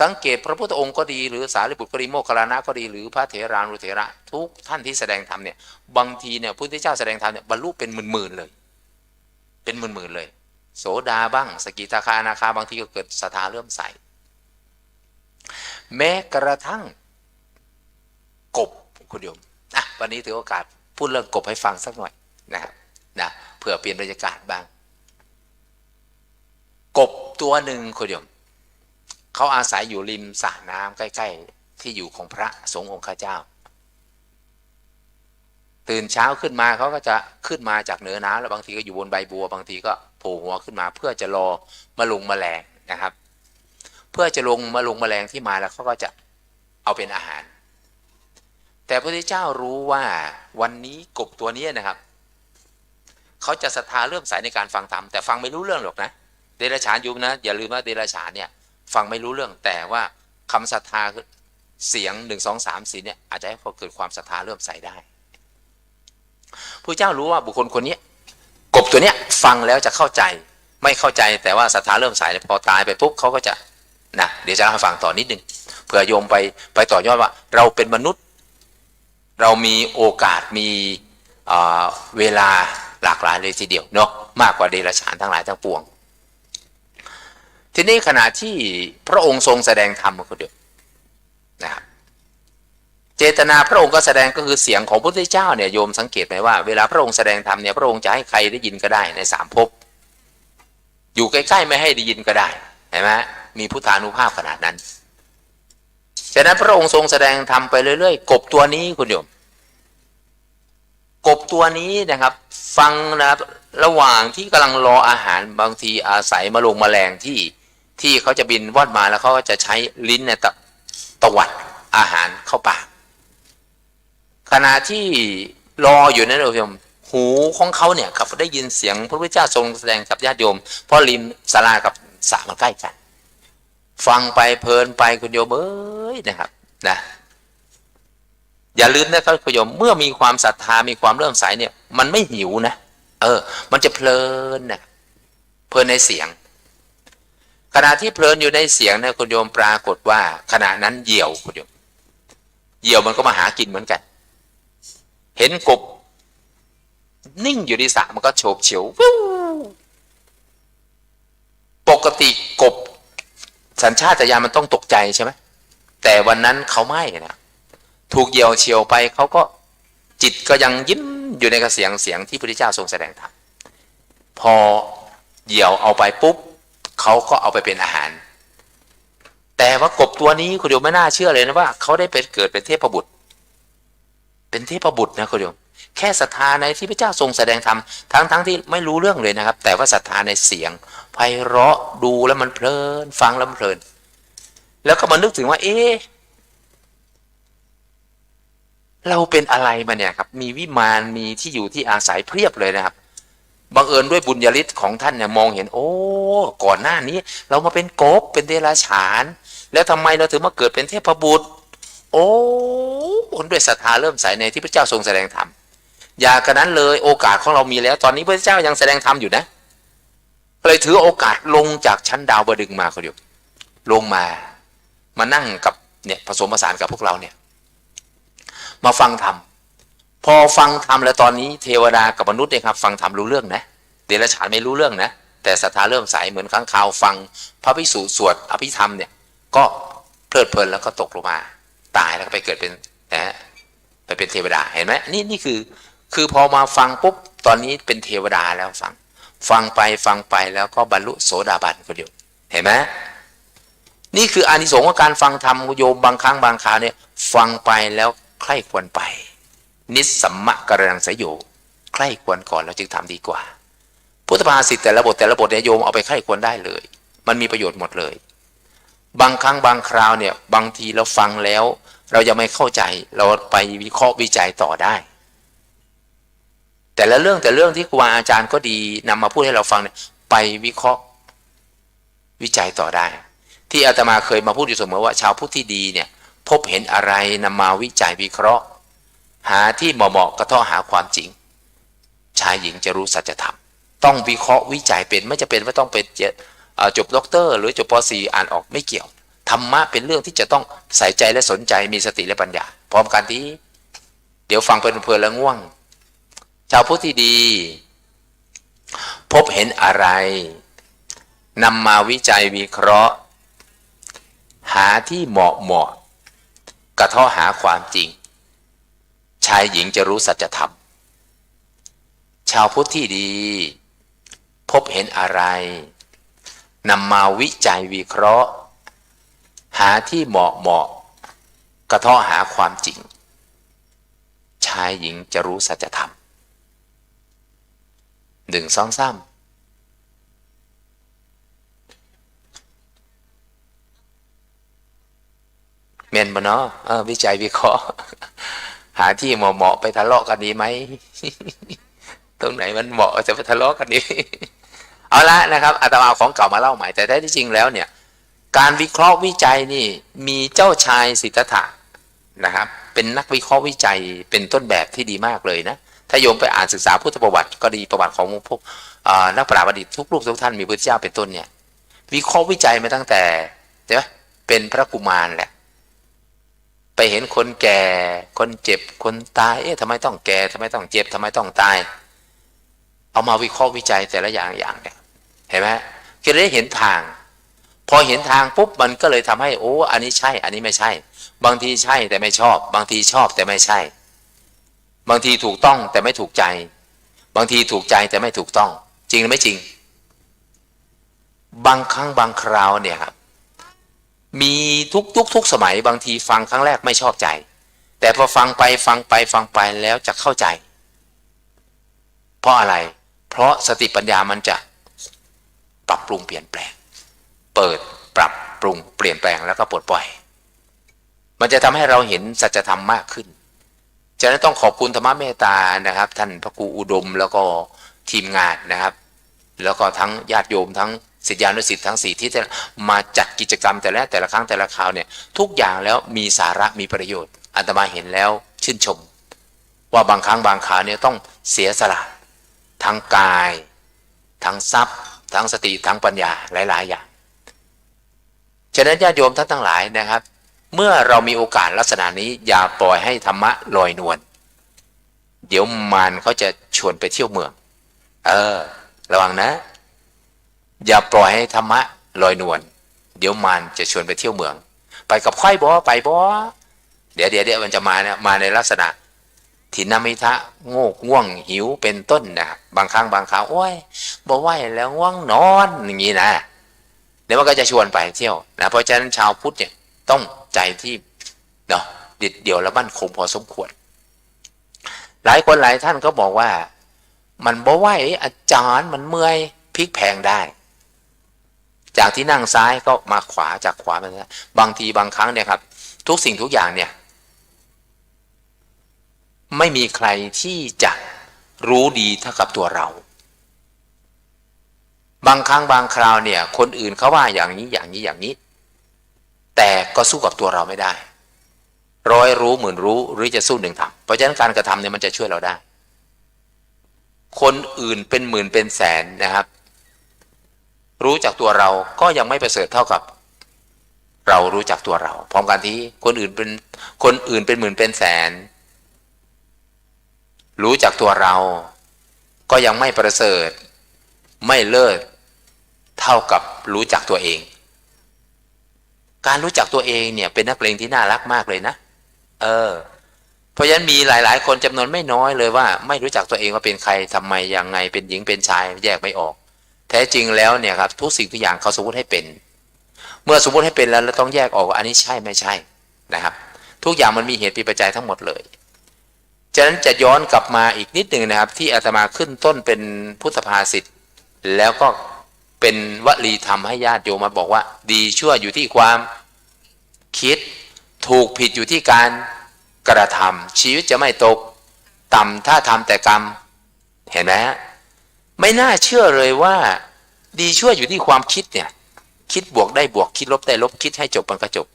สังเกตพระพุทธองค์ก็ดีหรือสารีบุตรก็ดีโมคคัลลานะก็ดีหรือพระเถรานุเถระทุกท่านที่แสดงธรรมเนี่ยบางทีเนี่ยพุทธเจ้าแสดงธรรมเนี่ยบรรลุเป็นหมื่นๆเลยเป็นหมื่นๆเลยโสดาบ้างสกิทาคาอนาคาบางทีก็เกิดศรัทธาเลื่อมใสแม้กระทั่งกบคุณโยมวันนี้ถือโอกาสพูดเรื่องกบให้ฟังสักหน่อยนะครับเผื่อเปลี่ยนบรรยากาศบ้างกบตัวหนึ่งคุณโยมเขาอาศัยอยู่ริมสระน้ำใกล้ๆที่อยู่ของพระสงฆ์องค์ข้าเจ้าตื่นเช้าขึ้นมาเขาก็จะขึ้นมาจากเหนือน้ำแล้วบางทีก็อยู่บนใบบัวบางทีก็โผล่หัวขึ้นมาเพื่อจะรอมาลงแมลงนะครับเพื่อจะมาลงแมลงที่มาแล้วเขาก็จะเอาเป็นอาหารแต่พระพุทธเจ้ารู้ว่าวันนี้กบตัวนี้นะครับเขาจะศรัทธาเริ่มใสในการฟังธรรมแต่ฟังไม่รู้เรื่องหรอกนะเดรัจฉานอยู่นะอย่าลืมว่าเดรัจฉานเนี่ยฟังไม่รู้เรื่องแต่ว่าคำศรัทธาเสียง1 2 3 4เนี่ยอาจจะให้เขาเกิดความศรัทธาเริ่มใสได้พระเจ้ารู้ว่าบุคคลคนนี้กบตัวเนี้ยฟังแล้วจะเข้าใจไม่เข้าใจแต่ว่าศรัทธาเริ่มใสพอตายไปปุ๊บเขาก็จะเดี๋ยวจะให้ฟังต่อนิดนึงเผื่อโยมไปต่อยอดว่าเราเป็นมนุษย์เรามีโอกาสมีเวลาหลากหลายเลยทีเดียวเนาะมากกว่าเดรัจฉานทั้งหลายทั้งปวงทีนี้ขณะที่พระองค์ทรงแสดงธรรมก็เดียวนะครับเจตนาพระองค์ก็แสดงก็คือเสียงของพระพุทธเจ้าเนี่ยโยมสังเกตไหมว่าเวลาพระองค์แสดงธรรมเนี่ยพระองค์จะให้ใครได้ยินก็ได้ใน3 ภพอยู่ใกล้ๆไม่ให้ได้ยินก็ได้เห็นไหมมีพุทธานุภาพขนาดนั้นฉะนั้นพระองค์ทรงแสดงธรรมไปเรื่อยๆกบตัวนี้คุณโยม กบตัวนี้นะครับฟังนะครับระหว่างที่กำลังรออาหารบางทีอาศัยแมลงที่เขาจะบินว่อนมาแล้วเขาก็จะใช้ลิ้นเนี่ยตวัดอาหารเข้าปากขณะที่รออยู่นั้นโยมหูของเขาเนี่ยครับได้ยินเสียงพระพุทธเจ้าทรงแสดงกับญาติโยมเพราะริมศาลากับสระมันใกล้กันฟังไปเพลินไปคุณโยมเอ้ยนะครับนะอย่าลืมนะครับคุณโยมเมื่อมีความศรัทธามีความเลื่อมใสเนี่ยมันไม่หิวนะมันจะเพลินนะเพลินในเสียงขณะที่เพลินอยู่ในเสียงนะคุณโยมปรากฏว่าขณะนั้นเหยี่ยวคุณโยมเหยี่ยวมันก็มาหากินเหมือนกันเห็นกบนิ่งอยู่ในสระมันก็โฉบเฉี่ยวปกติกบสัญชาตญาณมันต้องตกใจใช่ไหมแต่วันนั้นเขาไม่นะถูกเหยี่ยวเฉี่ยวไปเขาก็จิตก็ยังยิ้มอยู่ในกระเสียงที่พระพุทธเจ้าทรงแสดงธรรมพอเหยี่ยวเอาไปปุ๊บเขาก็เอาไปเป็นอาหารแต่ว่ากบตัวนี้คุณโยมไม่น่าเชื่อเลยนะว่าเขาได้เป็นเกิดเป็นเทพบุตรนะคุณโยมแค่ศรัทธาในที่พระเจ้าทรงแสดงธรรมทั้งที่ไม่รู้เรื่องเลยนะครับแต่ว่าศรัทธาในเสียงไพเราะดูแล้วมันเพลินฟังแล้วมันเพลินแล้วก็มานึกถึงว่าเราเป็นอะไรมาเนี่ยครับมีวิมานมีที่อยู่ที่อาศัยเพียบเลยนะครับบังเอิญด้วยบุญญาฤทธิ์ของท่านเนี่ยมองเห็นก่อนหน้านี้เรามาเป็นกบเป็นเดรัจฉานแล้วทำไมเราถึงมาเกิดเป็นเทพบุตรด้วยศรัทธาเริ่มใสในที่พระเจ้าทรงแสดงธรรมอย่ากระนั้นเลยโอกาสของเรามีแล้วตอนนี้พระเจ้ายังแสดงธรรมอยู่นะเลยถือโอกาสลงจากชั้นดาวบดึงมาเขาเดียวลงมานั่งกับเนี่ยผสมผสานกับพวกเราเนี่ยมาฟังธรรมพอฟังธรรมแล้วตอนนี้เทวดากับมนุษย์เนี่ยครับฟังธรรมรู้เรื่องนะเดรัจฉานไม่รู้เรื่องนะแต่ศรัทธาเริ่มใสเหมือนค้างคาวฟังพระภิกษุสวดอภิธรรมเนี่ยก็เพลิดเพลินแล้วก็ตกลงมาตายแล้วก็ไปเกิดเป็นไปเป็นเทวดาเห็นไหมนี่คือพอมาฟังปุ๊บตอนนี้เป็นเทวดาแล้วฟังไปแล้วก็บรรลุโสดาบันก็เดียวเห็นไหมนี่คืออานิสงส์ของการฟังธรรมโยมบางครั้งบางคราวเนี่ยฟังไปแล้วใคร่ควรไปนิสสัมมะกรณังสยโยใคร่ควรก่อนแล้วจึงทำดีกว่าพุทธภาษิตแต่ละบทเนี่ยโยมเอาไปใคร่ควรได้เลยมันมีประโยชน์หมดเลยบางครั้งบางคราวเนี่ยบางทีเราฟังแล้วเรายังไม่เข้าใจเราไปวิเคราะห์วิจัยต่อได้แต่ละเรื่องที่ครูบาอาจารย์ก็ดีนำมาพูดให้เราฟังเนี่ยไปวิเคราะห์วิจัยต่อได้ที่อาตมาเคยมาพูดอยู่เสมอว่าชาวพุทธที่ดีเนี่ยพบเห็นอะไรนำมาวิจัยวิเคราะห์หาที่เหมาะกระเทาะหาความจริงชายหญิงจะรู้สัจธรรมต้องวิเคราะห์วิจัยเป็นไม่จะเป็นว่าต้องเป็นจบด็อกเตอร์หรือจบป .4 อ่านออกไม่เกี่ยวธรรมะเป็นเรื่องที่จะต้องใส่ใจและสนใจมีสติและปัญญาพร้อมกันที่เดี๋ยวฟังเพลินแล้วง่วงชาวพุทธที่ดีพบเห็นอะไรนำมาวิจัยวิเคราะห์หาที่เหมาะกระเทาะหาความจริงชายหญิงจะรู้สัจธรรมชาวพุทธที่ดีพบเห็นอะไรนำมาวิจัยวิเคราะห์หาที่เหมาะกระเทาะหาความจริงชายหญิงจะรู้สัจธรรม1 2 3เมนบ่เนาะวิจัยวิเคราะห์หาที่เหมาะไปทะเลาะกันดีไหม ตรงไหนมันเหมาะจะไปทะเลาะกันดี เอาละนะครับอาตมาของเก่ามาเล่าใหม่แต่แท้ที่จริงแล้วเนี่ยการวิเคราะห์วิจัยนี่มีเจ้าชายสิทธัตถะนะครับเป็นนักวิเคราะห์วิจัยเป็นต้นแบบที่ดีมากเลยนะถ้าโยมไปอ่านศึกษาพุทธประวัติก็ดีประวัติของพวกนักปราชญ์บัณฑิตทุกรูปทุกท่านมีพระเจ้าเป็นต้นเนี่ยวิเคราะห์วิจัยมาตั้งแต่ใช่ไหมเป็นพระกุมารแหละไปเห็นคนแก่คนเจ็บคนตายทำไมต้องแก่ทำไมต้องเจ็บทำไมต้องตายเอามาวิเคราะห์วิจัยแต่ละอย่างเนี่ยเห็นไหมก็ได้เห็นทางพอเห็นทางปุ๊บมันก็เลยทำให้อันนี้ใช่อันนี้ไม่ใช่บางทีใช่แต่ไม่ชอบบางทีชอบแต่ไม่ใช่บางทีถูกต้องแต่ไม่ถูกใจบางทีถูกใจแต่ไม่ถูกต้องจริงหรือไม่จริงบางครั้งบางคราวเนี่ยครับมีทุกสมัยบางทีฟังครั้งแรกไม่ชอบใจแต่พอฟังไปแล้วจะเข้าใจ ราะอะไรเพราะสติปัญญามันจะปรับปรุงเปลี่ยนแปลงเปิดปรับปรุงเปลี่ยนแปลงแล้วก็ปลดปล่อยมันจะทำให้เราเห็นสัจธรรมมากขึ้นฉะนั้นต้องขอบคุณธรรมเมตตานะครับท่านพระครูอุดมแล้วก็ทีมงานนะครับแล้วก็ทั้งญาติโยมทั้งศิษยานุศิษย์ทั้ง4ที่จะมาจัดกิจกรรมแต่ละครั้งแต่ละคราวเนี่ยทุกอย่างแล้วมีสาระมีประโยชน์อาตมาเห็นแล้วชื่นชมว่าบางครั้งบางคราวเนี่ยต้องเสียสละทั้งกายทั้งทรัพย์ทั้งสติทั้งปัญญาหลายๆอย่างฉะนั้นญาติโยมท่านทั้งหลายนะครับเมื่อเรามีโอกาสลักษณะนี้อย่าปล่อยให้ธรรมะลอยนวลเดี๋ยวมารเขาจะชวนไปเที่ยวเมืองระวังนะอย่าปล่อยให้ธรรมะลอยนวลเดี๋ยวมารจะชวนไปเที่ยวเมืองไปกับค่อยบ่ไปบ่เดี๋ยวมันจะมาเนี่ยมาในลักษณะทินมิทะโง่ง่วงหิวเป็นต้นนะบางครั้งบางคราวโอ้ยบ่ไหวแล้วง่วงนอนอย่างนี้นะเดี๋ยวมันก็จะชวนไปเที่ยวนะเพราะฉะนั้นชาวพุทธเนี่ยต้องใจที่เนาะเด็ดเดี่ยวและมั่นคงพอสมควรหลายคนหลายท่านก็บอกว่ามันบ่ไหวอาจารย์มันเมื่อยพลิกแพงได้จากที่นั่งซ้ายก็มาขวาจากขวามาบางทีบางครั้งเนี่ยครับทุกสิ่งทุกอย่างเนี่ยไม่มีใครที่จะรู้ดีเท่ากับตัวเราบางครั้งบางคราวเนี่ยคนอื่นเขาว่าอย่างนี้แต่ก็สู้กับตัวเราไม่ได้ร้อยรู้หมื่นรู้หรือจะสู้หนึ่งทำเพราะฉะนั้นการกระทำเนี่ยมันจะช่วยเราได้คนอื่นเป็นหมื่นเป็นแสนนะครับรู้จักตัวเราก็ยังไม่ประเสริฐเท่ากับเรารู้จักตัวเราพร้อมกันที่คนอื่นเป็นหมื่นเป็นแสนรู้จักตัวเราก็ยังไม่ประเสริฐไม่เลิศเท่ากับรู้จักตัวเองการรู้จักตัวเองเนี่ยเป็นนักเลงที่น่ารักมากเลยนะเพราะฉะนั้นมีหลายๆคนจำนวนไม่น้อยเลยว่าไม่รู้จักตัวเองว่าเป็นใครทำไมยังไงเป็นหญิงเป็นชายแยกไม่ออกแท้จริงแล้วเนี่ยครับทุกสิ่งทุกอย่างเขาสมมติให้เป็นเมื่อสมมติให้เป็นแล้วเราต้องแยกออกว่าอันนี้ใช่ไม่ใช่นะครับทุกอย่างมันมีเหตุมีปัจจัยทั้งหมดเลยฉะนั้นจะย้อนกลับมาอีกนิดหนึ่งนะครับที่อาตมาขึ้นต้นเป็นพุทธภาษิตแล้วก็เป็นวลีธรรมให้ญาติโยมมาบอกว่าดีชั่วอยู่ที่ความคิดถูกผิดอยู่ที่การกระทำชีวิตจะไม่ตกต่ำถ้าทำแต่กรรมเห็นไหมฮะไม่น่าเชื่อเลยว่าดีชั่วอยู่ที่ความคิดเนี่ยคิดบวกได้บวกคิดลบได้ลบคิดให้จบมันก็จบ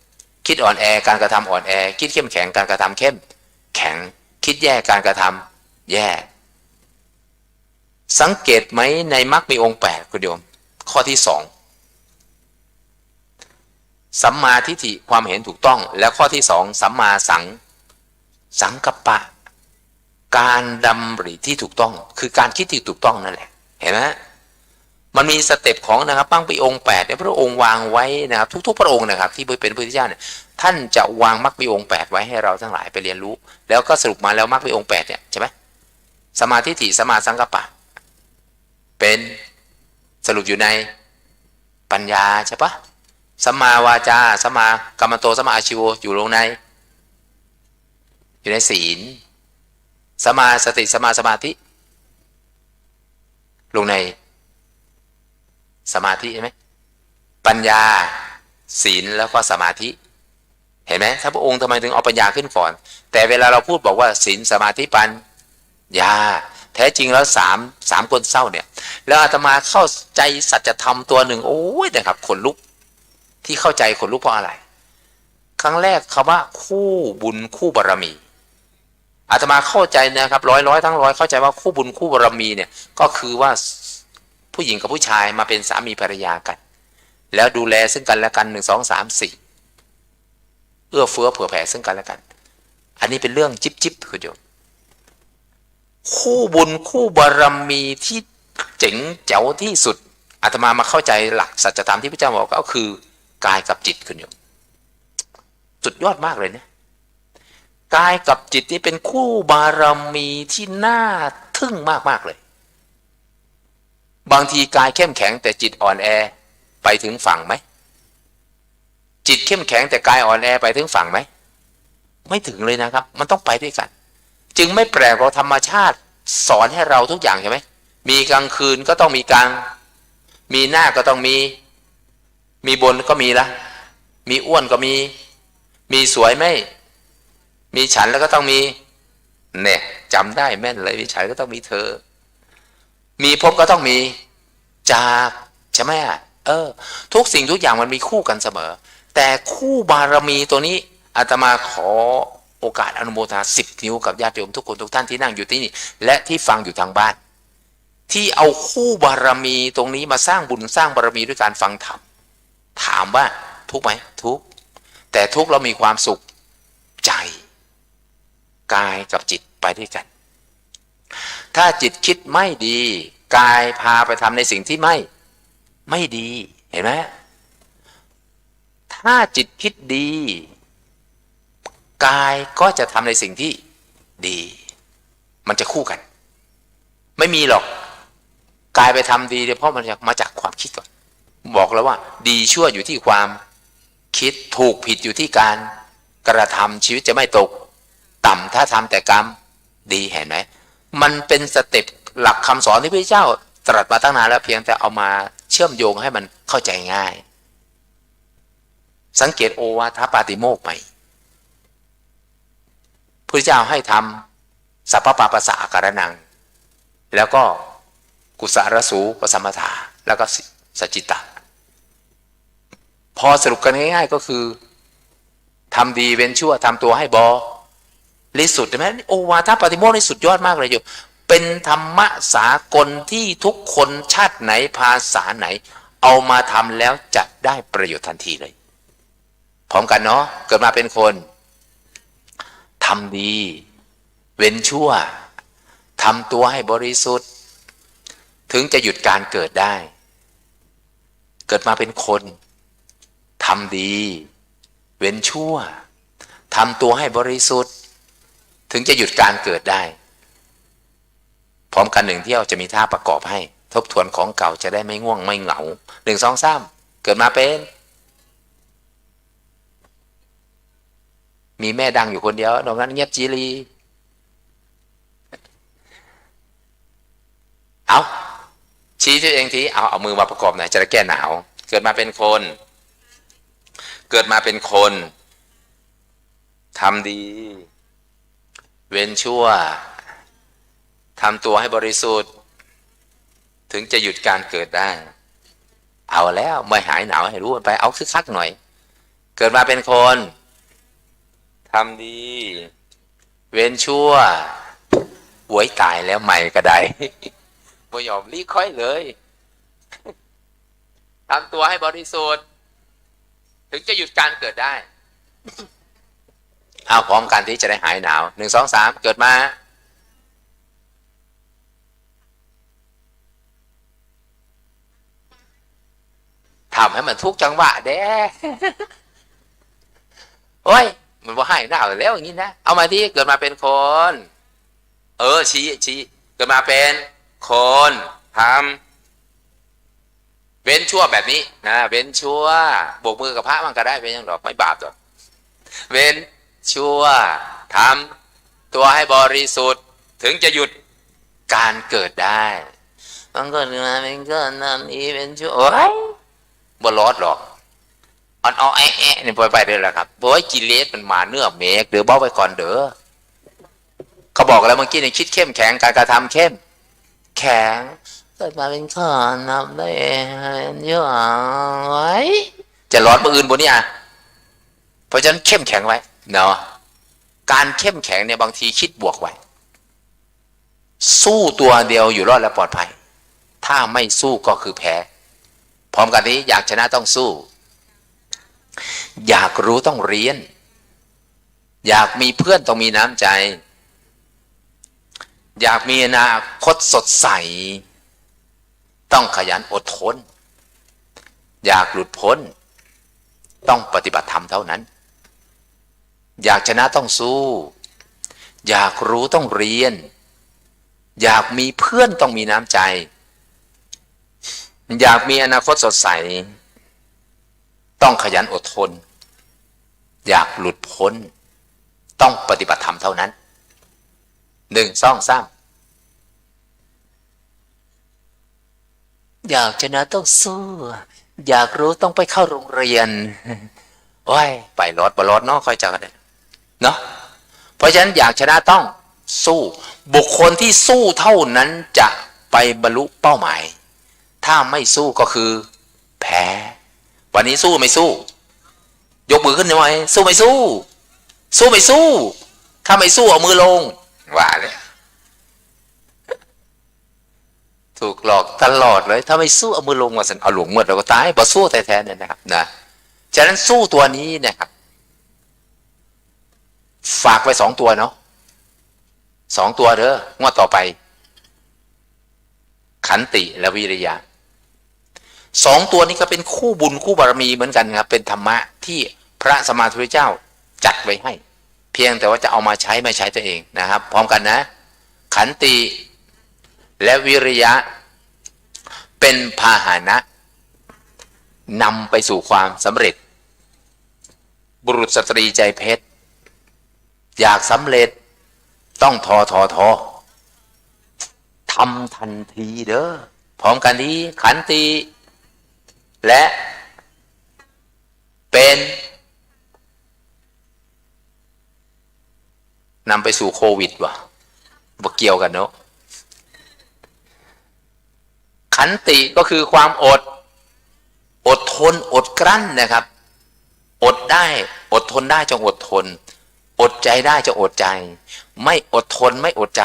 คิดอ่อนแอการกระทำอ่อนแอคิดเข้มแข็งการกระทำเข้มแข็งคิดแย่การกระทำแย่สังเกตไหมในมรรคมีองค์8คุณโยมข้อที่2สัมมาทิฏฐิความเห็นถูกต้องและข้อที่2สัมมาสังกัปปะการดำริที่ถูกต้องคือการคิดที่ถูกต้องนั่นแหละเห็นไหมมันมีสเต็ปของนะครับมรรคมีองค์8เนี่ยพระองค์วางไว้นะครับทุกๆพระองค์นะครับที่เป็นพระพุทธเจ้าเนี่ยท่านจะวางมรรคมีองค์8ไว้ให้เราทั้งหลายไปเรียนรู้แล้วก็สรุปมาแล้วมรรคมีองค์8เนี่ยใช่ไหมสัมมาทิฏฐิสัมมาสังกัปปะเป็นสรุปอยู่ในปัญญาใช่ปะสัมมาวาจาสัมมากัมมันโตสัมมาอาชีวอยู่ในศีลสัมมาสติสัมมาสมาธิลงในสมาธิใช่ไหมปัญญาศีลแล้วก็สมาธิเห็นไหมถ้าพระองค์ทำไมถึงเอาปัญญาขึ้นก่อนแต่เวลาเราพูดบอกว่าศีลสมาธิปัญญาแท้จริงแล้วสามคนเศร้าเนี่ยแล้วอาตมาเข้าใจสัจธรรมตัวหนึ่งโอ้ยนะครับขนลุกที่เข้าใจขนลุกเพราะอะไรครั้งแรกคำว่าคู่บุญคู่บารมีอาตมาเข้าใจนะครับร้อยทั้งร้อยเข้าใจว่าคู่บุญคู่บารมีเนี่ยก็คือว่าผู้หญิงกับผู้ชายมาเป็นสามีภรรยากันแล้วดูแลซึ่งกันและกัน1 2 3 4เอื้อเฟื้อเผื่อแผ่ซึ่งกันและกันอันนี้เป็นเรื่องจิ๊บคุณโยมคู่บุญคู่บารมีที่เจ๋งแจ๋วที่สุดอาตมาเข้าใจหลักสัจธรรมที่พระเจ้าบอกก็คือกายกับจิตคุณโยมสุดยอดมากเลยนะกายกับจิตนี่เป็นคู่บารมีที่น่าทึ่งมากๆเลยบางทีกายเข้มแข็งแต่จิตอ่อนแอไปถึงฝั่งไหมจิตเข้มแข็งแต่กายอ่อนแอไปถึงฝั่งไหมไม่ถึงเลยนะครับมันต้องไปด้วยกันจึงไม่แปลกเราธรรมชาติ สอนให้เราทุกอย่างใช่ไหมมีกลางคืนก็ต้องมีกลางมีหน้าก็ต้องมีบนก็มีละมีอ้วนก็มีสวยไหมมีฉันแล้วก็ต้องมีเนี่ยจำได้แม่นเลยมีฉันก็ต้องมีเธอมีพบก็ต้องมีจากใช่ไหมทุกสิ่งทุกอย่างมันมีคู่กันเสมอแต่คู่บารมีตัวนี้อาตมาขอโอกาสอนุโมทนา10 นิ้วกับญาติโยมทุกคนทุกท่านที่นั่งอยู่ที่นี่และที่ฟังอยู่ทางบ้านที่เอาคู่บารมีตรงนี้มาสร้างบุญสร้างบารมีด้วยการฟังธรรมถามว่าทุกไหมทุกแต่ทุกเรามีความสุขใจกายกับจิตไปด้วยกันถ้าจิตคิดไม่ดีกายพาไปทำในสิ่งที่ไม่ดีเห็นไหมถ้าจิตคิดดีกายก็จะทำในสิ่งที่ดีมันจะคู่กันไม่มีหรอกกายไปทำดีเพราะมันมาจากความคิดก่อนบอกแล้วว่าดีชั่วอยู่ที่ความคิดถูกผิดอยู่ที่การกระทำชีวิตจะไม่ตกต่ำถ้าทำแต่กรรมดีเห็นไหมมันเป็นสเต็ปหลักคำสอนที่พระเจ้าตรัสมาตั้งนานแล้วเพียงแต่เอามาเชื่อมโยงให้มันเข้าใจง่ายสังเกตโอวาทปาติโมกข์ไหมพระเจ้าให้ทำสัพพปาปัสสะอาการนังแล้วก็กุศลสูปสัมปทาแล้วก็สัจจิตะพอสรุปกันง่ายๆก็คือทำดีเว้นชั่วทำตัวให้บริสุทธิ์ใช่ไหมโอวาทปาติโมกข์นี่สุดยอดมากเลยโยมเป็นธรรมะสากลที่ทุกคนชาติไหนภาษาไหนเอามาทำแล้วจะได้ประโยชน์ทันทีเลยพร้อมกันเนาะเกิดมาเป็นคนทำดีเว้นชั่วทำตัวให้บริสุทธิ์ถึงจะหยุดการเกิดได้เกิดมาเป็นคนทำดีเว้นชั่วทำตัวให้บริสุทธิ์ถึงจะหยุดการเกิดได้พร้อมกัน1 เที่ยวจะมีท่าประกอบให้ทบทวนของเก่าจะได้ไม่ง่วงไม่เหงา1 2 3เกิดมาเป็นมีแม่ดังอยู่คนเดียวนอกนั้นเงียบจีรีเอาชี้ตัวเองทีเอามือมาประกอบหน่อยจะได้แก้หนาวเกิดมาเป็นคนทำดีเว้นชั่วทำตัวให้บริสุทธิ์ถึงจะหยุดการเกิดได้เอาแล้วไม่หายหนาวให้รู้ไปเอาคึกคักหน่อยเกิดมาเป็นคนทำดีเว้นชั่วหวยตายแล้วใหม่ก็ได้ไม่ยอมรีค่อยเลยทำตัวให้บริสุทธิ์ถึงจะหยุดการเกิดได้เอาพร้อมกันที่จะได้หายหนาว1 2 3เกิดมาทำให้มันทุกจังหวะเด้โอ้ยมันว่าให้หนาวแล้วอย่างนี้นะเอามาที่เกิดมาเป็นคนชี้เกิดมาเป็นคนทำเว้นชั่วแบบนี้นะเว้นชั่วโบกมือกับพระมันก็ได้เป็นยังดอกไม่บาปหรอกเว้นชั่วทำตัวให้บริสุทธิ์ถึงจะหยุดการเกิดได้มันเกิดมาเป็นเกิดนั่นอีเป็นชั่วโอ้ยบ่รอดหรอกอ่อนๆนี่ไปได้แหละครับเพราะว่ากิเลสมันมาเนื้อเมฆเดี๋ยวเบ้าไปก่อนเด้อเขาบอกแล้วเมื่อกี้เนี่ยคิดเข้มแข็งการกระทำเข้มแข็งเกิดมาเป็นข้อนับได้เยอะไว้จะร้อนมืออื่นบนนี้เพราะฉะนั้นเข้มแข็งไว้เนาะการเข้มแข็งเนี่ยบางทีคิดบวกไว้สู้ตัวเดียวอยู่รอดและปลอดภัยถ้าไม่สู้ก็คือแพ้พร้อมกันนี้อยากชนะต้องสู้อยากรู้ต้องเรียนอยากมีเพื่อนต้องมีน้ำใจอยากมีอนาคตสดใสต้องขยันอดทนอยากหลุดพ้นต้องปฏิบัติธรรมเท่านั้นอยากชนะต้องสู้อยากรู้ต้องเรียนอยากมีเพื่อนต้องมีน้ำใจอยากมีอนาคตสดใสต้องขยันอดทนอยากหลุดพ้นต้องปฏิบัติธรรมเท่านั้น1 2 3 อยากชนะต้องสู้ อยากรู้ต้องไปเข้าโรงเรียนโอ้ยไปรอดบรอดเนาะค่อยจะกันเนาะเพราะฉะนั้นอยากชนะต้องสู้บุคคลที่สู้เท่านั้นจะไปบรรลุเป้าหมายถ้าไม่สู้ก็คือแพ้วันนี้สู้ไม่สู้ยกมือขึ้นหน่อยสู้ไม่สู้สู้ไม่สู้ถ้าไม่สู้เอามือลงว่าเลยถูกหลอกตลอดเลยถ้าไม่สู้เอามือลงมาสันเอาหลงหมดเราก็ตายพอสู้แท้ๆเนี่ยนะครับนะฉะนั้นสู้ตัวนี้เนี่ยครับฝากไว้2 ตัวเนาะ2 ตัวเด้องวดต่อไปขันติและวิริยะ2 ตัวนี้ก็เป็นคู่บุญคู่บารมีเหมือนกันครับเป็นธรรมะที่พระสัมมาสัมพุทธเจ้าจัดไว้ให้เพียงแต่ว่าจะเอามาใช้ไม่ใช้ตัวเองนะครับพร้อมกันนะขันติและวิริยะเป็นพาหนะนำไปสู่ความสำเร็จบุรุษสตรีใจเพชรอยากสำเร็จต้องทอทำทันทีเด้อพร้อมกันนี้ขันติและเป็นนำไปสู่โควิดวะบ่เกี่ยวกันเนาะขันติก็คือความอดทนอดกลั้นนะครับอดได้อดทนได้จงอดทนอดใจได้จงอดใจไม่อดทนไม่อดใจ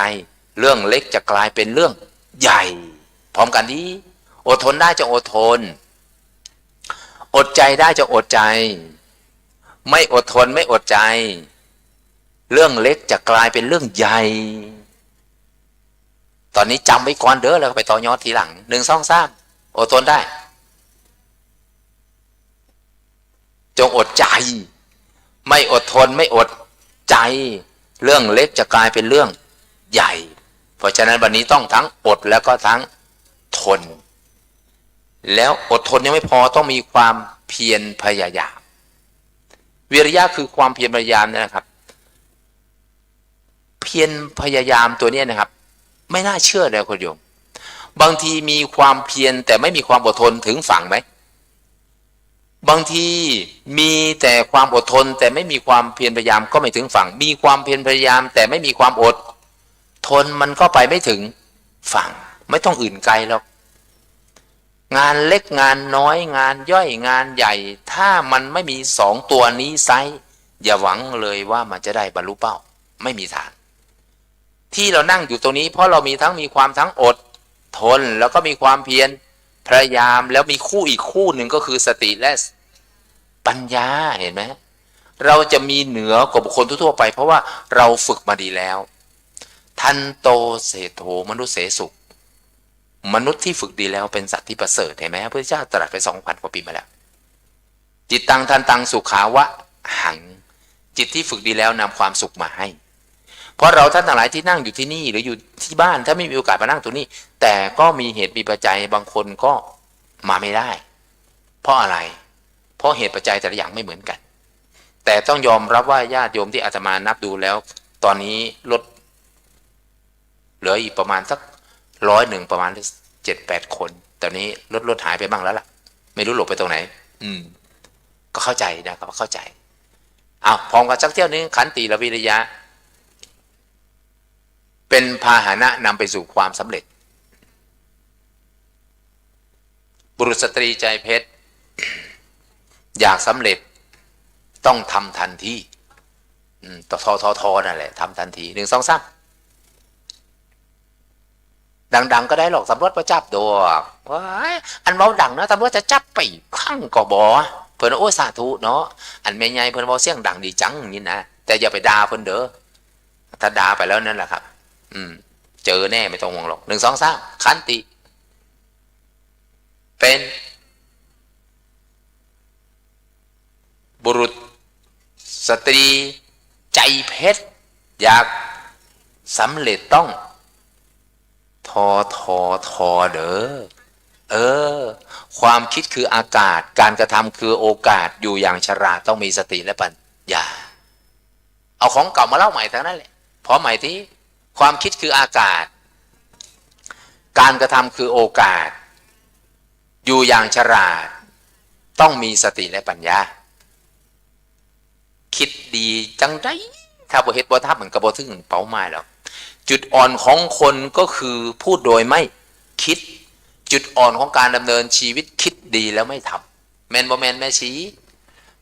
เรื่องเล็กจะกลายเป็นเรื่องใหญ่พร้อมกันนี้อดทนได้จงอดทนอดใจได้จงอดใจไม่อดทนไม่อดใจเรื่องเล็กจะกลายเป็นเรื่องใหญ่ตอนนี้จำไว้ก่อนเด้อแล้วไปต่อยอดทีหลัง1 2 3อดทนได้จงอดใจไม่อดทนไม่อดใจเรื่องเล็กจะกลายเป็นเรื่องใหญ่เพราะฉะนั้นวันนี้ต้องทั้งอดแล้วก็ทั้งทนแล้วอดทนยังไม่พอต้องมีความเพียรพยายามวิริยะคือความเพียรพยายามนะครับเพียรพยายามตัวนี้นะครับไม่น่าเชื่อเลยคุณโยมบางทีมีความเพียรแต่ไม่มีความอดทนถึงฝั่งไหมบางทีมีแต่ความอดทนแต่ไม่มีความเพียรพยายามก็ไม่ถึงฝั่งมีความเพียรพยายามแต่ไม่มีความอดทนมันก็ไปไม่ถึงฝั่งไม่ต้องอื่นไกลหรอกงานเล็กงานน้อยงานย่อยงานใหญ่ถ้ามันไม่มี2 ตัวนี้ไซอย่าหวังเลยว่ามันจะได้บรรลุเป้าไม่มีทางที่เรานั่งอยู่ตรงนี้เพราะเรามีความทั้งอดทนแล้วก็มีความเพียรพยายามแล้วมีคู่อีกคู่หนึ่งก็คือสติและปัญญาเห็นไหมเราจะมีเหนือกว่าบุคคลทั่วไปเพราะว่าเราฝึกมาดีแล้วทันโตเสโธมนุษย์เสสุมนุษย์ที่ฝึกดีแล้วเป็นสัตว์ที่ประเสริฐเห็นไหมพระพุทธเจ้าตรัสไป 2,000 กว่าปีมาแล้วจิตตังทันตังสุขาวะหังจิตที่ฝึกดีแล้วนำความสุขมาให้เพราะเราท่านทั้งหลายที่นั่งอยู่ที่นี่หรืออยู่ที่บ้านถ้าไม่มีโอกาสมานั่งตรงนี้แต่ก็มีเหตุมีปัจจัยบางคนก็มาไม่ได้เพราะอะไรเพราะเหตุปัจจัยแต่ละอย่างไม่เหมือนกันแต่ต้องยอมรับว่าญาติโยมที่อาตมานับดูแล้วตอนนี้ลดเหลืออีกประมาณสัก100ประมาณ7-8 คนตอนนี้ลดหายไปบ้างแล้วล่ะไม่รู้หลบไปตรงไหนก็เข้าใจนะครับเข้าใจพร้อมกันสักเที่ยวนึงขันติและวิริยะเป็นพาหนะนำไปสู่ความสำเร็จบุรุษสตรีใจเพชรอยากสำเร็จต้องทำทันทีทอนั่นแหละทำทันที1 2 3ดังๆก็ได้หรอกตำรวจประจับดอกอันเบาดังนะตำรวจจะจับไปข้างก็บอเพิ่นโอ้สาธุเนาะอันแม่ใหญ่เพิ่นเบาเสียงดังดีจังนี่นะแต่อย่าไปด่าเพิ่นเด้อถ้าด่าไปแล้วนั่นแหละครับเจอแน่ไม่ต้องห่วงหรอก1 2 3ขันติเป็นบุรุษสตรีใจเพชรอยากสำเร็จต้องทอเด้อความคิดคืออากาศการกระทำคือโอกาสอยู่อย่างฉลาดต้องมีสติและปัญญาเอาของเก่ามาเล่าใหม่ทั้งนั้นแหละเพราะใหม่ที่ความคิดคืออากาศการกระทำคือโอกาส อยู่อย่างฉลาดต้องมีสติและปัญญาคิดดีจังไดถ้าบ่เฮ็ดบ่ทำมันก็บ่ถึงเป้าหมายแล้วจุดอ่อนของคนก็คือพูดโดยไม่คิดจุดอ่อนของการดำเนินชีวิตคิดดีแล้วไม่ทำแม่นบ่แม่นแม่ชี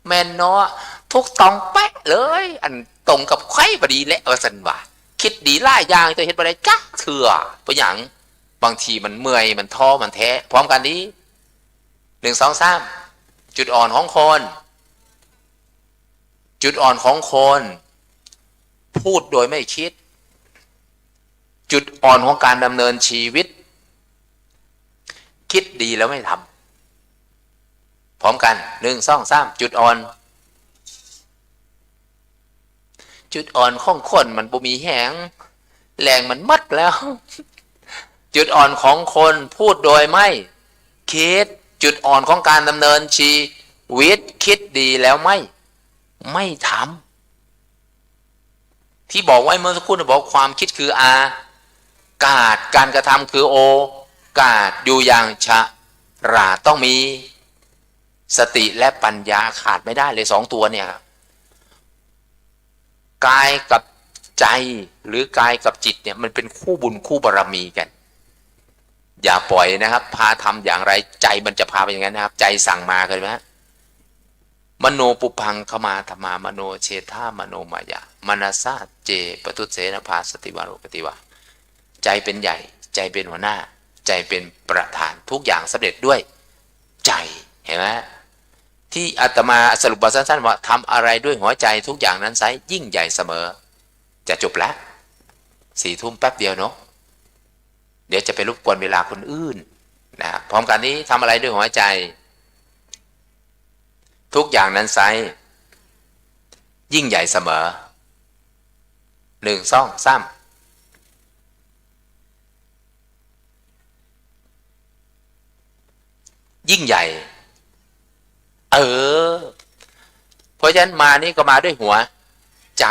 แม่นเนาะทุกต้องเป๊ะเลยอันตรงกับใครบ่ดีและว่าซั่นว่าคิดดีหลายอย่างแต่เฮ็ดบ่ได้จักเทื่อบ่หยังบางทีมันเมื่อยมันท้อมันแท้พร้อมกันนี้1 2 3จุดอ่อนของคนจุดอ่อนของคนพูดโดยไม่คิดจุดอ่อนของการดำเนินชีวิตคิดดีแล้วไม่ทำพร้อมกัน1 2 3จุดอ่อนจุดอ่อนของคนมันบ่มีแหงแรงมันมัดแล้วจุดอ่อนของคนพูดโดยไม่คิดจุดอ่อนของการดำเนินชีวิตคิดดีแล้วไม่ทำที่บอกไว้เมื่อสักครู่บอกความคิดคืออากาศการกระทำคือโอกาศอยู่อย่างฉลาดต้องมีสติและปัญญาขาดไม่ได้เลย2 ตัวเนี่ยกายกับใจหรือกายกับจิตเนี่ยมันเป็นคู่บุญคู่บารมีกันอย่าปล่อยนะครับพาทำอย่างไรใจมันจะพาไปอย่างนั้นนะครับใจสั่งมาเคยไหมมโนปุพังขมาธรรมามโนเชธามโนมายามนัสสะเจปตุเสนภาสติวารุปติวาใจเป็นใหญ่ใจเป็นหัวหน้าใจเป็นประธานทุกอย่างสำเร็จด้วยใจเห็นไหมที่อาตมาสรุปสั้นๆว่าทำอะไรด้วยหัวใจทุกอย่างนั้นไซยิ่งใหญ่เสมอจะจบแล้ว4 ทุ่มแป๊บเดียวเนาะเดี๋ยวจะไปรบกวนเวลาคนอื่นนะพร้อมกันนี้ทำอะไรด้วยหัวใจทุกอย่างนั้นไซยิ่งใหญ่เสมอ1 2 3ยิ่งใหญ่เพราะฉะนั้นมานี่ก็มาด้วยหัวใจ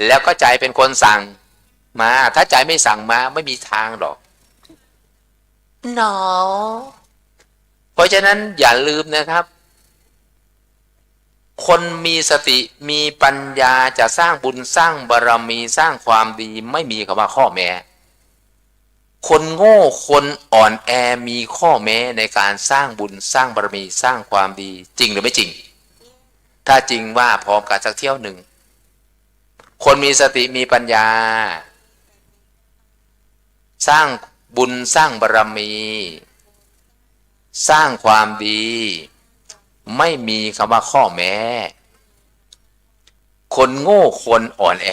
แล้วก็ใจเป็นคนสั่งมาถ้าใจไม่สั่งมาไม่มีทางหรอกหนอเพราะฉะนั้นอย่าลืมนะครับคนมีสติมีปัญญาจะสร้างบุญสร้างบารมีสร้างความดีไม่มีคำว่าข้อแม้คนโง่คนอ่อนแอมีข้อแม้ในการสร้างบุญสร้างบารมีสร้างความดีจริงหรือไม่จริงถ้าจริงว่าพร้อมกันสักเที่ยวหนึ่งคนมีสติมีปัญญาสร้างบุญสร้างบารมีสร้างความดีไม่มีคำว่าข้อแม้คนโง่คนอ่อนแอ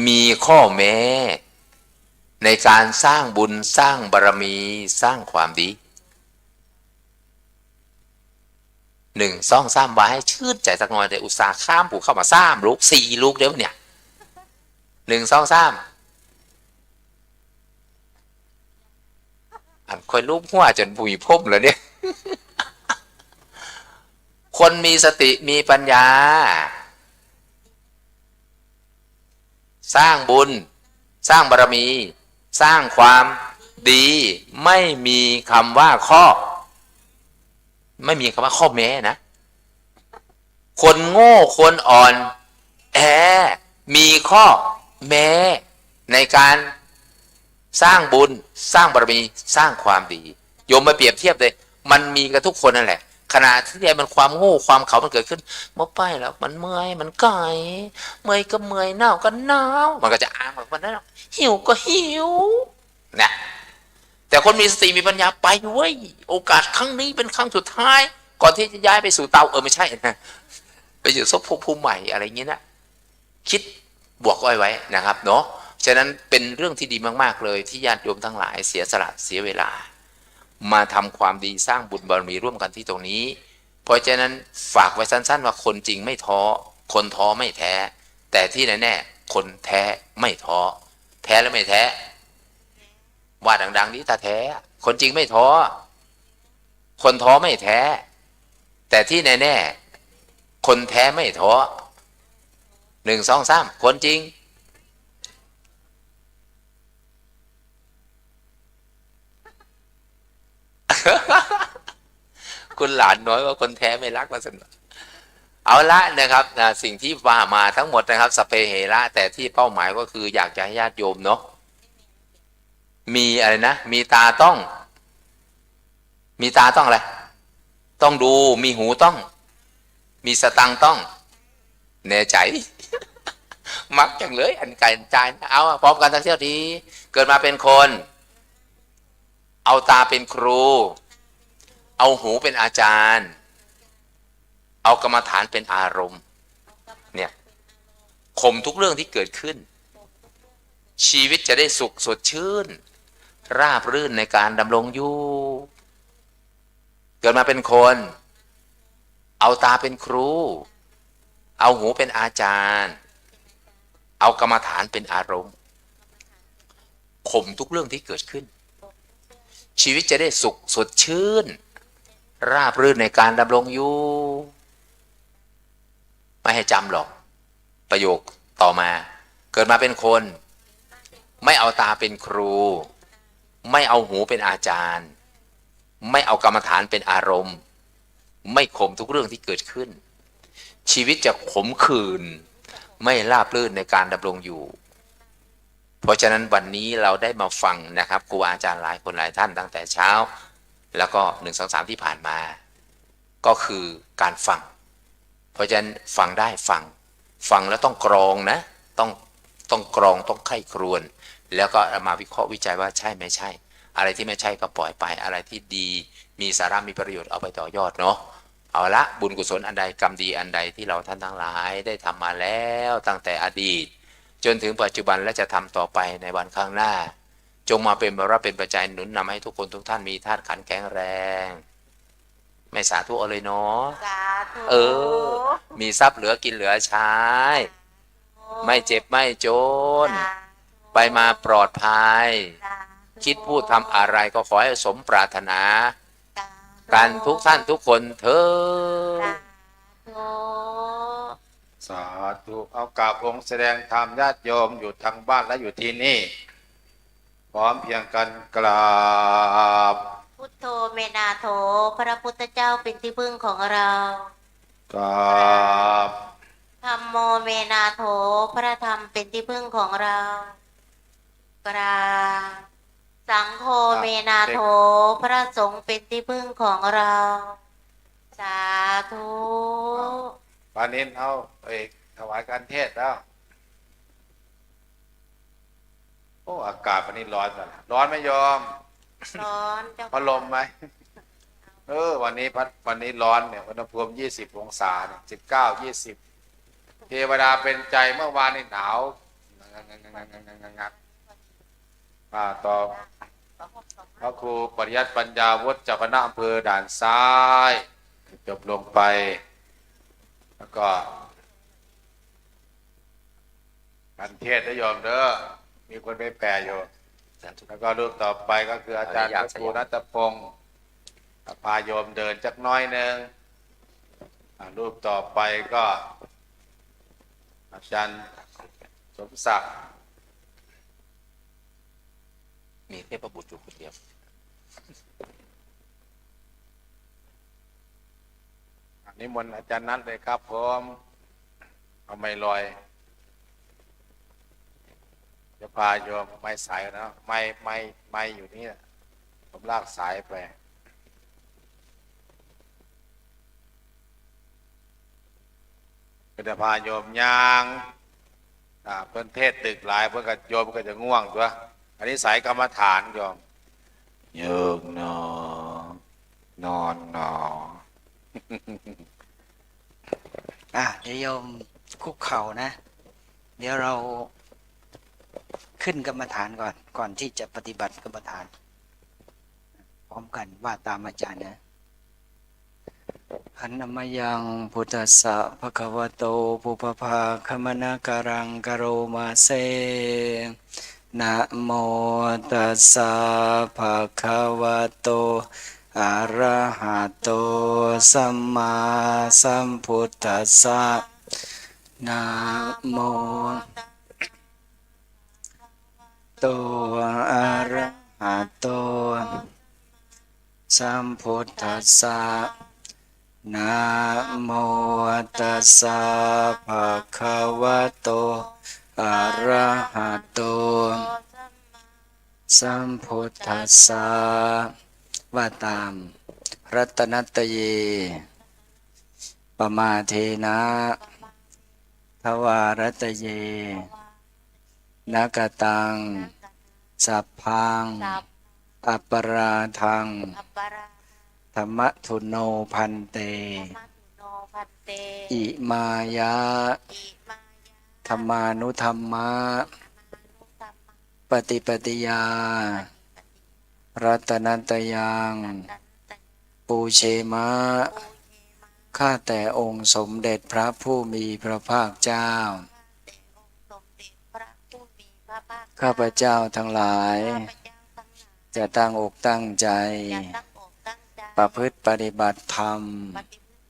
มีข้อแม้ในการสร้างบุญสร้างบารมีสร้างความดี1 2 3ว่าให้ชื่นใจสักหน่อยแต่อุตส่าห์ข้ามผูกเข้ามา3 ลูก 4 ลูกเดี๋ยวเนี่ย1 2 3อันค่อยรูปหัวจนผุยพุ่มแล้วเนี่ยคนมีสติมีปัญญาสร้างบุญสร้างบารมีสร้างความดีไม่มีคำว่าข้อแม้นะคนโง่คนอ่อนแอมีข้อแม้ในการสร้างบุญสร้างบารมีสร้างความดีโยมมาเปรียบเทียบเลยมันมีกับทุกคนนั่นแหละขณะที่มันความโง่ความเขามันเกิดขึ้นเมื่อไปแล้วมันเมื่อยมันไก่เมื่อยก็เมื่อยหนาวก็หนาวมันก็จะอ้างแบบนั้นหิวก็หิวนะแต่คนมีสติมีปัญญาไปเว้ยโอกาสครั้งนี้เป็นครั้งสุดท้ายก่อนที่จะย้ายไปสู่เตาไม่ใช่นะไปอยู่ภพภูมิใหม่อะไรอย่างนี้นะคิดบวกไว้นะครับเนาะฉะนั้นเป็นเรื่องที่ดีมากๆเลยที่ญาติโยมทั้งหลายเสียสละเสียเวลามาทำความดีสร้างบุญบารมีร่วมกันที่ตรงนี้เพราะฉะนั้นฝากไว้สั้นๆว่าคนจริงไม่ท้อคนท้อไม่แท้แต่ที่แน่ๆคนแท้ไม่ท้อแท้แล้วไม่แท้ว่าดังๆนี้ถ้าแท้คนจริงไม่ท้อคนท้อไม่แท้แต่ที่แน่ๆคนแท้ไม่ท้อ1 2 3คนจริง คุณหลานน้อยว่าคนแท้ไม่รักว่าสนเอาละนะครับสิ่งที่ว่ามาทั้งหมดนะครับสเปเหระแต่ที่เป้าหมายก็คืออยากจะให้ญาติโยมเนาะมีอะไรนะมีตาต้องอะไรต้องดูมีหูต้องมีสตังต้องแน่ใจ มักจังเลยอันไก่ใจเอาพร้อมกันทั้งเที่ยวทีเกิดมาเป็นคนเอาตาเป็นครูเอาหูเป็นอาจารย์เอากรรมฐานเป็นอารมณ์เนี่ยข่มทุกเรื่องที่เกิดขึ้นชีวิตจะได้สุขสดชื่นราบรื่นในการดำรงอยู่เกิดมาเป็นคนเอาตาเป็นครูเอาหูเป็นอาจารย์เอากรรมฐานเป็นอารมณ์ข่มทุกเรื่องที่เกิดขึ้นชีวิตจะได้สุขสดชื่นราบรื่นในการดำรงอยู่ไม่ให้จำหรอกประโยคต่อมาเกิดมาเป็นคนไม่เอาตาเป็นครูไม่เอาหูเป็นอาจารย์ไม่เอากรรมฐานเป็นอารมณ์ไม่ข่มทุกเรื่องที่เกิดขึ้นชีวิตจะขมขื่นไม่ราบรื่นในการดำรงอยู่เพราะฉะนั้นวันนี้เราได้มาฟังนะครับครูอาจารย์หลายคนหลายท่านตั้งแต่เช้าแล้วก็1 2 3ที่ผ่านมาก็คือการฟังเพราะฉะนั้นฟังได้ฟังแล้วต้องกรองนะต้องกรองต้องไข้ครวญแล้วก็มาวิเคราะห์วิจัยว่าใช่ไม่ใช่อะไรที่ไม่ใช่ก็ปล่อยไปอะไรที่ดีมีสาระมีประโยชน์เอาไปต่อยอดเนาะเอาละบุญกุศลอันใดกรรมดีอันใดที่เราท่านทั้งหลายได้ทำมาแล้วตั้งแต่อดีตจนถึงปัจจุบันและจะทำต่อไปในวันข้างหน้าจงมาเป็นบารมีเป็นปัจจัยหนุนนำให้ทุกคนทุกท่านมีธาตุขันธ์แข็งแรงไม่สาธุเอาเลยเนาะสาธุ มีทรัพย์เหลือกินเหลือใช้ไม่เจ็บไม่จนไปมาปลอดภัยคิดพูดทำอะไรก็ขอให้สมปรารถนากันทุกท่านทุกคนเถิด สาธุเอากราบองค์แสดงธรรมญาติโยมอยู่ทางบ้านและอยู่ที่นี่พร้อมเพียงกันกราบ พุทโธเมนาโถพระพุทธเจ้าเป็นที่พึ่งของเรา กราบ ธัมโมเมนาโถพระธรรมเป็นที่พึ่งของเรากราบสังโฆเมนาโถพระสงฆ์เป็นที่พึ่งของเราสาธุ ปานินเอาถวายการเทศน์แล้วโอ้อากาศวันนี้ร้อนจังร้อนไหม่ยอม ร้อนเจ้า พัดลมไหมวันนี้ร้อนเนี่ยอุณหภูมิ20 องศาเนี่ย19 20เทวดาเป็นใจเมื่อวานนี่หนาวงักต่อพระครูปริยัติปัญญาวุฒิเจ้าคณะอำเภอด่านซ้ายจบลงไปแล้วก็การเทศน์ได้ยอมเด้อมีคนไปแปลอยู่แล้วก็รูปต่อไปก็คืออาจารย์พระครูณัฐพงศ์พาโยมเดินจักน้อยหนึ่งรูปต่อไปก็อาจารย์สมศักดิ์ มีเทพบุตรอยู่คนเดียว นิมนต์อาจารย์นัทเลยครับผมเอาไม้ลอยจะพาโยมไม้สายนะไม้อยู่นี่ผมลากสายไปจะพาโยมย่างเพื่อนเทศตึกหลายเพื่อนกับโยมก็จะง่วงตัวอันนี้สายกรรมฐานโยมโยกนอนนอ เดี๋ยวโยมคุกเข่านะเดี๋ยวเราขึ้นกรรมฐานก่อนที่จะปฏิบัติกรรมฐานพร้อมกันว่าตามอาจารย์นะหันนมยังพุทธัสสะภะคะวะโตปุพพาคมนาการังกโรมาเซนะโมตัสสะภะคะวะโตอะระหะโตสัมมาสัมพุทธัสสะนะโมโตอะระหะโตสัมพุทธัสสะ นะโมตัสสะภะคะวะโตอะระหะโตสัมพุทธัสสะว่าตามรัตนัตเยปมาเทนะทวารัตเยนะกตังสัพพัง สัพ อัปปราทัง อัปปรา ธรรมทุโนพันเต มัตโนพันเต อิมายะ อิมายะ ธรรมานุธรรมะ นุตัมมัง ปฏิปฏิยา รัตนัตยัง ตันตะ ปูเชมะ โอเยมา ข้าแต่องค์สมเด็จพระผู้มีพระภาคเจ้า แต่องค์สมเด็จพระผู้มีพระภาค ข้าพเจ้าทั้งหลาย ข้าพเจ้าทั้งหลาย จะตั้งอกตั้งใจ จะตั้งอกตั้งใจ ประพฤติปฏิบัติธรรม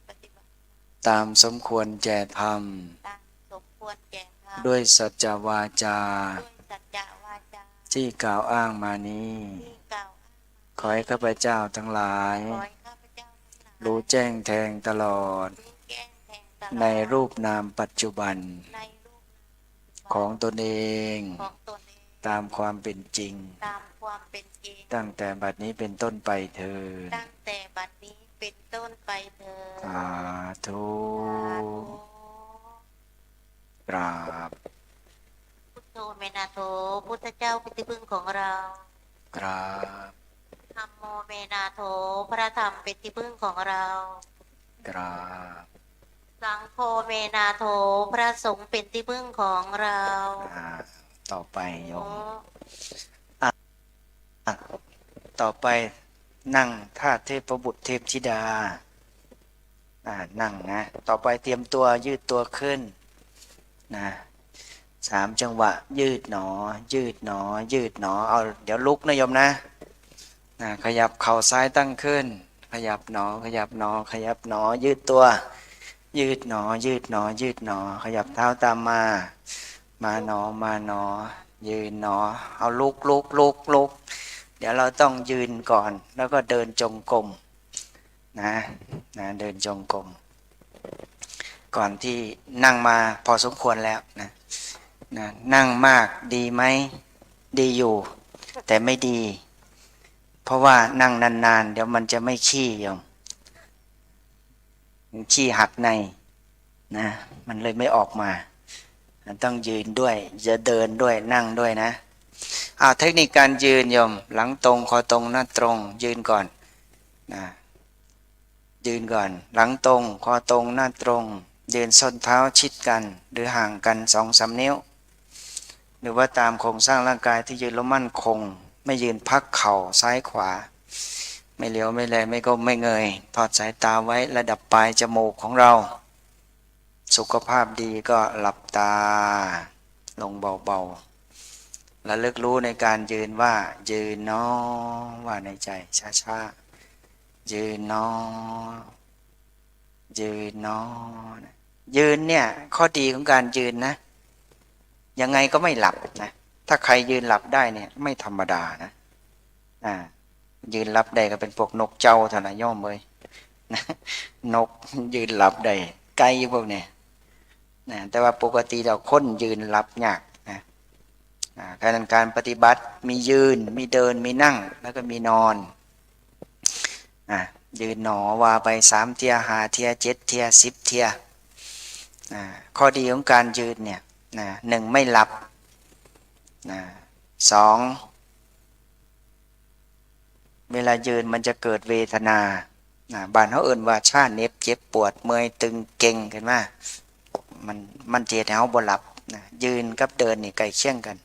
ปฏิบัติ ตามสมควรแก่ธรรม ตามสมควรแก่ธรรม ด้วยสัจวาจา ด้วยสัจจะวาจา ที่กล่าวอ้างมานี้ ที่กล่าว ขอให้ข้าพเจ้าทั้งหลาย ขอให้ข้าพเจ้าทั้งหลาย รู้แจ้งแทงตลอด รู้แจ้งแทงตลอด ในรูปนามปัจจุบัน ในรูป ของตนเอง ของตนเอง ตามความเป็นจริง ตามความเป็นจริง ตั้งแต่บัดนี้เป็นต้นไปเถิด ตั้งแต่บัดนี้เป็นต้นไปเถิด สาธุ สาธุ กราบ พุทโธเมนาโถพุทธเจ้าเป็นที่พึ่งของเรา กราบ ธัมโมเมนาโถพระธรรมเป็นที่พึ่งของเรา กราบ สังโฆเมนาโถพระสงฆ์เป็นที่พึ่งของเรา ต่อไปโย โอ้ มต่อไปนั่งท่าเทพบุตรเทพธิดานั่งนะ ต่อไปเตรียมตัวยืดตัวขึ้นนะ3 จังหวะ ยืดหนอ ยืดหนอ ยืดหนอ เอาเดี๋ยวลุกนะโยมนะขยับเข่าซ้ายตั้งขึ้น ขยับหนอ ขยับหนอ ขยับหนอ ยืดตัว ยืดหนอ ยืดหนอ ยืดหนอ ขยับเท้าตามมา มาหนอ มาหนอ ยืนหนอ เอาลุกลุกลุกลุกเดี๋ยวเราต้องยืนก่อน แล้วก็เดินจงกรมนะเดินจงกรมก่อนที่นั่งมาพอสมควรแล้วนะนั่งมากดีไหมดีอยู่ แต่ไม่ดี เพราะว่านั่งนานๆเดี๋ยวมันจะไม่ขี้โยมขี้หักในนะมันเลยไม่ออกมาต้องยืนด้วยจะเดินด้วยนั่งด้วยนะเทคนิคการยืนโยมหลังตรงคอตรงหน้าตรงยืนก่อนนะยืนก่อนหลังตรงคอตรงหน้าตรงยืนส้นเท้าชิดกันหรือห่างกัน2-3 นิ้วหรือว่าตามโครงสร้างร่างกายที่ยืนแล้วมั่นคงไม่ยืนพักเข่าซ้ายขวาไม่เหลียวไม่แลไม่ก้มไม่เงยทอดสายตาไว้ระดับปลายจมูกของเราสุขภาพดีก็หลับตาลงเบาๆและเลิกรู้ในการยืนว่ายืนน้อว่าในใจช้าๆยืนน้อยืนน้อยืนเนี่ยข้อดีของการยืนนะยังไงก็ไม่หลับนะถ้าใครยืนหลับได้เนี่ยไม่ธรรมดานะยืนหลับได้ก็เป็นพวกนกเจ้าเท่านั้นย่อมเลยนะนกยืนหลับได้ไก่พวกเนี่ยแต่ว่าปกติเราคนยืนหลับยากนะการปฏิบัติมียืนมีเดินมีนั่งแล้วก็มีนอนยืนหนอว่าไป3 เทีย5 เทีย7 เทีย10 เทียข้อดีของการยืนเนี่ย1ไม่หลับ2เวลายืนมันจะเกิดเวทนาบ้านเขาเอิ่นว่าชาเน็บเจ็บปวดเมื่อยตึงเก่งกันมามันเจ็บให้เขาบ่หลับยืนกับเดินนี่ใกล้เคียงกัน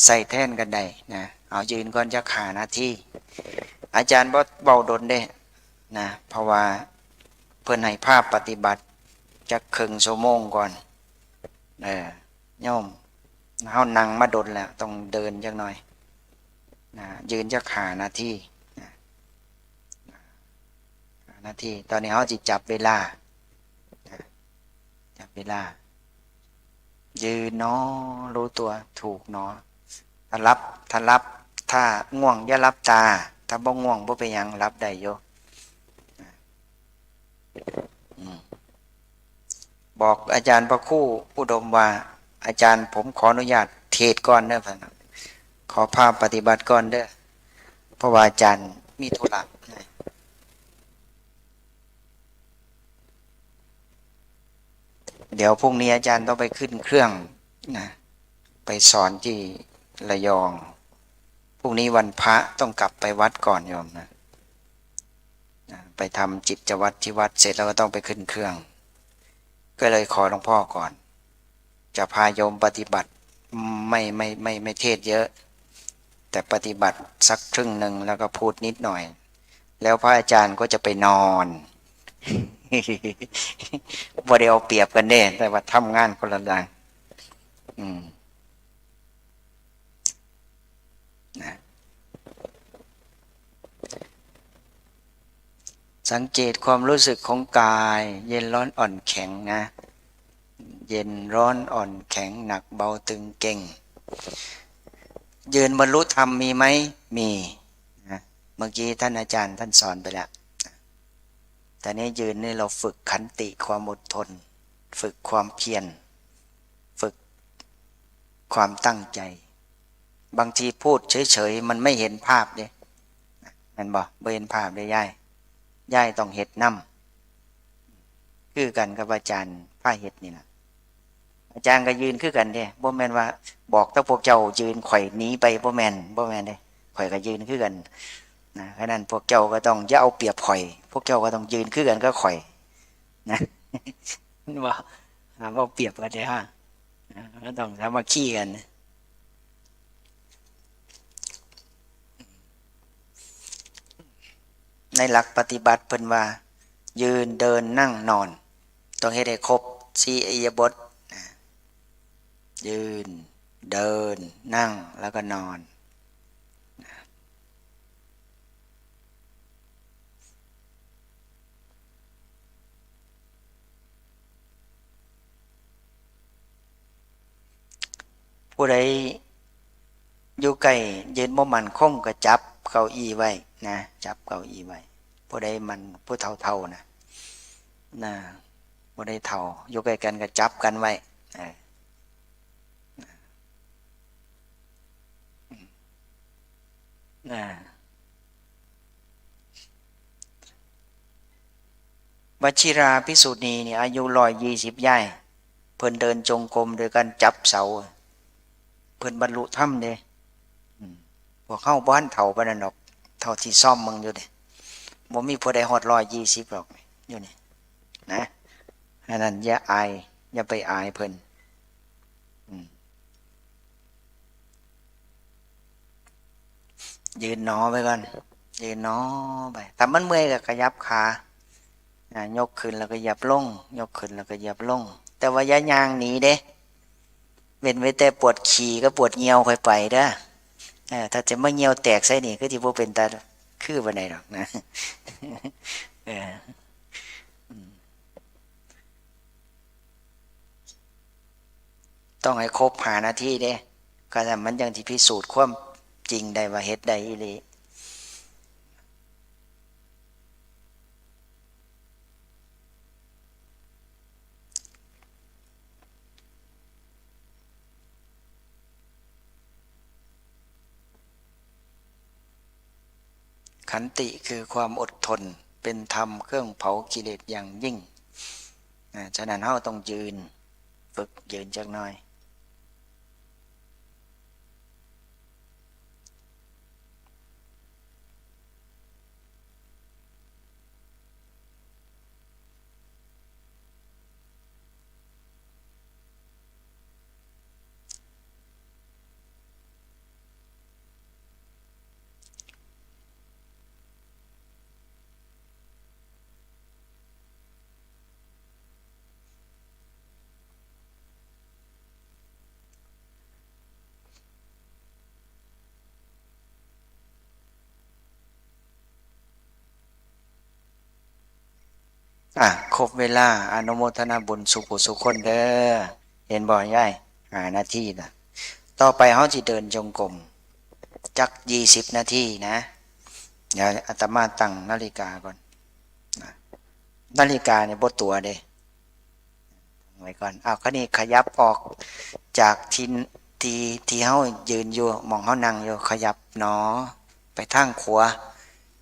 ใส่แท่นกันได้เอายืนก่อนจะ5 นาทีอาจารย์บ่เบาดนเด้เพราะว่าเพื่อนให้ภาพปฏิบัติจะครึ่งชั่วโมงก่อนโยมเฮานั่งมาดนแล้วต้องเดินจักหน่อยยืนจะ5 นาทีนาทีตอนนี้เขาจะจับเวลาจับเวลายืนเนาะรู้ตัวถูกเนาะถ้าง่วงอย่ารับตาถ้าบ่ง่วงบ่เป็นหยังรับได้โย บอกอาจารย์พระครู่อุดมว่าอาจารย์ผมขออนุญาตเทศก่อนเด้อพะนะขอภาพปฏิบัติก่อนเด้อเพราะว่าอาจารย์มีธุระเดี๋ยวพรุ่งนี้อาจารย์ต้องไปขึ้นเครื่องนะไปสอนที่ระยองพรุ่งนี้วันพระต้องกลับไปวัดก่อนโยมนะไปทำจิตวัตรที่วัดเสร็จแล้วก็ต้องไปขึ้นเครื่องก็เลยขอหลวงพ่อก่อนจะพาโยมปฏิบัติไม่เทศเยอะแต่ปฏิบัติสักครึ่งหนึ่งแล้วก็พูดนิดหน่อยแล้วพระอาจารย์ก็จะไปนอน บ่ได้เอาเปรียบกันแน่แต่ว่าทำงานคนละดังนะสังเกตความรู้สึกของกายเย็นร้อนอ่อนแข็งนะเย็นร้อนอ่อนแข็งหนักเบาตึงเก่งยืนบรรลุธรรมมีไหมมีนะเมื่อกี้ท่านอาจารย์ท่านสอนไปแล้วแต่นี้ยืนนี่เราฝึกขันติความอดทนฝึกความเพียรฝึกความตั้งใจบางทีพูดเฉยๆมันไม่เห็นภาพเนี่ยมันบอกไม่เห็นภาพได้ย่ายต้องเห็ดน้ำคือกันกับอาจารย์ผ้าเห็ดนี่นะอาจารย์ก็ยืนคือกันเด้บ่แม่นว่าบอกถ้าพวกเจ้ายืนข่อยหนีไปบ่แม่นเด้ข่อยก็ยืนคือกันนะเพราะนั้นพวกเจ้าก็ต้องอย่าเอาเปรียบข่อยพวกเจ้าก็ต้องยืนคือกันก็ข่อยนะว่าเอาเปรียบกันเด้ฮะก็ต้องสามัคคีกันในหลักปฏิบัติเพิ่นว่ายืนเดินนั่งนอนต้องให้ได้ครบ4อิริยาบถยืนเดินนั่งแล้วก็นอนผู้ใดอยู่ใกล้ยืนบ่มั่นคงก็จับเก้าอี้ไว้นะจับเก้าอี้ไว้ผู้ใดมันผู้เท่านะผู้ใดเท่าอยู่ใกล้กันก็จับกันไว้วชิราภิกษุณีนี่อายุ120ย่ายเพิ่นเดินจงกรมโดยการจับเสาเพิ่นบรรลุธรรมเด้พวกเข้าบ้านเฒ่าปานนั้นดอกเท่าที่ซ่อมมึงอยู่เด้บ่มีผู้ใดฮอด120หรอกอยู่นี่นะอันนั้นอย่าอายอย่าไปอายเพิ่นยืนหนอไปก่อนยืนหนอไปแต่มันเมื่อยก็ขยับขายกขึ้นแล้วก็เหยียบลงยกขึ้นแล้วก็เหยียบลงแต่ว่าอย่าย่างหนีเด้เว้นไว้แต่ปวดขี่ก็ปวดเหี่ยวค่อยไปเด้อถ้าจะมาเหี่ยวแตกใส่นี่ก็สิบ่เป็นตาคือบ่ได้ดอกนะต้องให้ครบ5 นาทีเด้ก็แต่มันยังสิพิสูจน์ความจริงได้ว่าเฮ็ดได้อีหลีขันติคือความอดทนเป็นธรรมเครื่องเผากิเลสอย่างยิ่งฉะนั้นเราต้องยืนฝึกยืนจักหน่อยครบเวลาอนุโมทนาบุญสุขสุขคนเด้อเห็นบ่ย่าย5 นาทีนะต่อไปเขาจะเดินจงกรมจัก20 นาทีนะเดี๋ยวอาตมาตั้งนาฬิกาก่อนนะ นาฬิกาเนี่ยบดตัวเด้ไว้ก่อนเอาก็นี่ขยับออกจากที่เฮายืนอยู่มองเฮานั่งอยู่ขยับหนอไปทางขวา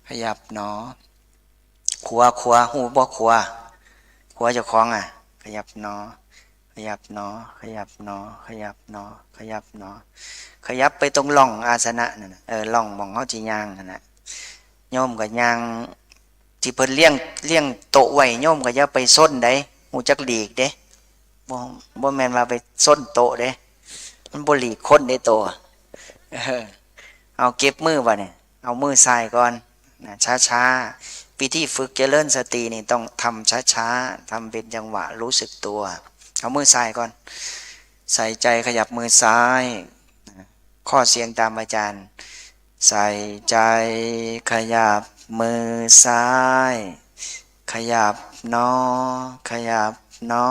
ขยับหนอขวาหูบ่ขวาเจ้าของอ่ะขยับหนอขยับหนอขยับหนอขยับหนอขยับหนอขยับไปตรงร่องอาสนะนั่นน่ะร่องมองเฮาสิย่างนั่นน่ะโยมก็ย่างที่เพิ่นเลี้ยงโต๊ะไว้โยมก็อย่าไปส้นได้ฮู้จักหลีกเด้บ่แม่นว่าไปส้นโต๊ะเด้มันบ่หลีกคนได้โต๊ะเอาเก็บมือบ่เนี่ยเอามือซ้ายก่อนนะช้าๆวิธีฝึกเจริญสตินี่ต้องทำช้าๆทำเป็นจังหวะรู้สึกตัวเอามือซ้ายก่อนใส่ใจขยับมือซ้ายข้อเสียงตามอาจารย์ใส่ใจขยับมือซ้ายขยับหนอขยับหนอ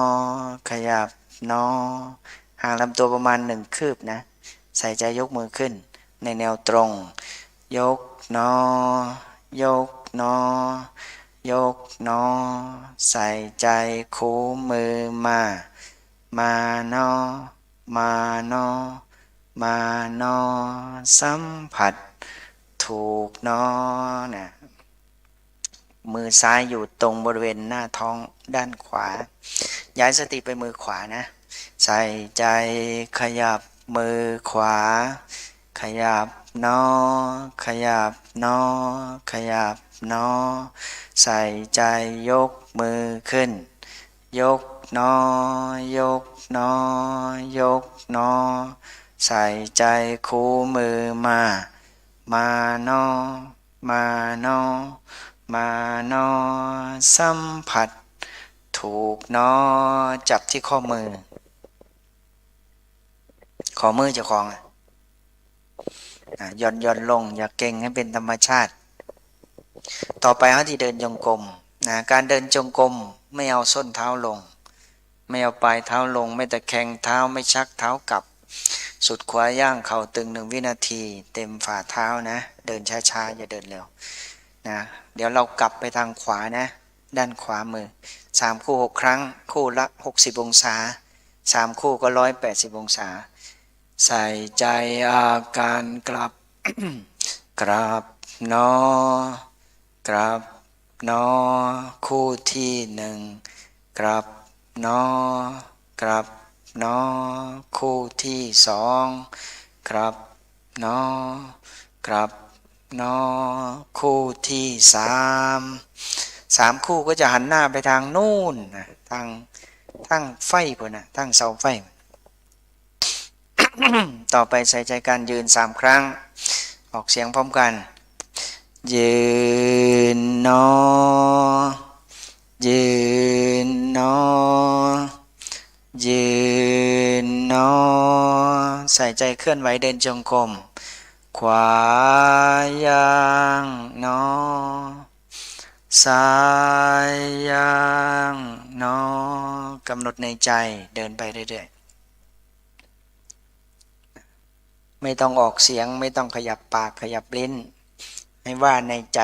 ขยับหนอห่างลำตัวประมาณ1 คืบนะใส่ใจยกมือขึ้นในแนวตรงยกหนอยกหนอยกหนอใส่ใจคู่มือมาหนอมาหนอมาหนอสัมผัสถูกหนอนะมือซ้ายอยู่ตรงบริเวณหน้าท้องด้านขวาย้ายสติไปมือขวานะใส่ใจขยับมือขวาขยับหนอขยับหนอขยับหนอใส่ใจยกมือขึ้นยกหนอยกหนอยกหนอใส่ใจคู่มือมาหนอมาหนอมาหนอสัมผัสถูกหนอจับที่ข้อมือเจ้าของย่อนลงอย่าเก่งให้เป็นธรรมชาติต่อไปเขาที่เดินจงกรมการเดินจงกรมไม่เอาส้นเท้าลงไม่เอาปลายเท้าลงไม่ตะแคงเท้าไม่ชักเท้ากลับสุดขวาย่างเข่าตึง1 วินาทีเต็มฝ่าเท้านะเดินช้าๆอย่าเดินเร็วนะเดี๋ยวเรากลับไปทางขวานะด้านขวามือ3 คู่ 6 ครั้งคู่ละ60 องศา3 คู่ก็180 องศาใส่ใจอาการกลับ กลับหนอกลับหนอคู่ที่1กลับหนอกลับหนอคู่ที่2กลับหนอกลับหนอคู่ที่3คู่ก็จะหันหน้าไปทางนู่นทางไฟพุ่นทางเสาไฟ ต่อไปใส่ใจการยืน3 ครั้งออกเสียงพร้อมกันยืนหนอยืนหนอยืนหนอใส่ใจเคลื่อนไหวเดินจงกรมขวาย่างหนอซ้ายย่างหนอกำหนดในใจเดินไปเรื่อยๆไม่ต้องออกเสียงไม่ต้องขยับปากขยับลิ้นให้ว่าในใจ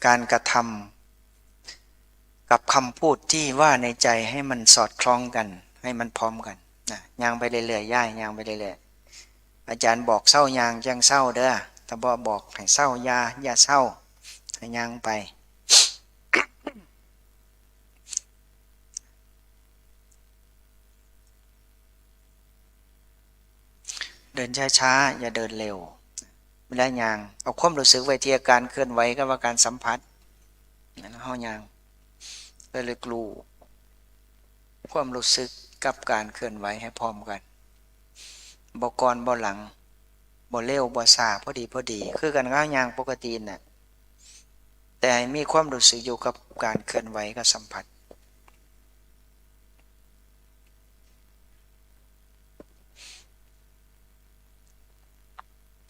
การกระทำกับคำพูดที่ว่าในใจให้มันสอดคล้องกันให้มันพร้อมกันย่างไปเรื่อยๆย่างไปเรื่อยๆอาจารย์บอกเศร้ายางจังเศร้าเด้อถ้าบอกให้เศร้าอย่าเศร้าให้ย่างไป เดินช้าๆอย่าเดินเร็วเวลาย่างเอาความรู้สึกไว้ที่อาการเคลื่อนไหวกับอาการสัมผัสนั่นเฮาย่างเลยกลูความรู้สึกกับการเคลื่อนไหวให้พร้อมกันบ่ก่อนบ่หลังบ่เร็วบ่ช้าพอดีคือกันกับย่างปกติน่ะแต่ให้มีความรู้สึกอยู่กับการเคลื่อนไหวกับสัมผัส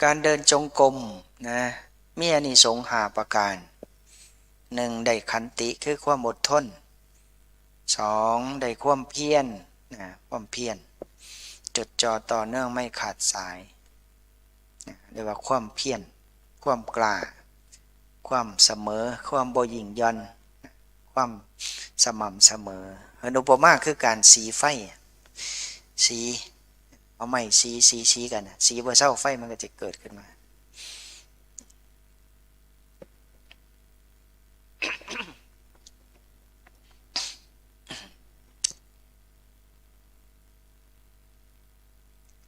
การเดินจงกรมนะมีอานิสงส์5 ประการ 1ได้ขันติคือความอดทน2ได้ความเพียรความเพียรจดจ่อต่อเนื่องไม่ขาดสายเรียกว่าความเพียรความกล้า ความเสมอความบ่หยิ่งย่อนความสม่ำเสมออนุปมาคือการสีไฟสีเอาไม้สีกันสีบ่เศร้าไฟมันก็จะเกิดขึ้นมา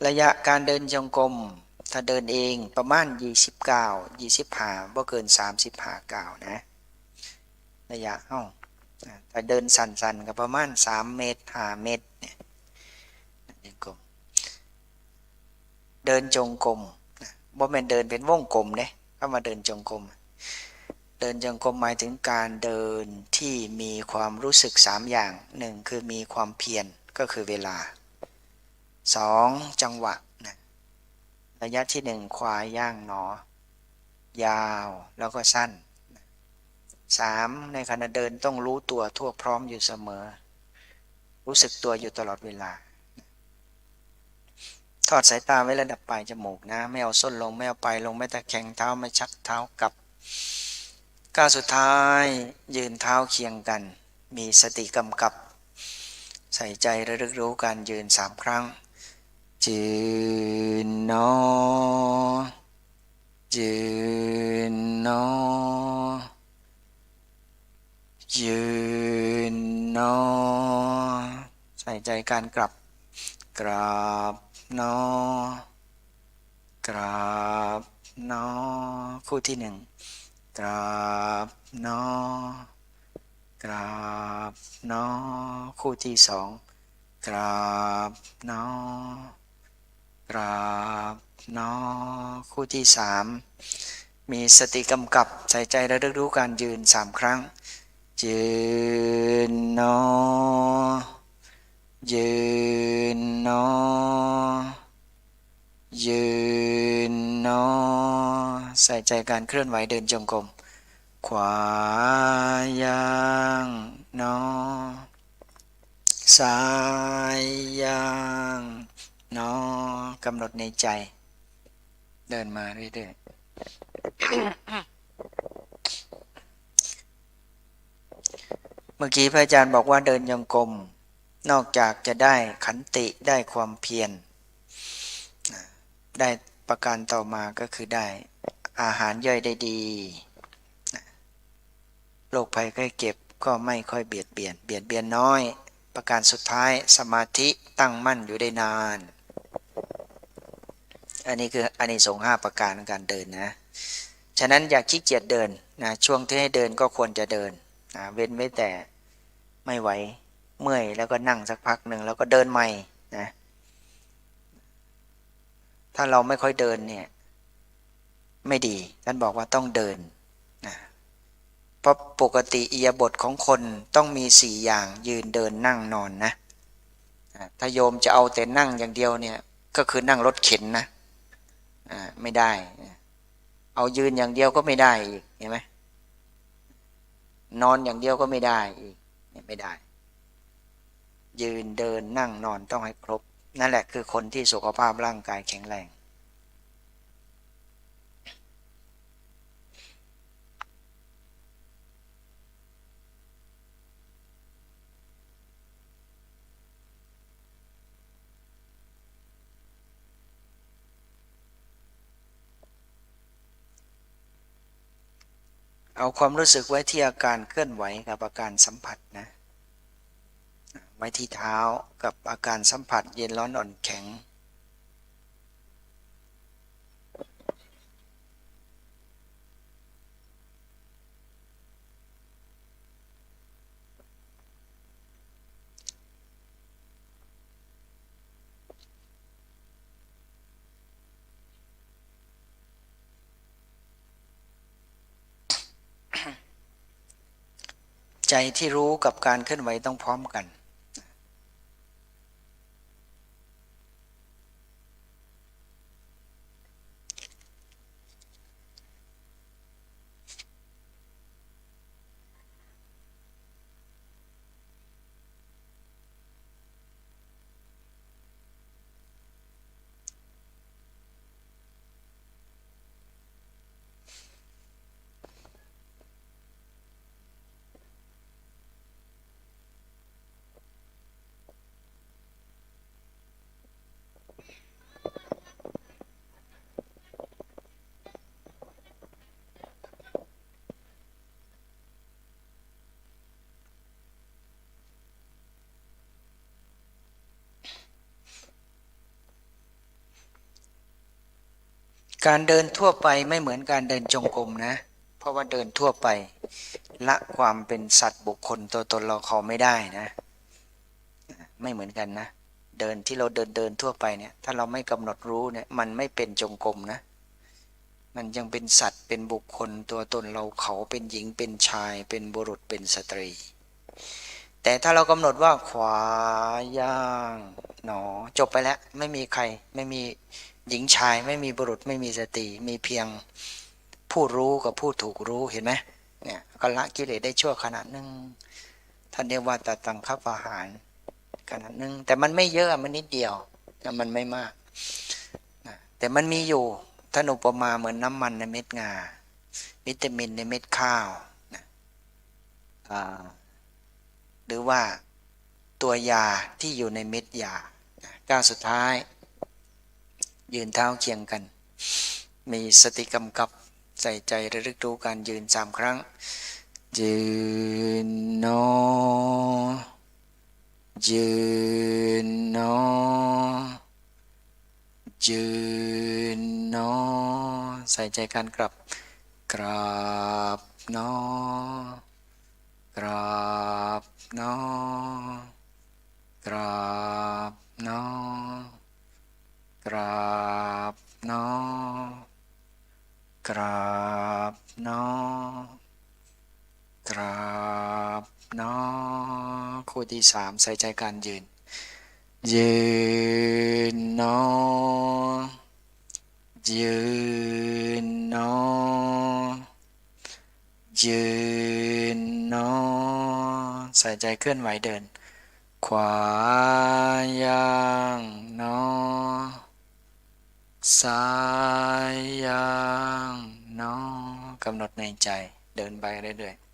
ระยะการเดินจงกรมถ้าเดินเองประมาณ25บ่เกิน35ก้าวนะระยะถ้าเดินสั้นๆก็ประมาณ3 เมตร5 เมตรเนี่ยเดินจงกรมบ่แม่นเดินเป็นวงกลมเด้เข้ามาเดินจงกรมเดินจงกรมหมายถึงการเดินที่มีความรู้สึก3อย่าง1คือมีความเพียรก็คือเวลา2จังหวะนะระยะที่1ควายย่างหนอยาวแล้วก็สั้น3ในขณะเดินต้องรู้ตัวทั่วพร้อมอยู่เสมอรู้สึกตัวอยู่ตลอดเวลาทอดสายตาไว้ระดับปลายจมูกนะไม่เอาส้นลงไม่เอาปลายลงไม่ตะแคงเท้าไม่ชักเท้ากลับก้าวสุดท้ายยืนเท้าเคียงกันมีสติกำกับใส่ใจระลึกรู้การยืน3 ครั้งยืนนอยืนนอยืนนอใส่ใจการกราบนอกราบนอคู่ที่1กราบนอกราบนอคู่ที่2กราบนอกราบนอคู่ที่3มีสติกำกับใส่ใจระลึกรู้การยืน3 ครั้งยืนนอยืนนอยืนนอใส่ใจการเคลื่อนไหวเดินจงกรมขวาย่างนอซ้ายย่างนอกำหนดในใจเดินมาเรื่อยๆ เมื่อกี้พระอาจารย์บอกว่าเดินจงกรมนอกจากจะได้ขันติได้ความเพียรได้ประการต่อมาก็คือได้อาหารย่อยได้ดีโรคภัยไข้เจ็บก็ไม่ค่อยเบียดเบียนน้อยประการสุดท้ายสมาธิตั้งมั่นอยู่ได้นานอันนี้คืออานิสงส์5 ประการในการเดินนะฉะนั้นอย่าขี้เกียจเดินนะช่วงที่ให้เดินก็ควรจะเดินนะเว้นไว้แต่ไม่ไหวเมื่อยแล้วก็นั่งสักพักหนึ่งแล้วก็เดินใหม่นะถ้าเราไม่ค่อยเดินเนี่ยไม่ดีท่านบอกว่าต้องเดินนะเพราะปกติอิริยาบถของคนต้องมี4 อย่างยืนเดินนั่งนอนนะถ้าโยมจะเอาแต่นั่งอย่างเดียวเนี่ยก็คือนั่งรถเข็นนะไม่ได้เอายืนอย่างเดียวก็ไม่ได้อีกเห็นไหมนอนอย่างเดียวก็ไม่ได้อีกไม่ได้ยืนเดินนั่งนอนต้องให้ครบนั่นแหละคือคนที่สุขภาพร่างกายแข็งแรงเอาความรู้สึกไว้ที่อาการเคลื่อนไหวกับอาการสัมผัสนะไว้ที่เท้ากับอาการสัมผัสเย็นร้อนอ่อนแข็งใจที่รู้กับการเคลื่อนไหวต้องพร้อมกัน การเดินทั่วไปไม่เหมือนการเดินจงกรมนะเพราะว่าเดินทั่วไปละความเป็นสัตว์บุคคลตัวตนเราเขาไม่ได้นะไม่เหมือนกันนะเดินที่เราเดินทั่วไปเนี่ยถ้าเราไม่กำหนดรู้เนี่ยมันไม่เป็นจงกรมนะมันยังเป็นสัตว์เป็นบุคคลตัวตนเราเขาเป็นหญิงเป็นชายเป็นบุรุษเป็นสตรีแต่ถ้าเรากำหนดว่าขวาย่างหนอจบไปแล้วไม่มีใครไม่มีหญิงชายไม่มีบุรุษไม่มีสตรีมีเพียงผู้รู้กับผู้ถูกรู้เห็นไหมเนี่ยก็ละกิเลสได้ชั่วขณะหนึ่งท่านเรียกว่าตตังคปหารขณะหนึ่งแต่มันไม่เยอะมันนิดเดียวมันไม่มากแต่มันมีอยู่ท่านอุปมาเหมือนน้ำมันในเม็ดงาวิตามินในเม็ดข้าวหรือว่าตัวยาที่อยู่ในเม็ดยาก้าวสุดท้ายยืนเท้าเคียงกันมีสติกำกับใส่ใจระลึกรู้การยืน3 ครั้งยืนโนยืนโนยืนโนใส่ใจการกราบโนกราบโนกราบโนกราบโนกราบโนกราบโนคู่ที่3ใส่ใจการยืนยืนโนยืนโนยืนโนใส่ใจเคลื่อนไหวเดินขวาย่างโนซ้ายย่างโนกำหนดในใจเดินไปเรื่อยๆ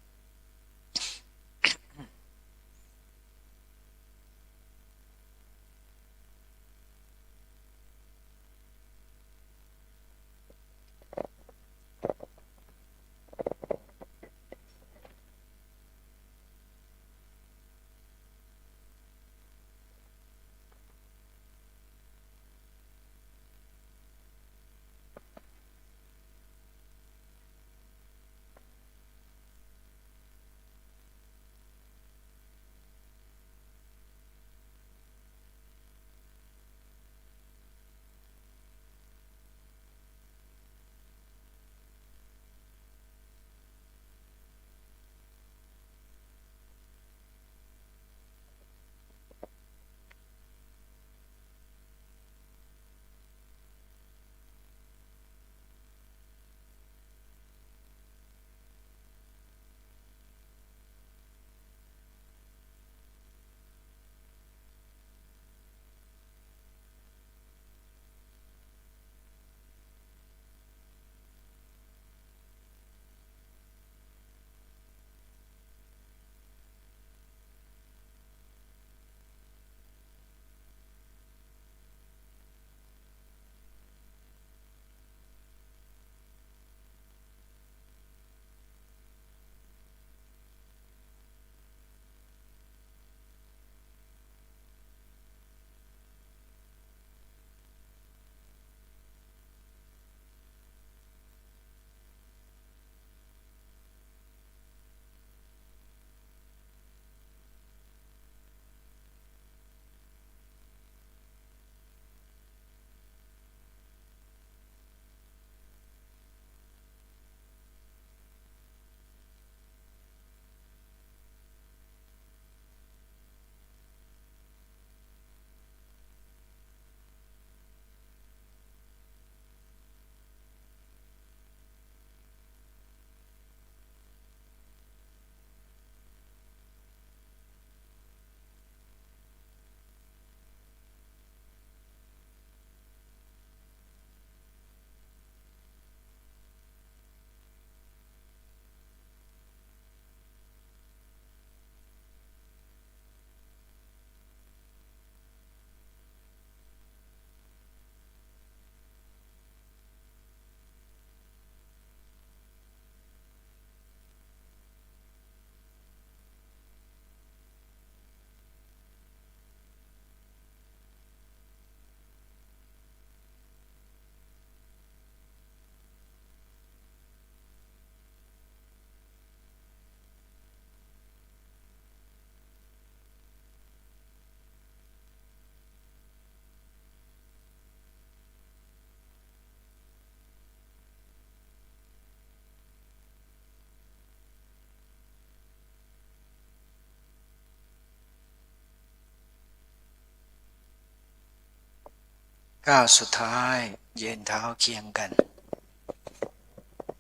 ก้าวสุดท้ายยืนเท้าเคียงกัน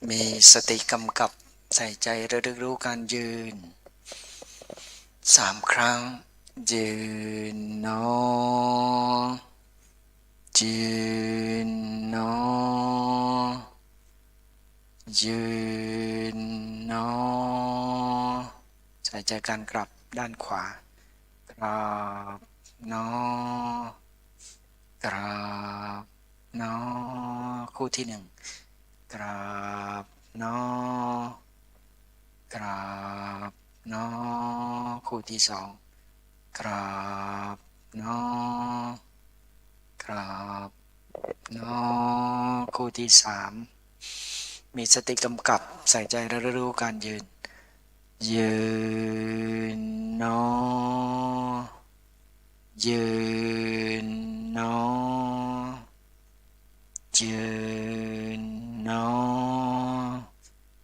มีสติกำกับใส่ใจระลึกรู้การยืน3 ครั้งยืนเนอยืนเนอยืนเนอใส่ใจการกลับด้านขวากราบเนอกราบเนอคู่ที่1กราบเนอกราบเนอคู่ที่2กราบเนอกราบเนอคู่ที่3มีสติกำกับใส่ใจระลึกรู้การยืนยืนเนอยืนเนอยืนเนอ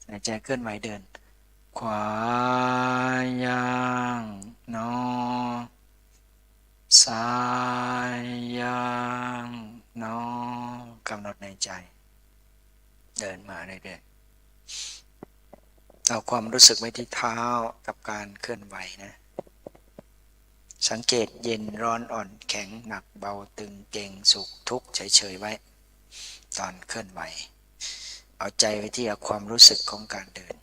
ใส่ใจเคลื่อนไหวเดินขวาย่างเนอซ้ายย่างเนอกำหนดในใจเดินมาเรื่อยๆเอาความรู้สึกไว้ที่เท้ากับการเคลื่อนไหวนะสังเกตเย็นร้อนอ่อนแข็งหนักเบาตึงเก่งสุขทุกข์เฉยๆไว้ตอนเคลื่อนไหวเอาใจไว้ที่ความรู้สึกของการเดิน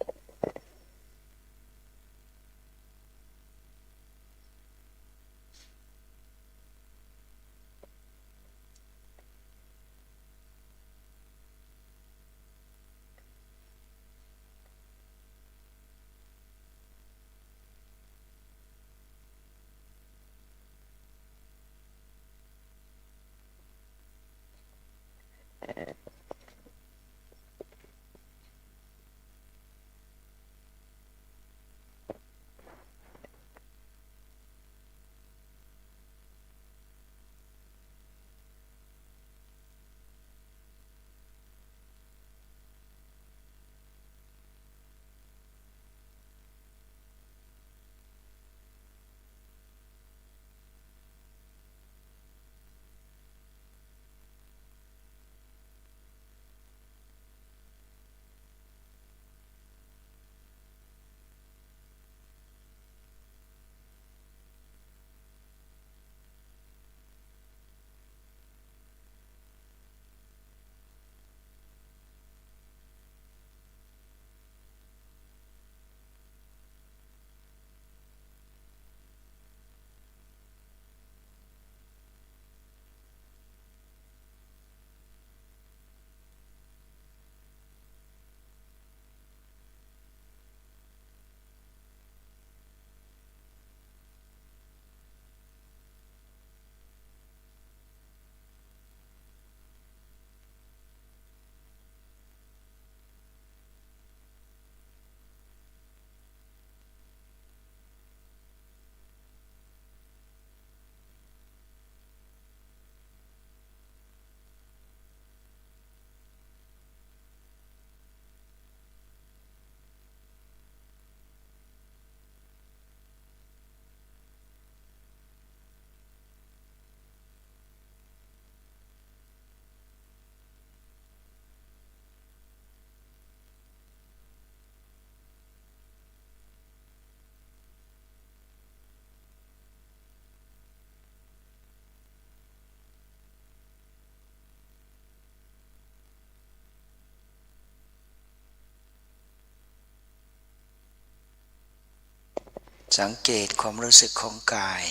สังเกตความรู้สึกของกาย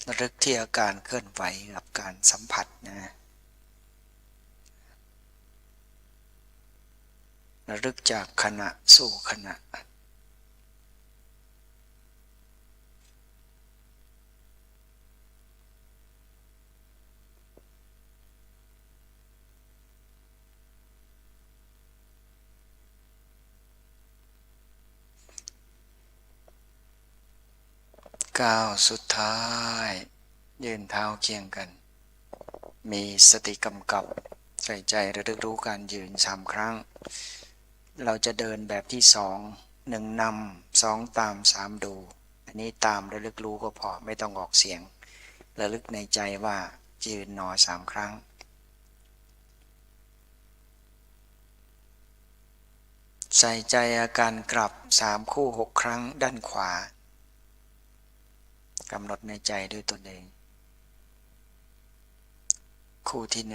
ระลึกที่อาการเคลื่อนไหวกับการสัมผัสนะระลึกจากขณะสู่ขณะก้าวสุดท้ายยืนเท้าเคียงกันมีสติกำกับใส่ใจระลึกรู้การยืน3 ครั้งเราจะเดินแบบที่1นำ2ตาม3ดูอันนี้ตามระลึกรู้ก็พอไม่ต้องออกเสียงระลึกในใจว่า ยืนหนอ3 ครั้งใส่ใจอาการกลับ3 คู่ 6 ครั้งด้านขวากำหนดในใจด้วยตนเองคู่ที่1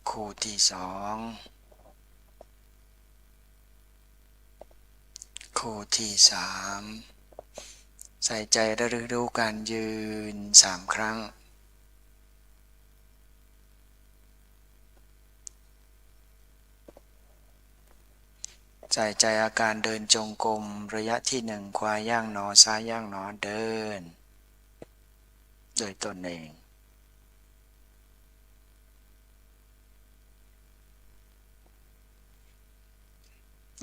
คู่ที่2คู่ที่3ใส่ใจระลึกรู้การยืน3 ครั้งใส่ใจอาการเดินจงกรมระยะที่1ขวาย่างหนอซ้ายย่างหนอเดินโดยตนเอง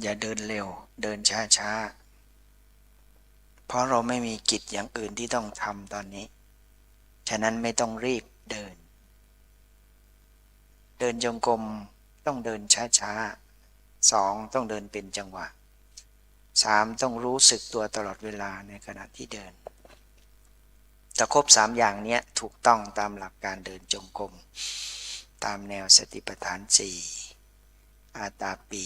อย่าเดินเร็วเดินช้าๆเพราะเราไม่มีกิจอย่างอื่นที่ต้องทำตอนนี้ฉะนั้นไม่ต้องรีบเดินจงกรมต้องเดินช้าๆ2ต้องเดินเป็นจังหวะ3ต้องรู้สึกตัวตลอดเวลาในขณะที่เดินถ้าครบ3อย่างนี้ถูกต้องตามหลักการเดินจงกรมตามแนวสติปัฏฐาน4อาตาปี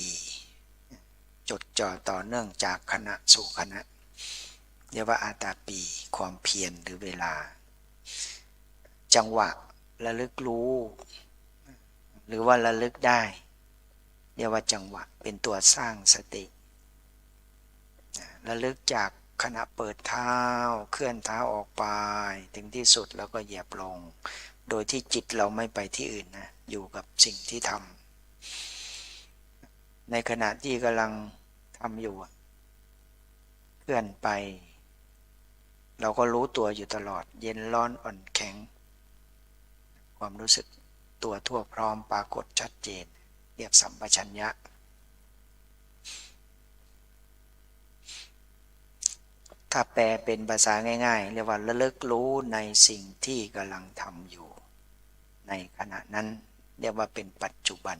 จดจ่อต่อเนื่องจากขณะสู่ขณะเรียกว่าอาตาปีความเพียรหรือเวลาจังหวะระลึกรู้หรือว่าระลึกได้เรียกว่าจังหวะเป็นตัวสร้างสติระลึกจากขณะเปิดเท้าเคลื่อนเท้าออกไปถึงที่สุดแล้วก็เหยียบลงโดยที่จิตเราไม่ไปที่อื่นนะอยู่กับสิ่งที่ทำในขณะที่กำลังทำอยู่เคลื่อนไปเราก็รู้ตัวอยู่ตลอดเย็นร้อนอ่อนแข็งความรู้สึกตัวทั่วพร้อมปรากฏชัดเจนเรียกสัมปชัญญะถ้าแปลเป็นภาษาง่ายๆเรียกว่าระลึกรู้ในสิ่งที่กำลังทำอยู่ในขณะนั้นเรียกว่าเป็นปัจจุบัน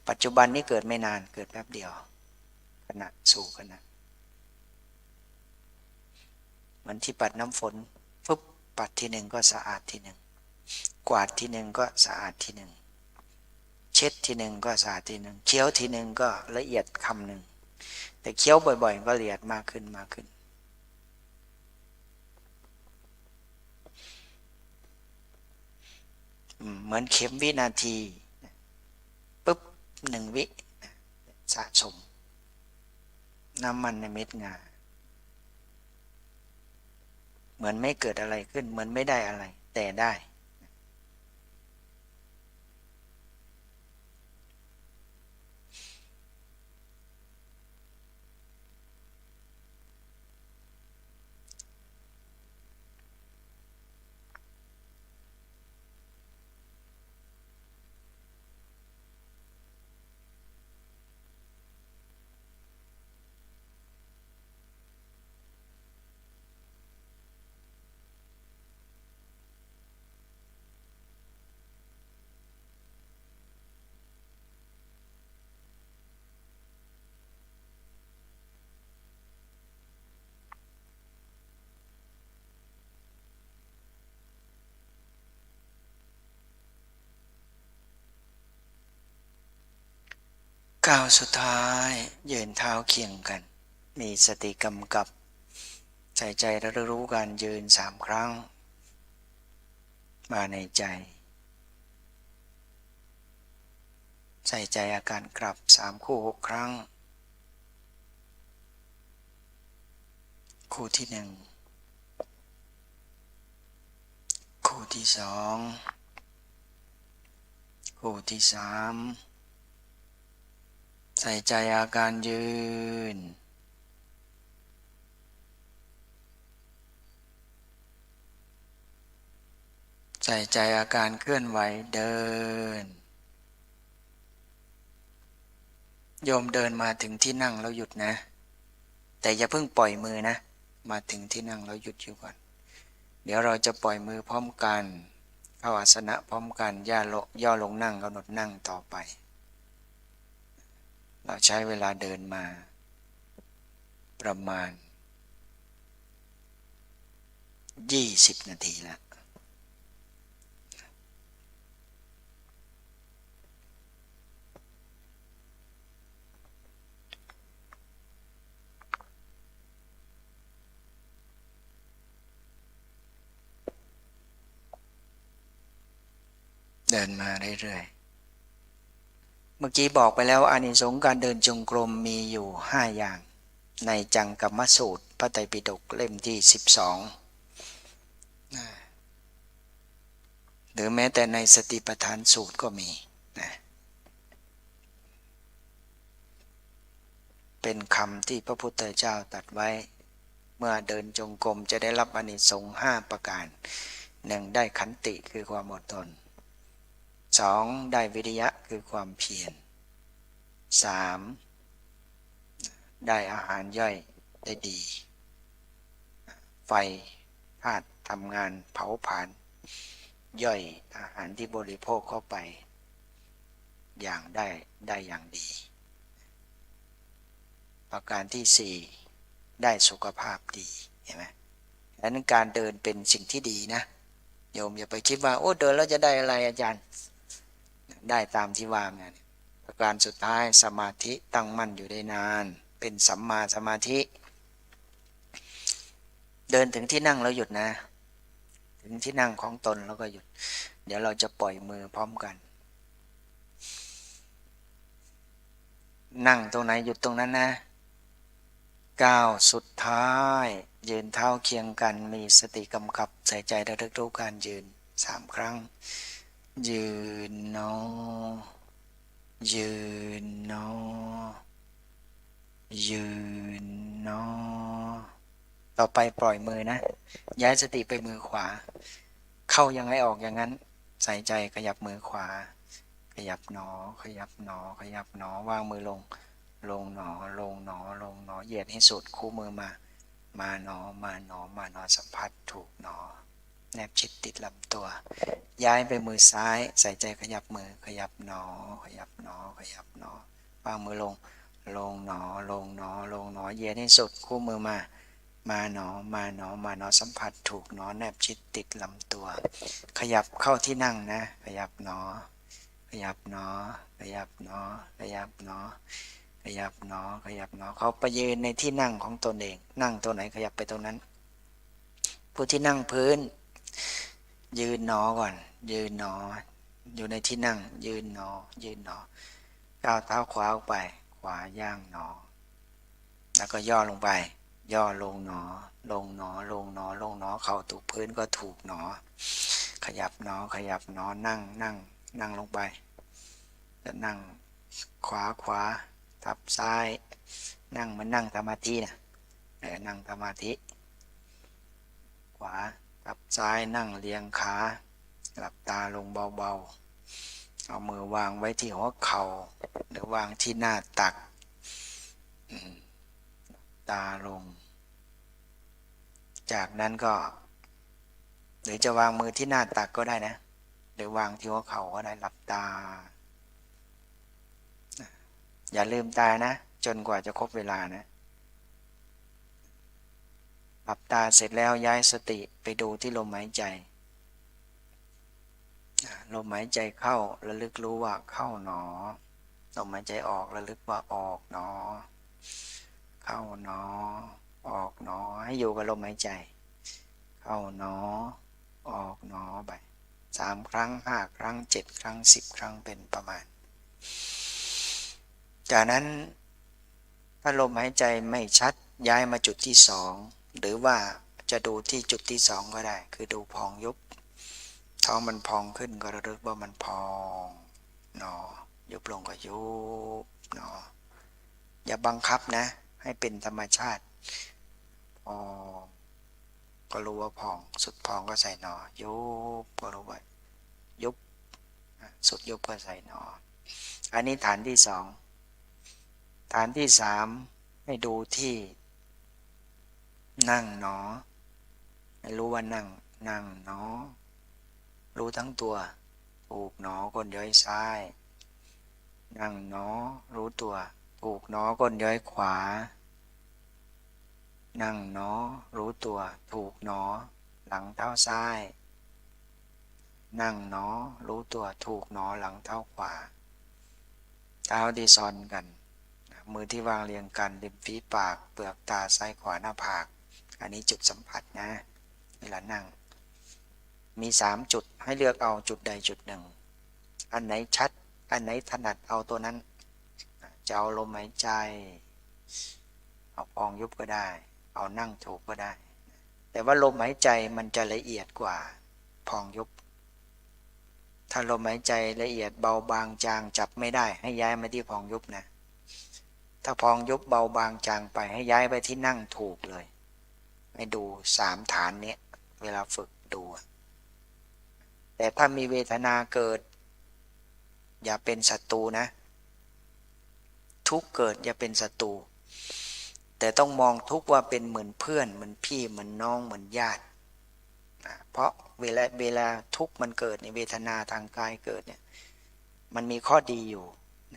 ปัจจุบันนี้เกิดไม่นานเกิดแป๊บเดียวขณะสู่ขณะเหมือนที่ปัดน้ำฝนฟึบปัดทีหนึ่งก็สะอาดทีหนึ่งกวาดทีหนึ่งก็สะอาดทีหนึ่งเช็ดทีหนึ่งก็สะอาดทีหนึ่งเคี้ยวทีหนึ่งก็ละเอียดคำหนึ่งแต่เคี้ยวบ่อยๆก็ละเอียดมากขึ้นเหมือนเข็มวินาทีปุ๊บ1 วิสะสมน้ำมันในเม็ดงาเหมือนไม่เกิดอะไรขึ้นเหมือนไม่ได้อะไรแต่ได้ก้าวสุดท้ายยืนเท้าเคียงกันมีสติกำกับใส่ใจระลึกรู้การยืน3 ครั้งมาในใจใส่ใจอาการกลับ3 คู่ 6 ครั้งคู่ที่1คู่ที่2คู่ที่3ใส่ใจอาการยืนใส่ใจอาการเคลื่อนไหวเดินโยมเดินมาถึงที่นั่งแล้วหยุดนะแต่อย่าเพิ่งปล่อยมือนะมาถึงที่นั่งแล้วหยุดอยู่ก่อนเดี๋ยวเราจะปล่อยมือพร้อมกันเข้าอาสนะพร้อมกันย่อลงนั่งกำหนดนั่งต่อไปเราใช้เวลาเดินมาประมาณ 20 นาทีแล้ว เดินมาเรื่อยๆเมื่อกี้บอกไปแล้วอานิสงส์การเดินจงกรมมีอยู่5อย่าง ในจังกัมมสูตรพระไตรปิฎกเล่มที่12หรือแม้แต่ในสติปัฏฐานสูตรก็มีนะเป็นคำที่พระพุทธเจ้าตรัสไว้เมื่อเดินจงกรมจะได้รับอานิสงส์5ประการ 1. ได้ขันติคือความอดทน 2. ได้วิริยะคือความเพียร 3. ได้อาหารย่อยได้ดี ไฟธาตุทำงานเผาผลาญย่อยอาหารที่บริโภคเข้าไปอย่างได้อย่างดี ประการที่ 4 ได้สุขภาพดีเห็นไหมดังนั้นการเดินเป็นสิ่งที่ดีนะโยมอย่าไปคิดว่าโอ้เดินแล้วจะได้อะไรอาจารย์ได้ตามที่ว่าเนี่ยประการสุดท้ายสมาธิตั้งมั่นอยู่ได้นานเป็นสัมมาสมาธิเดินถึงที่นั่งแล้วหยุดนะถึงที่นั่งของตนแล้วก็หยุดเดี๋ยวเราจะปล่อยมือพร้อมกันนั่งตรงไหนหยุดตรงนั้นนะก้าวสุดท้ายยืนเท้าเคียงกันมีสติกำกับใส่ใจระลึกรู้การยืน3 ครั้งยืนเนาะยืนเนาะยืนเนาะต่อไปปล่อยมือนะย้ายสติไปมือขวาเข้ายังไงออกอย่างนั้นใส่ใจขยับมือขวาขยับหนอขยับหนอขยับหนอวางมือลงลงหนอลงหนอลงหนอเหยียดให้สุดคู่มือมาหนอมาหนอมาหนอสัมผัสถูกหนอแนบชิดติดลำตัวย้ายไปมือซ้ายใส่ใจขยับมือขยับหนอขยับหนอขยับหนอวางมือลงลงหนอลงหนอลงหนอเหยียดให้สุดคู่มือมาหนอมาหนอมาหนอสัมผัสถูกหนอแนบชิดติดลำตัวขยับเข้าที่นั่งนะขยับหนอขยับหนอขยับหนอขยับหนอขยับหนอขยับหนอเขาไปยืนในที่นั่งของตนเองนั่งตัวไหนขยับไปตรงนั้นผู้ที่นั่งพื้นยืนหนอก่อนยืนหนออยู่ในที่นั่งยืนหนอยืนหนอก้าวเท้าขวาออกไปขวาย่างหนอแล้วก็ย่อลงไปย่อลงหนอลงหนอลงหนอลงหนอเข่าถูกพื้นก็ถูกหนอขยับหนอขยับหนอนั่งลงไปแล้วนั่งขวาทับซ้ายนั่งเหมือนนั่งสมาธินะนั่งสมาธิขวาทับซ้ายนั่งเรียงขาหลับตาลงเบาๆเอามือวางไว้ที่หัวเข่าหรือวางที่หน้าตักตาลงจากนั้นก็หรือจะวางมือที่หน้าตักก็ได้นะหรือวางที่หัวเข่าก็ได้หลับตาอย่าลืมตานะจนกว่าจะครบเวลานะหลับตาเสร็จแล้วย้ายสติไปดูที่ลมหายใจลมหายใจเข้าระลึกรู้ว่าเข้าหนอลมหายใจออกระลึกว่าออกหนอเข้าหนอออกหนอให้อยู่กับลมหายใจเข้าหนอออกหนอไป3 ครั้ง5 ครั้ง7 ครั้ง10 ครั้งเป็นประมาณจากนั้นถ้าลมหายใจไม่ชัดย้ายมาจุดที่2หรือว่าจะดูที่จุดที่2ก็ได้คือดูพองยุบท้องมันพองขึ้นก็ระลึกว่ามันพองหนอยุบลงก็ยุบหนออย่าบังคับนะให้เป็นธรรมชาติพองก็รู้ว่าพองสุดพองก็ใส่หนอยุบก็รู้ว่ายุบสุดยุบก็ใส่หนออันนี้ฐานที่2ฐานที่3ให้ดูที่นั่งหนอให้รู้ว่านั่งหนอรู้ทั้งตัวถูกหนอก้นย้อยซ้ายนั่งหนอรู้ตัวถูกหนอก้นย้อยขวานั่งหนอรู้ตัวถูกหนอ หลังเท้าซ้าย นั่งหนอรู้ตัวถูกหนอหลังเท้าขวาเท้าที่ซ้อนกันมือที่วางเรียงกันริมฝีปากเปลือกตาซ้ายขวาหน้าผากอันนี้จุดสัมผัสนะเวลานั่งมี3จุดให้เลือกเอาจุดใดจุดหนึ่งอันไหนชัดอันไหนถนัดเอาตัวนั้นจะเอาลมหายใจเอาพองยุบก็ได้เอานั่งถูกก็ได้แต่ว่าลมหายใจมันจะละเอียดกว่าพองยุบถ้าลมหายใจละเอียดเบาบางจางจับไม่ได้ให้ย้ายมาที่พองยุบนะถ้าพองยุบเบาบางจางไปให้ย้ายไปที่นั่งถูกเลยให้ดู3ฐานนี้เวลาฝึกดูแต่ถ้ามีเวทนาเกิดอย่าเป็นศัตรูนะทุกเกิดอย่าเป็นศัตรูแต่ต้องมองทุกว่าเป็นเหมือนเพื่อนเหมือนพี่เหมือนน้องเหมือนญาติเพราะเวลาทุกมันเกิดในเวทนาทางกายเกิดเนี่ยมันมีข้อดีอยู่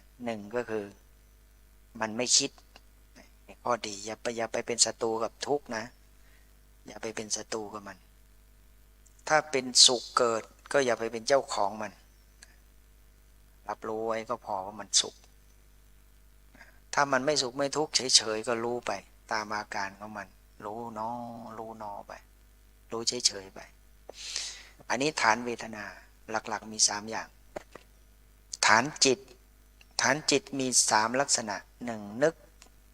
1ก็คือมันไม่คิดข้อดีอย่าไปเป็นศัตรูกับทุกนะอย่าไปเป็นศัตรูกับมันถ้าเป็นสุขเกิดก็อย่าไปเป็นเจ้าของมันรับรู้ไว้ก็พอว่ามันสุขถ้ามันไม่สุขไม่ทุกข์เฉยๆก็รู้ไปตามอาการของมันรู้นอรู้นอไปรู้เฉยๆไปอันนี้ฐานเวทนาหลักๆมี3อย่างฐานจิตมี3ลักษณะ1นึก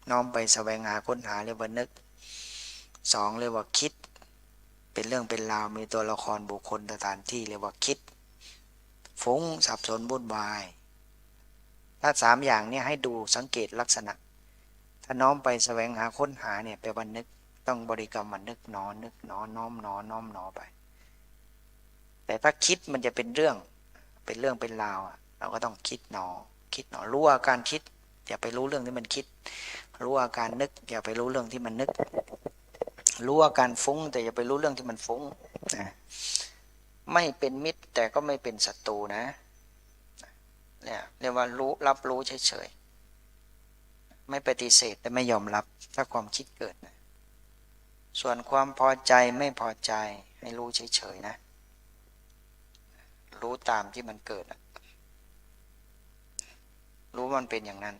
น้อมไปแสวงหาค้นหาเรียกว่านึก2เรียกว่าคิดเป็นเรื่องเป็นราวมีตัวละครบุคคลสถานที่เรียกว่าคิดฟุ้งสับสนวุ่นวายถ้า3อย่างนี้ให้ดูสังเกตลักษณะถ้าน้อมไปแสวงหาค้นหาเนี่ยแปลว่านึกต้องบริกรรมมันนึกหนอนึกหนอน้อมหนอน้อมหนอไปแต่ถ้าคิดมันจะเป็นเรื่องเป็นราวเราก็ต้องคิดหนอรู้อาการคิดอย่าไปรู้เรื่องที่มันคิดรู้อาการนึกอย่าไปรู้เรื่องที่มันนึกรู้อาการฟุ้งแต่อย่าไปรู้เรื่องที่มันฟุ้งนะไม่เป็นมิตรแต่ก็ไม่เป็นศัตรูนะเนี่ยเรียกว่ารู้รับรู้เฉยๆไม่ปฏิเสธแต่ไม่ยอมรับถ้าความคิดเกิดนะส่วนความพอใจไม่พอใจให้รู้เฉยๆนะรู้ตามที่มันเกิดรู้มันเป็นอย่างนั้น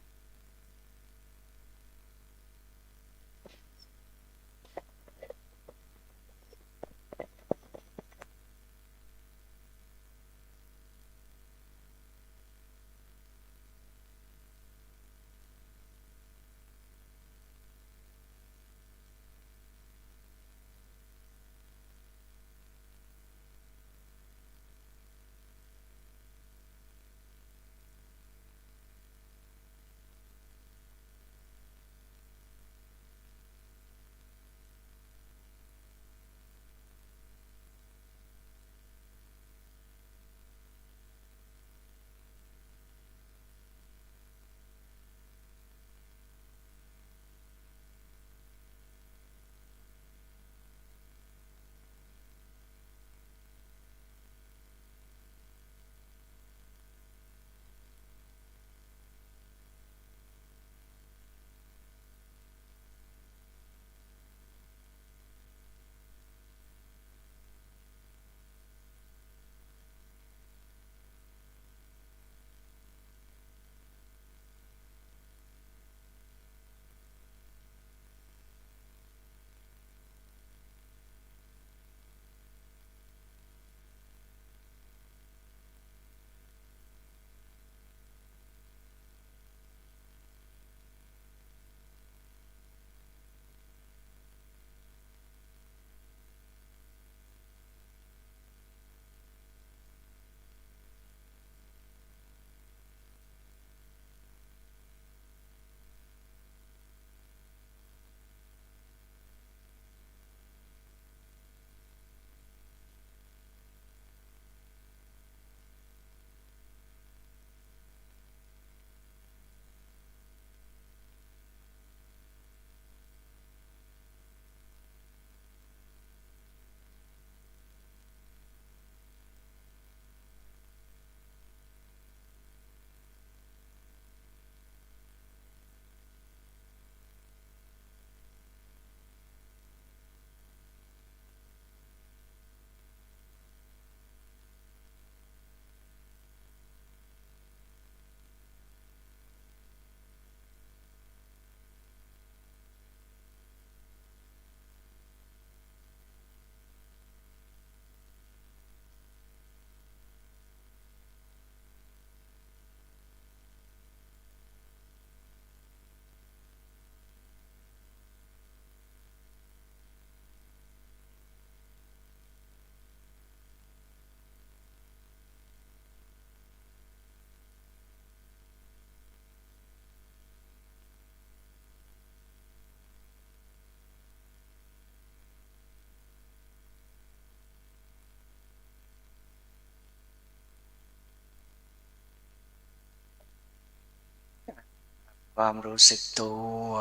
ความรู้สึกตัว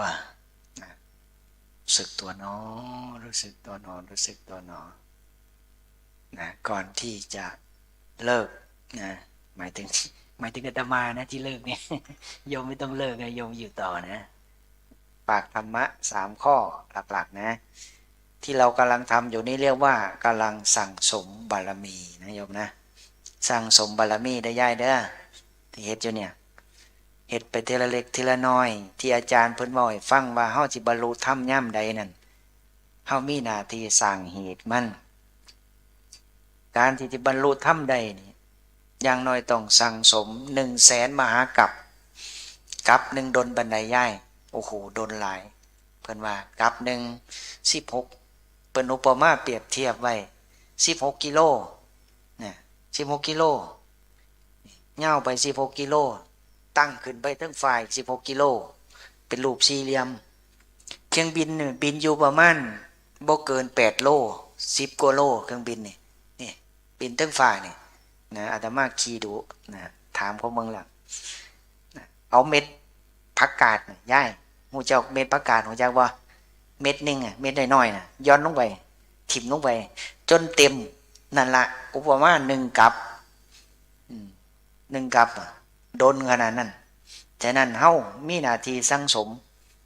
นะรู้สึกตัวหนอรู้สึกตัวหนอรู้สึกตัวหนอนะก่อนที่จะเลิกนะหมายถึงอาตมานะที่เลิกเนี่ย โยมไม่ต้องเลิกนะโยมอยู่ต่อนะปากธรรมะ3 ข้อหลักๆนะที่เรากำลังทำอยู่นี่เรียกว่ากำลังสั่งสมบารมีนะโยมนะสั่งสมบารมีได้ย่ายเด้อที่เฮ็ดอยู่เนี่ยเฮ็ดไปทีละเล็กทีละน้อยที่อาจารย์เพิ่นบอกให้ฟังว่าเฮาสิบรรลุธรรมย่ำใดนั่นเฮามีหน้าที่สร้างเหตุมันการที่จะบรรลุธรรมใดนี่อย่างน้อยต้องสั่งสม100,000 มหากัปกับหนึ่งดนบันไดย่ายโอ้โหดนหลายเพิ่นว่ากับหนึ่ง16เปิ้นอุปมาเปรียบเทียบไว้16 กิโลเนี่ย16 กิโลยาวไป16 กิโลตั้งขึ้นไปทั้งฝ่าย16 กิโลเป็นรูปสี่เหลี่ยมเครื่องบินเนี่ยบินอยู่ประมาณบ่เกิน8 โล10 กว่าโลเครื่องบินนี่บินทั้งฝ่ายนี่นะอาตมาขี่ดูนะถามเขาเมืองหลังนะเอาเม็ดผักกาดย่ายหูเจ้าเม็ดผักกาดหูเจ้าว่าเม็ดนึงเม็ดน้อยๆนะย้อนลงไปถิ่มลงไปจนเต็มนั่นละอุปมา1 กัป1 กัปโดนขนาดนั้นฉะนั้นเฮามีหน้าที่สั่งสม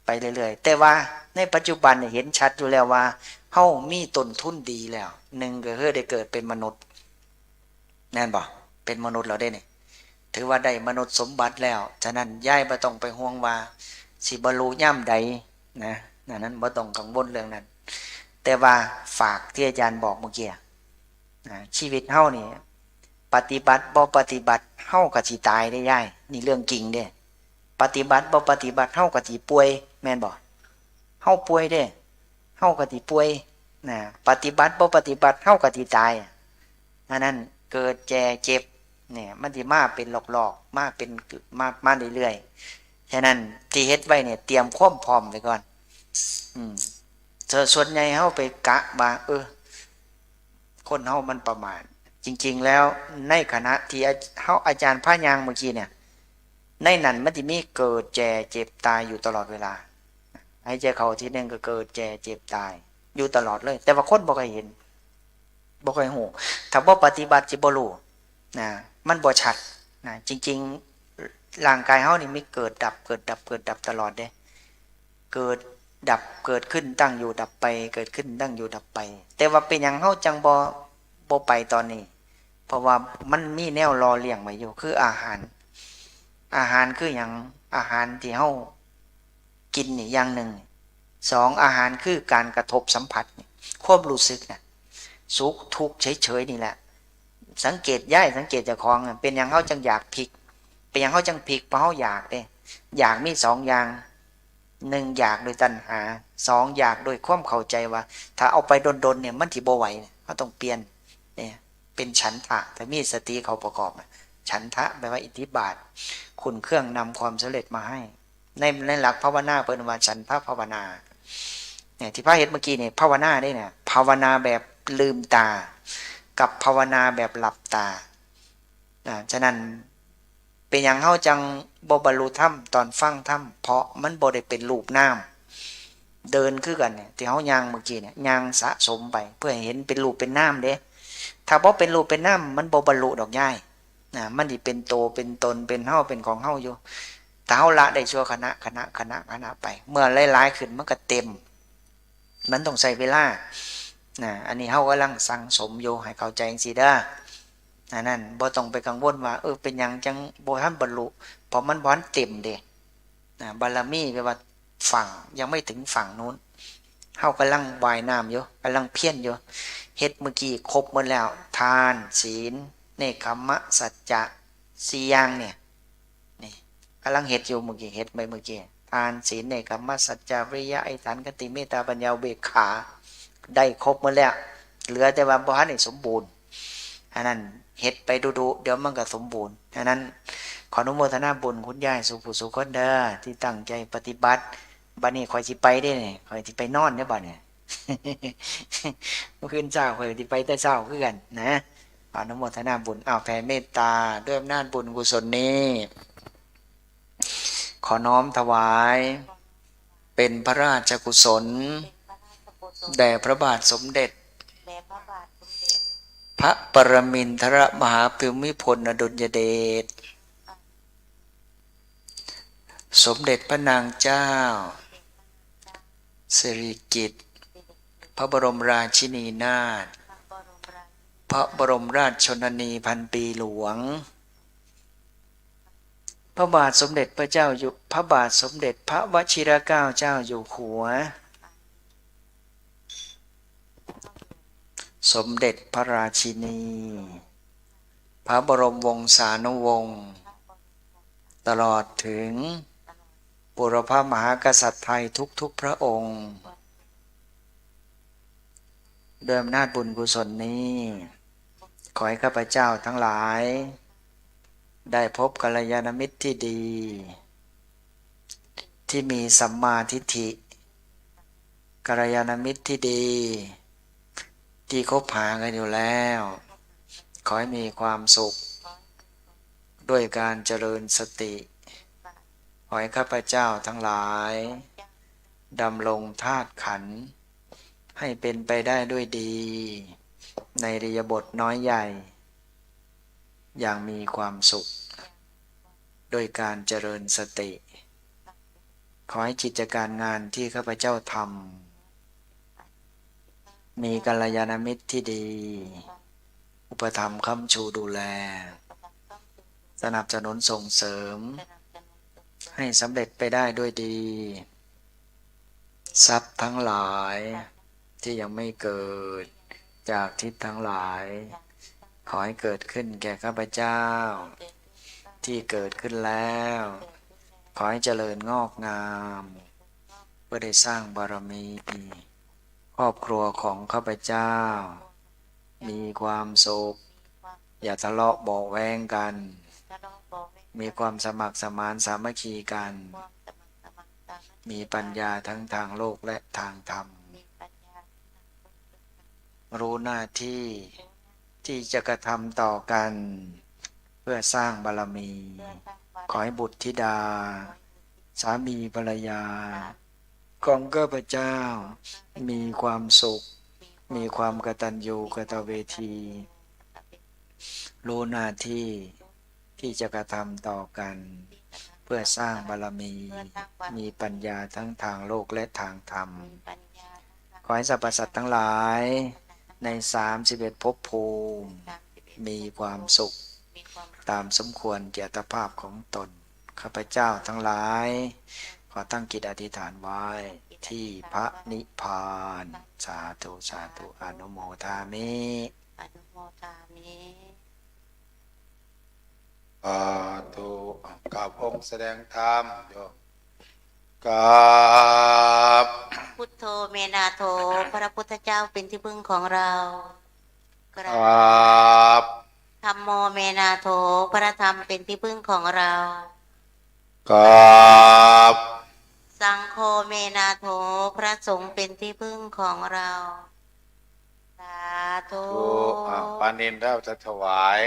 ไปเรื่อยๆแต่ว่าในปัจจุบันเห็นชัดอยู่แล้วว่าเฮามีต้นทุนดีแล้ว1ก็คือได้เกิดเป็นมนุษย์แน่นบ่เป็นมนุษย์เราได้นี่ถือว่าได้มนุษย์สมบัติแล้วฉะนั้นย้ายบ่ต้องไปห่วงว่าสิบรรลุย่ำใดนะนั้นบ่ต้องกังวลเรื่องนั้นแต่ว่าฝากที่อาจารย์บอกเมื่อกี้นะชีวิตเฮานี่ปฏิบัติบ่ปฏิบัติเฮาก็สิตายได้ย้ายนี่เรื่องจริงเด้ปฏิบัติบ่ปฏิบัติเฮาก็สิป่วยแม่นบ่เฮาป่วยเด้เฮาก็สิป่วยนะปฏิบัติบ่ปฏิบัติเฮาก็สิตายอันนั้นเกิดแก่เจ็บเนี่ยมันสิมาเป็นหลอกๆมาเป็นมาเรื่อยๆฉะนั้นที่เฮ็ดไว้เนี่ยเตรียมความพร้อมไว้ก่อนส่วนใหญ่เฮาไปกะว่าคนเฮามันประมาทจริงๆแล้วในคณะที่เฮาอาจารย์พระยางเมื่อกี้เนี่ยในนั้นมันสิมีเกิดแก่เจ็บตายอยู่ตลอดเวลาให้ใจเข้าที่นึงก็เกิดแก่เจ็บตายอยู่ตลอดเลยแต่ว่าคนบ่เคยเห็นบ่เคยฮู้ถ้าบ่ปฏิบัติสิบ่รู้นะมันบ่ชัดนะจริงๆร่างกายเฮานี่มีเกิดดับเกิดดับเกิดดับตลอดเด้เกิดดับเกิดขึ้นตั้งอยู่ดับไปเกิดขึ้นตั้งอยู่ดับไปแต่ว่าเป็นหยังเฮาจังบ่ไปตอนนี้เพราะว่ามันมีแนวรอเลี้ยงไว้อยู่คืออาหารคือหยังอาหารที่เฮากินนี่อย่างหนึ่ง2อาหารคือการกระทบสัมผัสความรู้สึกนะสุขทุกข์เฉยๆนี่แหละสังเกตย้ายสังเกตเจ้าของเป็นอย่างเฮาจังอยากพลิกเป็นอย่างเฮาจังพลิกเพราะเฮาอยากเด้อยากมี2อย่าง1อยากโดยตัณหา2อยากโดยความเข้าใจว่าถ้าเอาไปดนๆเนี่ยมันสิบ่ไหวเฮาต้องเปลี่ยนเนี่ยเป็นฉันทะแต่มีสติเขาประกอบฉันทะแปลว่าอิทธิบาทคุณเครื่องนำความสำเร็จมาให้ในหลักภาวนาเปิ้นว่าฉันทะภาวนาเนี่ยที่พระเฮ็ดเมื่อกี้เนี่ยภาวนาได้เนี่ยภาวนาแบบลืมตากับภาวนาแบบหลับตาฉะนั้นเป็นอย่างเฮาจังบ่บรรลุธรรมตอนฟังธรรมเพราะมันบ่ได้เป็นรูปนามเดินคือกันเนี่ยที่เฮาย่างเมื่อกี้เนี่ยย่างสะสมไปเพื่อให้เห็นเป็นรูปเป็นนามเด้ถ้าบ่เป็นรูปเป็นนามมันบ่บรรลุดอกย่ายมันสิเป็นโตเป็นตนเป็นเฮาเป็นของเฮาอยู่ถ้าเฮาละได้ชั่วขณะไปเมื่อหลายๆขึ้นมันก็เต็มมันต้องใช้เวลาอันนี้เฮากำลังสั่งสมอยู่ให้เข้าใจจังซี่เด้อนั่นบ่ต้องไปกังวลว่าเป็นหยังจังบ่ทันบรรลุเพราะมันบ่ทันเต็มเด้บารมีแปลว่าฝั่งยังไม่ถึงฝั่งนู้นเฮากำลังว่ายน้ำอยู่กำลังเพียรอยู่เฮ็ดเมื่อกี้ครบหมดแล้วทานศีลเนกขัมมะสัจจะ4อย่างเนี่ยนี่กำลังเฮ็ดอยู่เมื่อกี้เฮ็ดไปเมื่อกี้ทานศีลเนกขัมมะสัจจะวิริยะอธิษฐานกติเมตตาปัญญาอุเบกขาได้ครบหมดแล้วเหลือแต่ว่าบ่ทันได้สมบูรณ์อันนั้นเฮ็ดไปดูๆเดี๋ยวมันก็สมบูรณ์ฉะนั้นขออนุโมทนาบุญคุณยายสุผู้สุคนเด้อที่ตั้งใจปฏิบัติบัดนี้ข่อยสิไปได้นี่ข่อยสิไปนอนเด้อบัดนี้ เมื่อคืนเช้าข่อยสิไปแต่เช้าคือกันนะขออนุโมทนาบุญแผ่เมตตาด้วยอำนาจบุญกุศลนี้ ขอน้อมถวาย เป็นพระราชกุศล แด่พระบาทสมเด็จ พระปรมินทรมหาภูมิพลอดุลยเดชสมเด็จพระนางเจ้าสิริกิติ์พระบรมราชินีนาถพระบรมราชชนนีพันปีหลวง พระบาทสมเด็จพระเจ้าอยู่พระบาทสมเด็จพระวชิรเกล้าเจ้าอยู่หัว สมเด็จพระราชินี พระบรมวงศานุวงศ์ตลอดถึงบุรพมหากษัตริย์ไทยทุกๆพระองค์ด้วยอำนาจบุญกุศลนี้ ขอให้ข้าพเจ้าทั้งหลาย ได้พบกัลยาณมิตรที่ดี ที่มีสัมมาทิฏฐิกัลยาณมิตรที่ดี ที่คบหากันอยู่แล้ว ขอให้มีความสุข ด้วยการเจริญสติขอให้ข้าพเจ้าทั้งหลายดำรงธาตุขันธ์ให้เป็นไปได้ด้วยดี ในอิริยาบถน้อยใหญ่ อย่างมีความสุขโดยการเจริญสติ ขอให้กิจการงานที่ข้าพเจ้าทำมีกัลยาณมิตรที่ดี อุปถัมภ์ค้ำชูดูแล สนับสนุนส่งเสริม ให้สำเร็จไปได้ด้วยดี ทรัพย์ทั้งหลายที่ยังไม่เกิดจากทิศทั้งหลาย ขอให้เกิดขึ้นแก่ข้าพเจ้า ที่เกิดขึ้นแล้ว ขอให้เจริญงอกงามเพื่อได้สร้างบารมี ครอบครัวของข้าพเจ้า มีความสุขอย่าทะเลาะเบาะแว้งกัน มีความสมัครสมานสามัคคีกัน มีปัญญาทั้งทางโลกและทางธรรม รู้หน้าที่ที่จะกระทำต่อกัน เพื่อสร้างบารมี ขอให้บุตรธิดา สามีภรรยาของข้าพเจ้า มีความสุข มีความกตัญญูกตเวที รู้หน้าที่ที่จะกระทำต่อกัน เพื่อสร้างบารมี มีปัญญาทั้งทางโลกและทางธรรม ขอให้สรรพสัตว์ทั้งหลายใน31ภพภูมิมีความสุขตามสมควรแก่อัตภาพของตนข้าพเจ้าทั้งหลายขอตั้งจิตอธิษฐานไว้ที่พระนิพพานสาธุสาธุอนุโมทามิ ตุกับองค์แสดงธรรมโยมกับ พุทโธเมนาโธพระพุทธเจ้าเป็นที่พึ่งของเราก ค รา รับ ธัมโมเมนาโถพระธรรมเป็นที่พึ่งของเรา กับ สังโฆเมนาโถพระสงฆ์เป็นที่พึ่งของเราสาธุ ปานินแล้วจะถวาย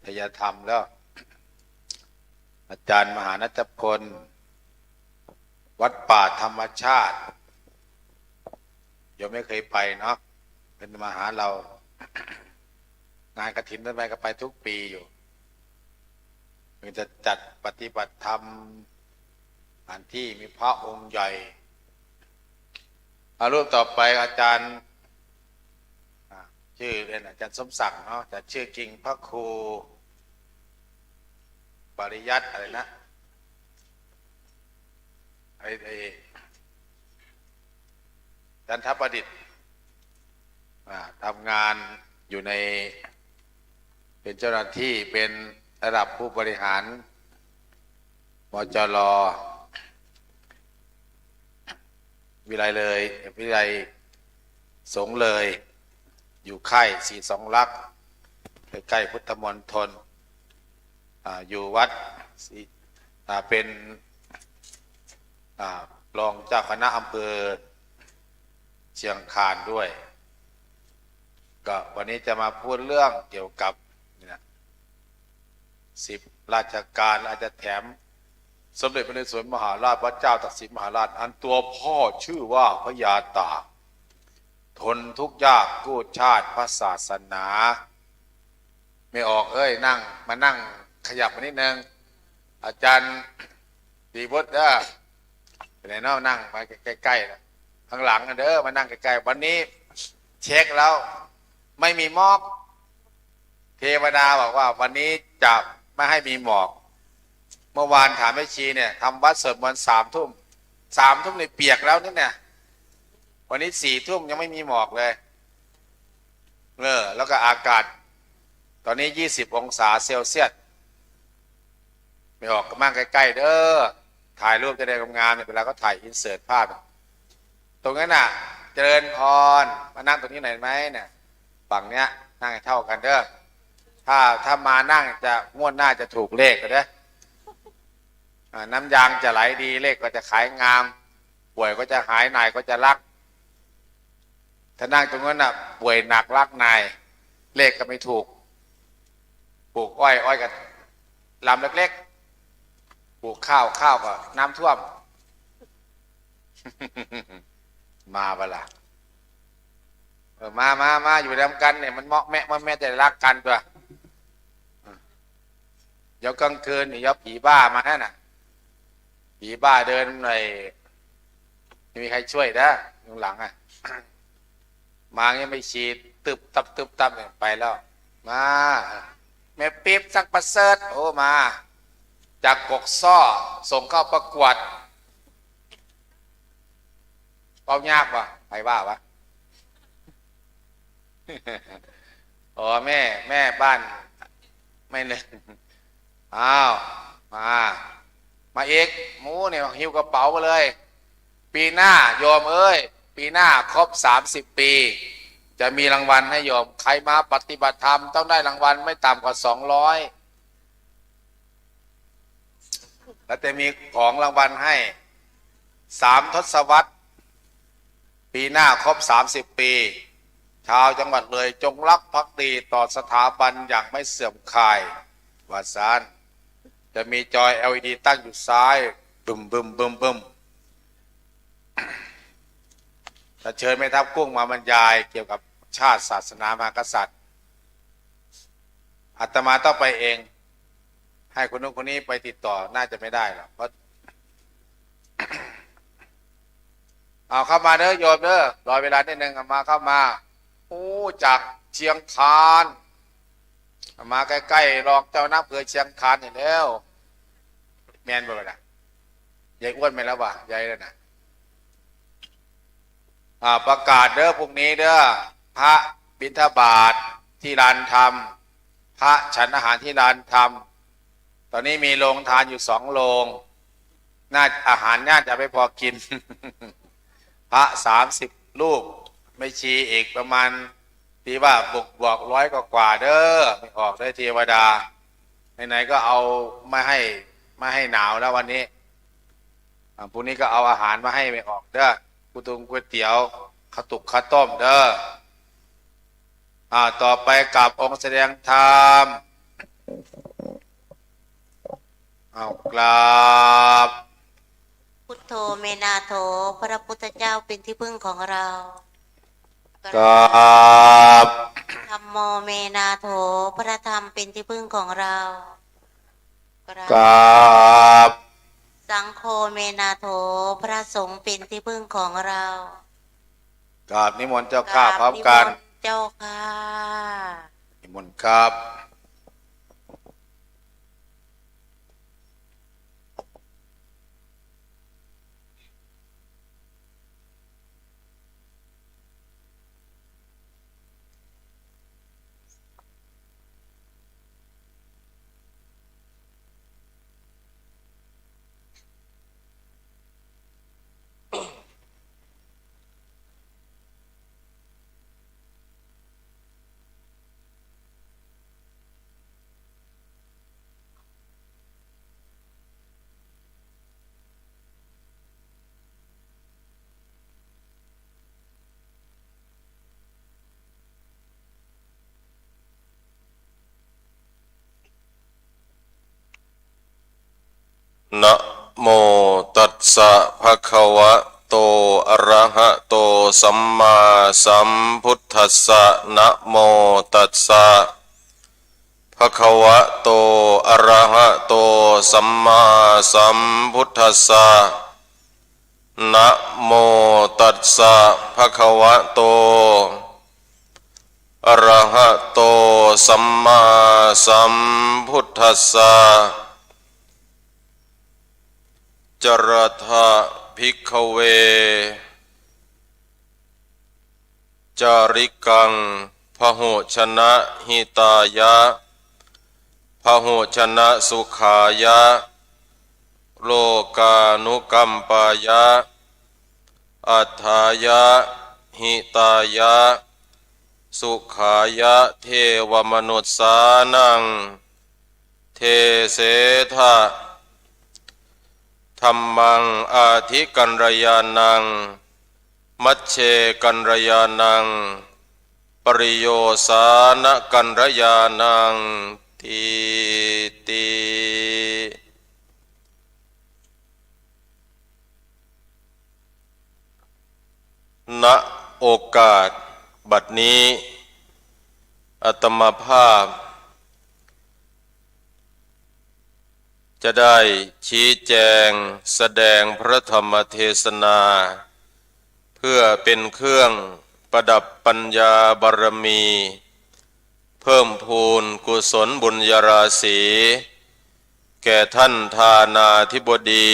ทยธรรมแล้ว อาจารย์มหานัจพล วัดป่าธรรมชาติยังไม่เคยไปเนาะเป็นมาหาเรา งานกฐินนั้นไปก็ไปทุกปีอยู่มันจะจัดปฏิบัติธรรมอันที่มีพระองค์ใหญ่รูปต่อไปอาจารย์ชื่อเรียนอาจารย์สมศักดิ์เนาะแต่ชื่อจริงพระครูปริยัติอะไรนะจันทประดิษฐ์ทำงานอยู่ในเป็นเจ้าหน้าที่เป็นระดับผู้บริหารมจร.วิไลเลยวิไลสงฆ์เลย อยู่ค่ายศรีสองลักษณ์ใกล้ๆพุทธมณฑลอยู่วัดเป็นรองเจ้าคณะอำเภอเชียงคานด้วยก็วันนี้จะมาพูดเรื่องเกี่ยวกับ10 ราชการอาจจะแถม สมเด็จพระนเรศวรมหาราชพระเจ้าตากสินมหาราชอันตัวพ่อชื่อว่าพระยาตากทนทุกข์ยากกู้ชาติพระศาสนา ไม่ออกเอ้ยนั่งมานั่งขยับมานิดนึงอาจารย์ตีพุทธเป็นไงเนาะนั่งมาใกล้ๆนะข้างหลังเด้อมานั่งใกล้ๆวันนี้เช็คแล้วไม่มีหมอกเทวดาบอกว่าวันนี้จะไม่ให้มีหมอกเมื่อวานถามแม่ชีเนี่ยทำวัดสวดมนต์3 ทุ่มนี่เปียกแล้วนี่เนี่ยวันนี้4 ทุ่มยังไม่มีหมอกเลยแล้วก็อากาศตอนนี้20 องศาเซลเซียสไม่ออกก็มั่งใกล้ๆเด้อถ่ายรูปจะได้งามๆเวลาก็ถ่ายอินเสิร์ตภาพตรงนั้นน่ะเจริญพรมานั่งตรงนี้หน่อยไหมเนี่ยฝั่งเนี้ยนั่งให้เท่ากันเด้อถ้ามานั่งจะงวดหน้าจะถูกเลขก็เด้อน้ำยางจะไหลดีเลขก็จะขายงามป่วยก็จะหายนายก็จะรักถ้านั่งตรงนั้นน่ะป่วยหนักรักนายเลขก็ไม่ถูกปลูกอ้อยกับลำเล็กๆปลูกข้าวก็น้ำท่วม มาเปล่ามาอยู่ด้วยกันเนี่ยมันเหมาะแม่จะรักกันตัวเดี๋ยวกลางคืนนี่ยับผีบ้ามาแน่น่ะผีบ้าเดินหน่อยไม่มีใครช่วยนะข้างหลังมาเงี้ยไม่ฉีดตึบตับเนี่ยไปแล้วมาแม่ปิ๊บสักประเสริฐโอ้มาจากกกซ้อส่งเข้าประกวดเป้ายากวะใครว่าวะ อ๋อแม่บ้านไม่หนึ่งอ้าวมาเอกหมูเนี่ยหิ้วกระเป๋ามาเลยปีหน้าโยมเอ้ยปีหน้าครบ30 ปีจะมีรางวัลให้โยมใครมาปฏิบัติธรรมต้องได้รางวัลไม่ต่ำกว่า200แล้วจะมีของรางวัลให้3 ทศวรรษปีหน้าครบ30 ปีชาวจังหวัดเลยจงรักภักดีต่อสถาบันอย่างไม่เสื่อมคลายวาสานจะมีจอย LED ตั้งอยู่ซ้ายบึมจะเชิญแม่ทัพกุ้งมาบรรยายเกี่ยวกับชาติศาสนามหากษัตริย์อาตมาต้องไปเองให้คนนู้นคนนี้ไปติดต่อน่าจะไม่ได้หรอกเพราะ เอาเข้ามาเด้อโยมเด้อรอเวลานิดนึงมาเข้ามาโอ้จากเชียงคานมาใกล้ๆรองเจ้าน้ำเผือเชียงคานนี่แล้วแมนบ่ล่ะยายอ้วนไปแล้ววะยายแล้วนะประกาศเด้อพรุ่งนี้เด้อพระบิณฑบาตที่ลานธรรมพระฉันอาหารที่ลานธรรมตอนนี้มีโรงทานอยู่2 โรงน่าอาหารน่าจะไม่พอกิน พระ30 รูปไม่ชีอีกประมาณที่ว่าบวก100 กว่าเด้อไม่ออกได้เทวดาไหนๆก็เอาไม่ให้หนาวแล้ววันนี้พรุ่งนี้ก็เอาอาหารมาให้ไม่ออกเด้อก๋วยเตี๋ยวข้าวตุกข้าวต้มเด้อต่อไปกับองค์แสดงธรรมกราบ พุทโธเมนาโถพระพุทธเจ้าเป็นที่พึ่งของเรา กราบ ธัมโมเมนาโถพระธรรมเป็นที่พึ่งของเรา กราบ สังโฆเมนาโถพระสงฆ์เป็นที่พึ่งของเรา กราบนิมนต์เจ้าข้าพร้อมกัน นิมนต์เจ้าค่ะ นิมนต์ครับนะ โมตัสสะภะคะวะโตอะระหะโตสัมมาสัมพุทธัสสะนะโมตัสสะภะคะวะโตอะระหะโตสัมมาสัมพุทธัสสะนะโมตัสสะภะคะวะโตอะระหะโตสัมมาสัมพุทธัสสะจรทะภิกขเวจาริกังพหุชนะหิตายะพหุชนะสุขายะโลกานุกัมปายะอัฏฐายะหิตายะสุขายะเทวมนุษสานังเทเสทะธัมมังอาทิกัรยานังมัชเชกัรยานังปริโยสานกัรยานังติติณโอกาสบัดนี้อาตมาภาพจะได้ชี้แจงแสดงพระธรรมเทศนาเพื่อเป็นเครื่องประดับปัญญาบารมี เพิ่มพูนกุศลบุญญาราศีแก่ท่านทานาธิบดี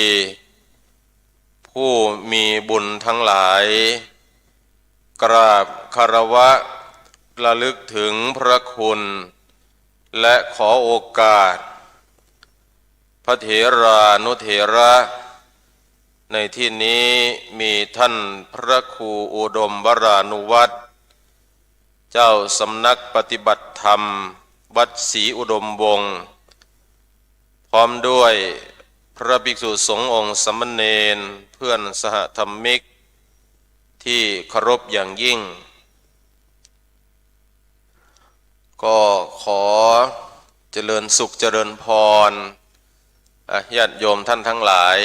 ผู้มีบุญทั้งหลายกราบคารวะระลึกถึงพระคุณและขอโอกาสพระเถรานุเถระในที่นี้มีท่านพระครูอุดมวรานุวัตรเจ้าสำนักปฏิบัติธรรมวัดศรีอุดมวงศ์พร้อมด้วยพระภิกษุสงฆ์องค์สามเณรเพื่อนสหธรรมิกที่เคารพอย่างยิ่งก็ขอเจริญสุขเจริญพรญาติโยมท่านทั้งหลาย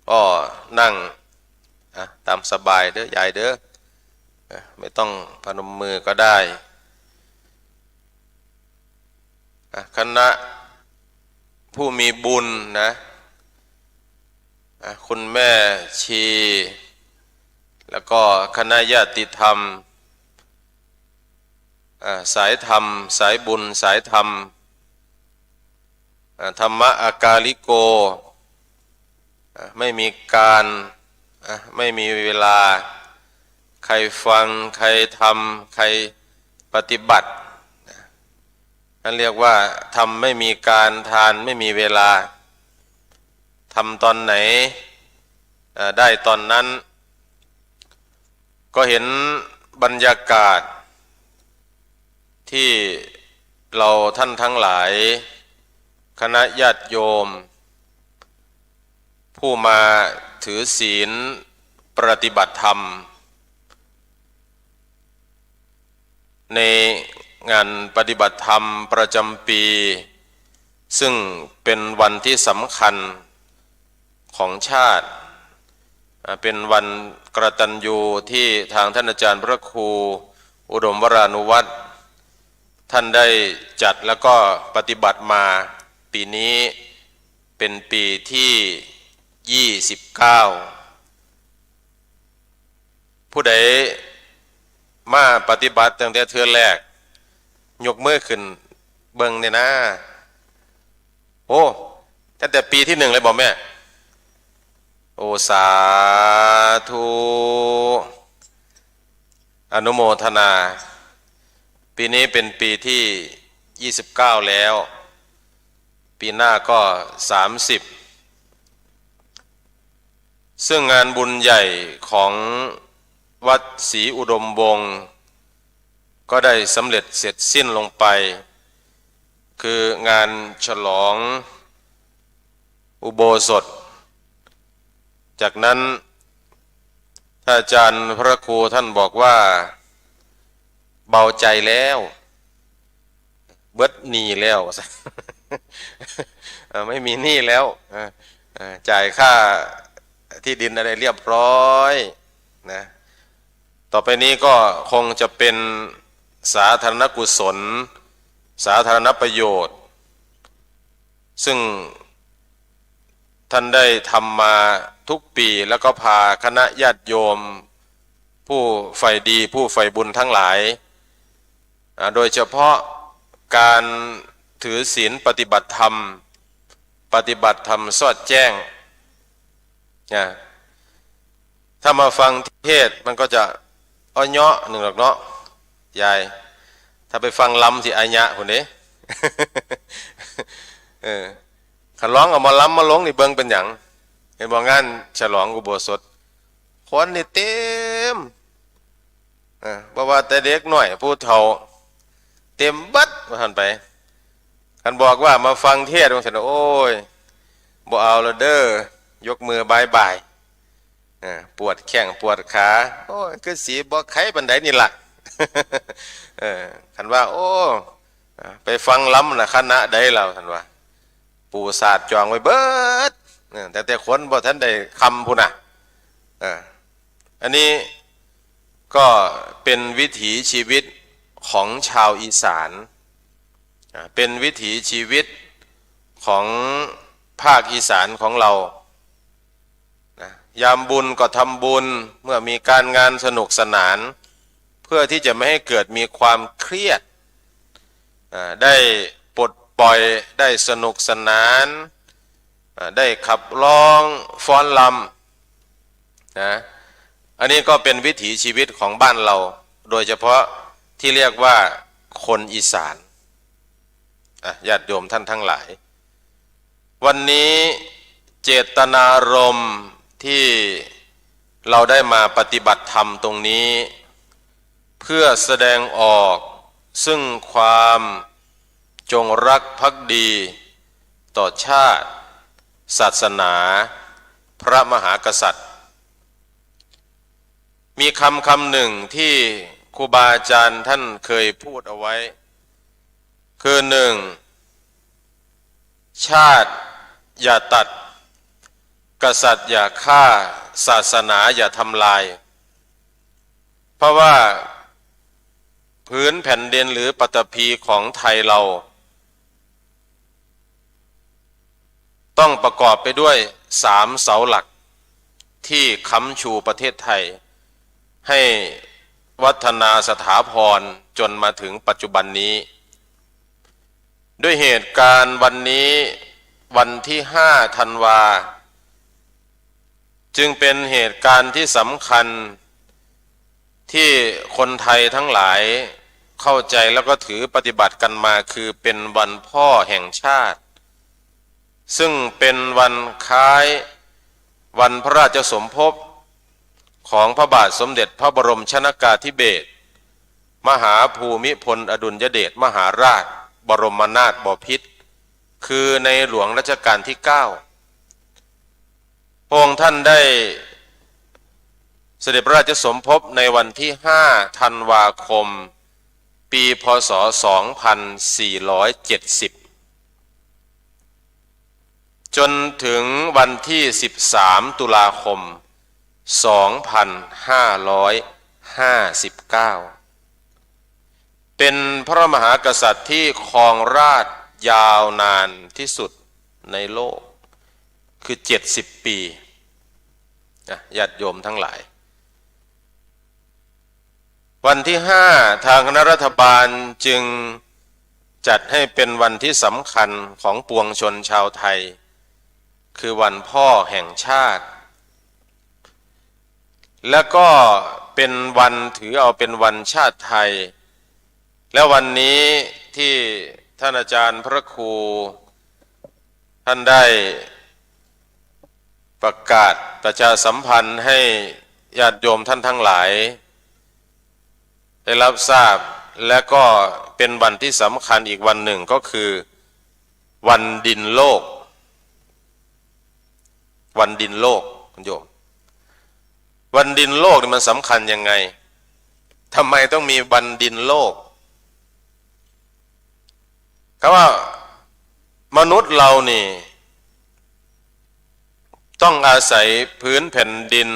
ก็นั่งตามสบายเด้อยายเด้อไม่ต้องพนมมือก็ได้คณะผู้มีบุญนะคุณแม่ชีแล้วก็คณะญาติธรรมสายธรรมสายบุญสายธรรมธรรมะอากาลิโกไม่มีการไม่มีเวลาใครฟังใครทำใครปฏิบัตินั่นเรียกว่าทำไม่มีการทานไม่มีเวลาทำตอนไหนได้ตอนนั้นก็เห็นบรรยากาศที่เราท่านทั้งหลายคณะญาติโยมผู้มาถือศีลปฏิบัติธรรมในงานปฏิบัติธรรมประจำปีซึ่งเป็นวันที่สำคัญของชาติเป็นวันกตัญญูที่ทางท่านอาจารย์พระครูอุดมวรานุวัตรท่านได้จัดแล้วก็ปฏิบัติมาปีนี้เป็นปีที่29ผู้ใดมาปฏิบัติตั้งแต่เทื่อแรกยกมือขึ้นเบิ่งเนี่ยนะโอ้ตั้งแต่ปีที่1เลยบอกแม่โอสาธุอนุโมทนาปีนี้เป็นปีที่29แล้วปีหน้าก็30ซึ่งงานบุญใหญ่ของวัดศรีอุดมวงศ์ก็ได้สำเร็จเสร็จสิ้นลงไปคืองานฉลองอุโบสถจากนั้นท่านอาจารย์พระครูท่านบอกว่าเบาใจแล้วเบิดหนี้แล้ว ไม่มีหนี้แล้ว จ่ายค่าที่ดินอะไรเรียบร้อยนะต่อไปนี้ก็คงจะเป็นสาธารณกุศลสาธารณประโยชน์ซึ่งท่านได้ทำมาทุกปีแล้วก็พาคณะญาติโยมผู้ใฝ่ดีผู้ใฝ่บุญทั้งหลายโดยเฉพาะการถือศีลปฏิบัติธรรมสอดแจ้งนะถ้ามาฟังเทศมันก็จะอ้อยเนาะหนึ่งหรอกเนาะยายถ้าไปฟังลำสิอายะคนนี้ ขันร้องเอามาล้ำมาลงนี่เบิ่งเป็นอย่างเห็นบอกงานฉลองอุโบสถคนนี่เต็มบอกว่าแต่เด็กหน่อยผู้เฒ่าเต็มบัดมาหันไปขันบอกว่ามาฟังเทศน์ของฉันโอ้ยบ่เอาละเด้อยกมือบายบายปวดแข้งปวดขาโอ้ยคือสีบ่ไข้บันไดนี่ล่ะ ขันว่าโอ้ไปฟังล้ำนะคณะใดเราขันว่าปูศาสตร์จองไว้เบิดแต่คนบ่ท่านได้คำพูน่ะอันนี้ก็เป็นวิถีชีวิตของชาวอีสานเป็นวิถีชีวิตของภาคอีสานของเรายามบุญก็ทำบุญเมื่อมีการงานสนุกสนานเพื่อที่จะไม่ให้เกิดมีความเครียดได้ปลดปล่อยได้สนุกสนานได้ขับร้องฟ้อนรำนะอันนี้ก็เป็นวิถีชีวิตของบ้านเราโดยเฉพาะที่เรียกว่าคนอีสานญาติโยมท่านทั้งหลายวันนี้เจตนารมณ์ที่เราได้มาปฏิบัติธรรมตรงนี้เพื่อแสดงออกซึ่งความจงรักภักดีต่อชาติศาสนาพระมหากษัตริย์มีคำหนึ่งที่ครูบาอาจารย์ท่านเคยพูดเอาไว้คือหนึ่งชาติอย่าตัดกษัตริย์อย่าฆ่าศาสนาอย่าทำลายเพราะว่าพื้นแผ่นดินหรือปฐพีของไทยเราต้องประกอบไปด้วย3เสาหลักที่ค้ำชูประเทศไทยให้วัฒนาสถาพรจนมาถึงปัจจุบันนี้ด้วยเหตุการณ์วันนี้วันที่5 ธันวาจึงเป็นเหตุการณ์ที่สำคัญที่คนไทยทั้งหลายเข้าใจแล้วก็ถือปฏิบัติกันมาคือเป็นวันพ่อแห่งชาติซึ่งเป็นวันคล้ายวันพระราชสมภพของพระบาทสมเด็จพระบรมชนกาธิเบศรมหาภูมิพลอดุลยเดชมหาราชบรมนาถบพิตรคือในหลวงรัชกาลที่9พระองค์ท่านได้เสด็จพระราชสมภพในวันที่5 ธันวาคมปีพ.ศ. 2470จนถึงวันที่13 ตุลาคม 2559เป็นพระมหากษัตริย์ที่ครองราชย์ยาวนานที่สุดในโลกคือ70 ปีญาติโยมทั้งหลายวันที่5ทางคณะรัฐบาลจึงจัดให้เป็นวันที่สำคัญของปวงชนชาวไทยคือวันพ่อแห่งชาติและก็เป็นวันถือเอาเป็นวันชาติไทยและวันนี้ที่ท่านอาจารย์พระครูท่านได้ประกาศประชาสัมพันธ์ให้ญาติโยมท่านทั้งหลายได้รับทราบและก็เป็นวันที่สำคัญอีกวันหนึ่งก็คือวันดินโลกวันดินโลกคุณโยมวันดินโลกนี่มันสำคัญยังไงทำไมต้องมีวันดินโลกก็ว่ามนุษย์เรานี่ ต้องอาศัยพื้นแผ่นดิน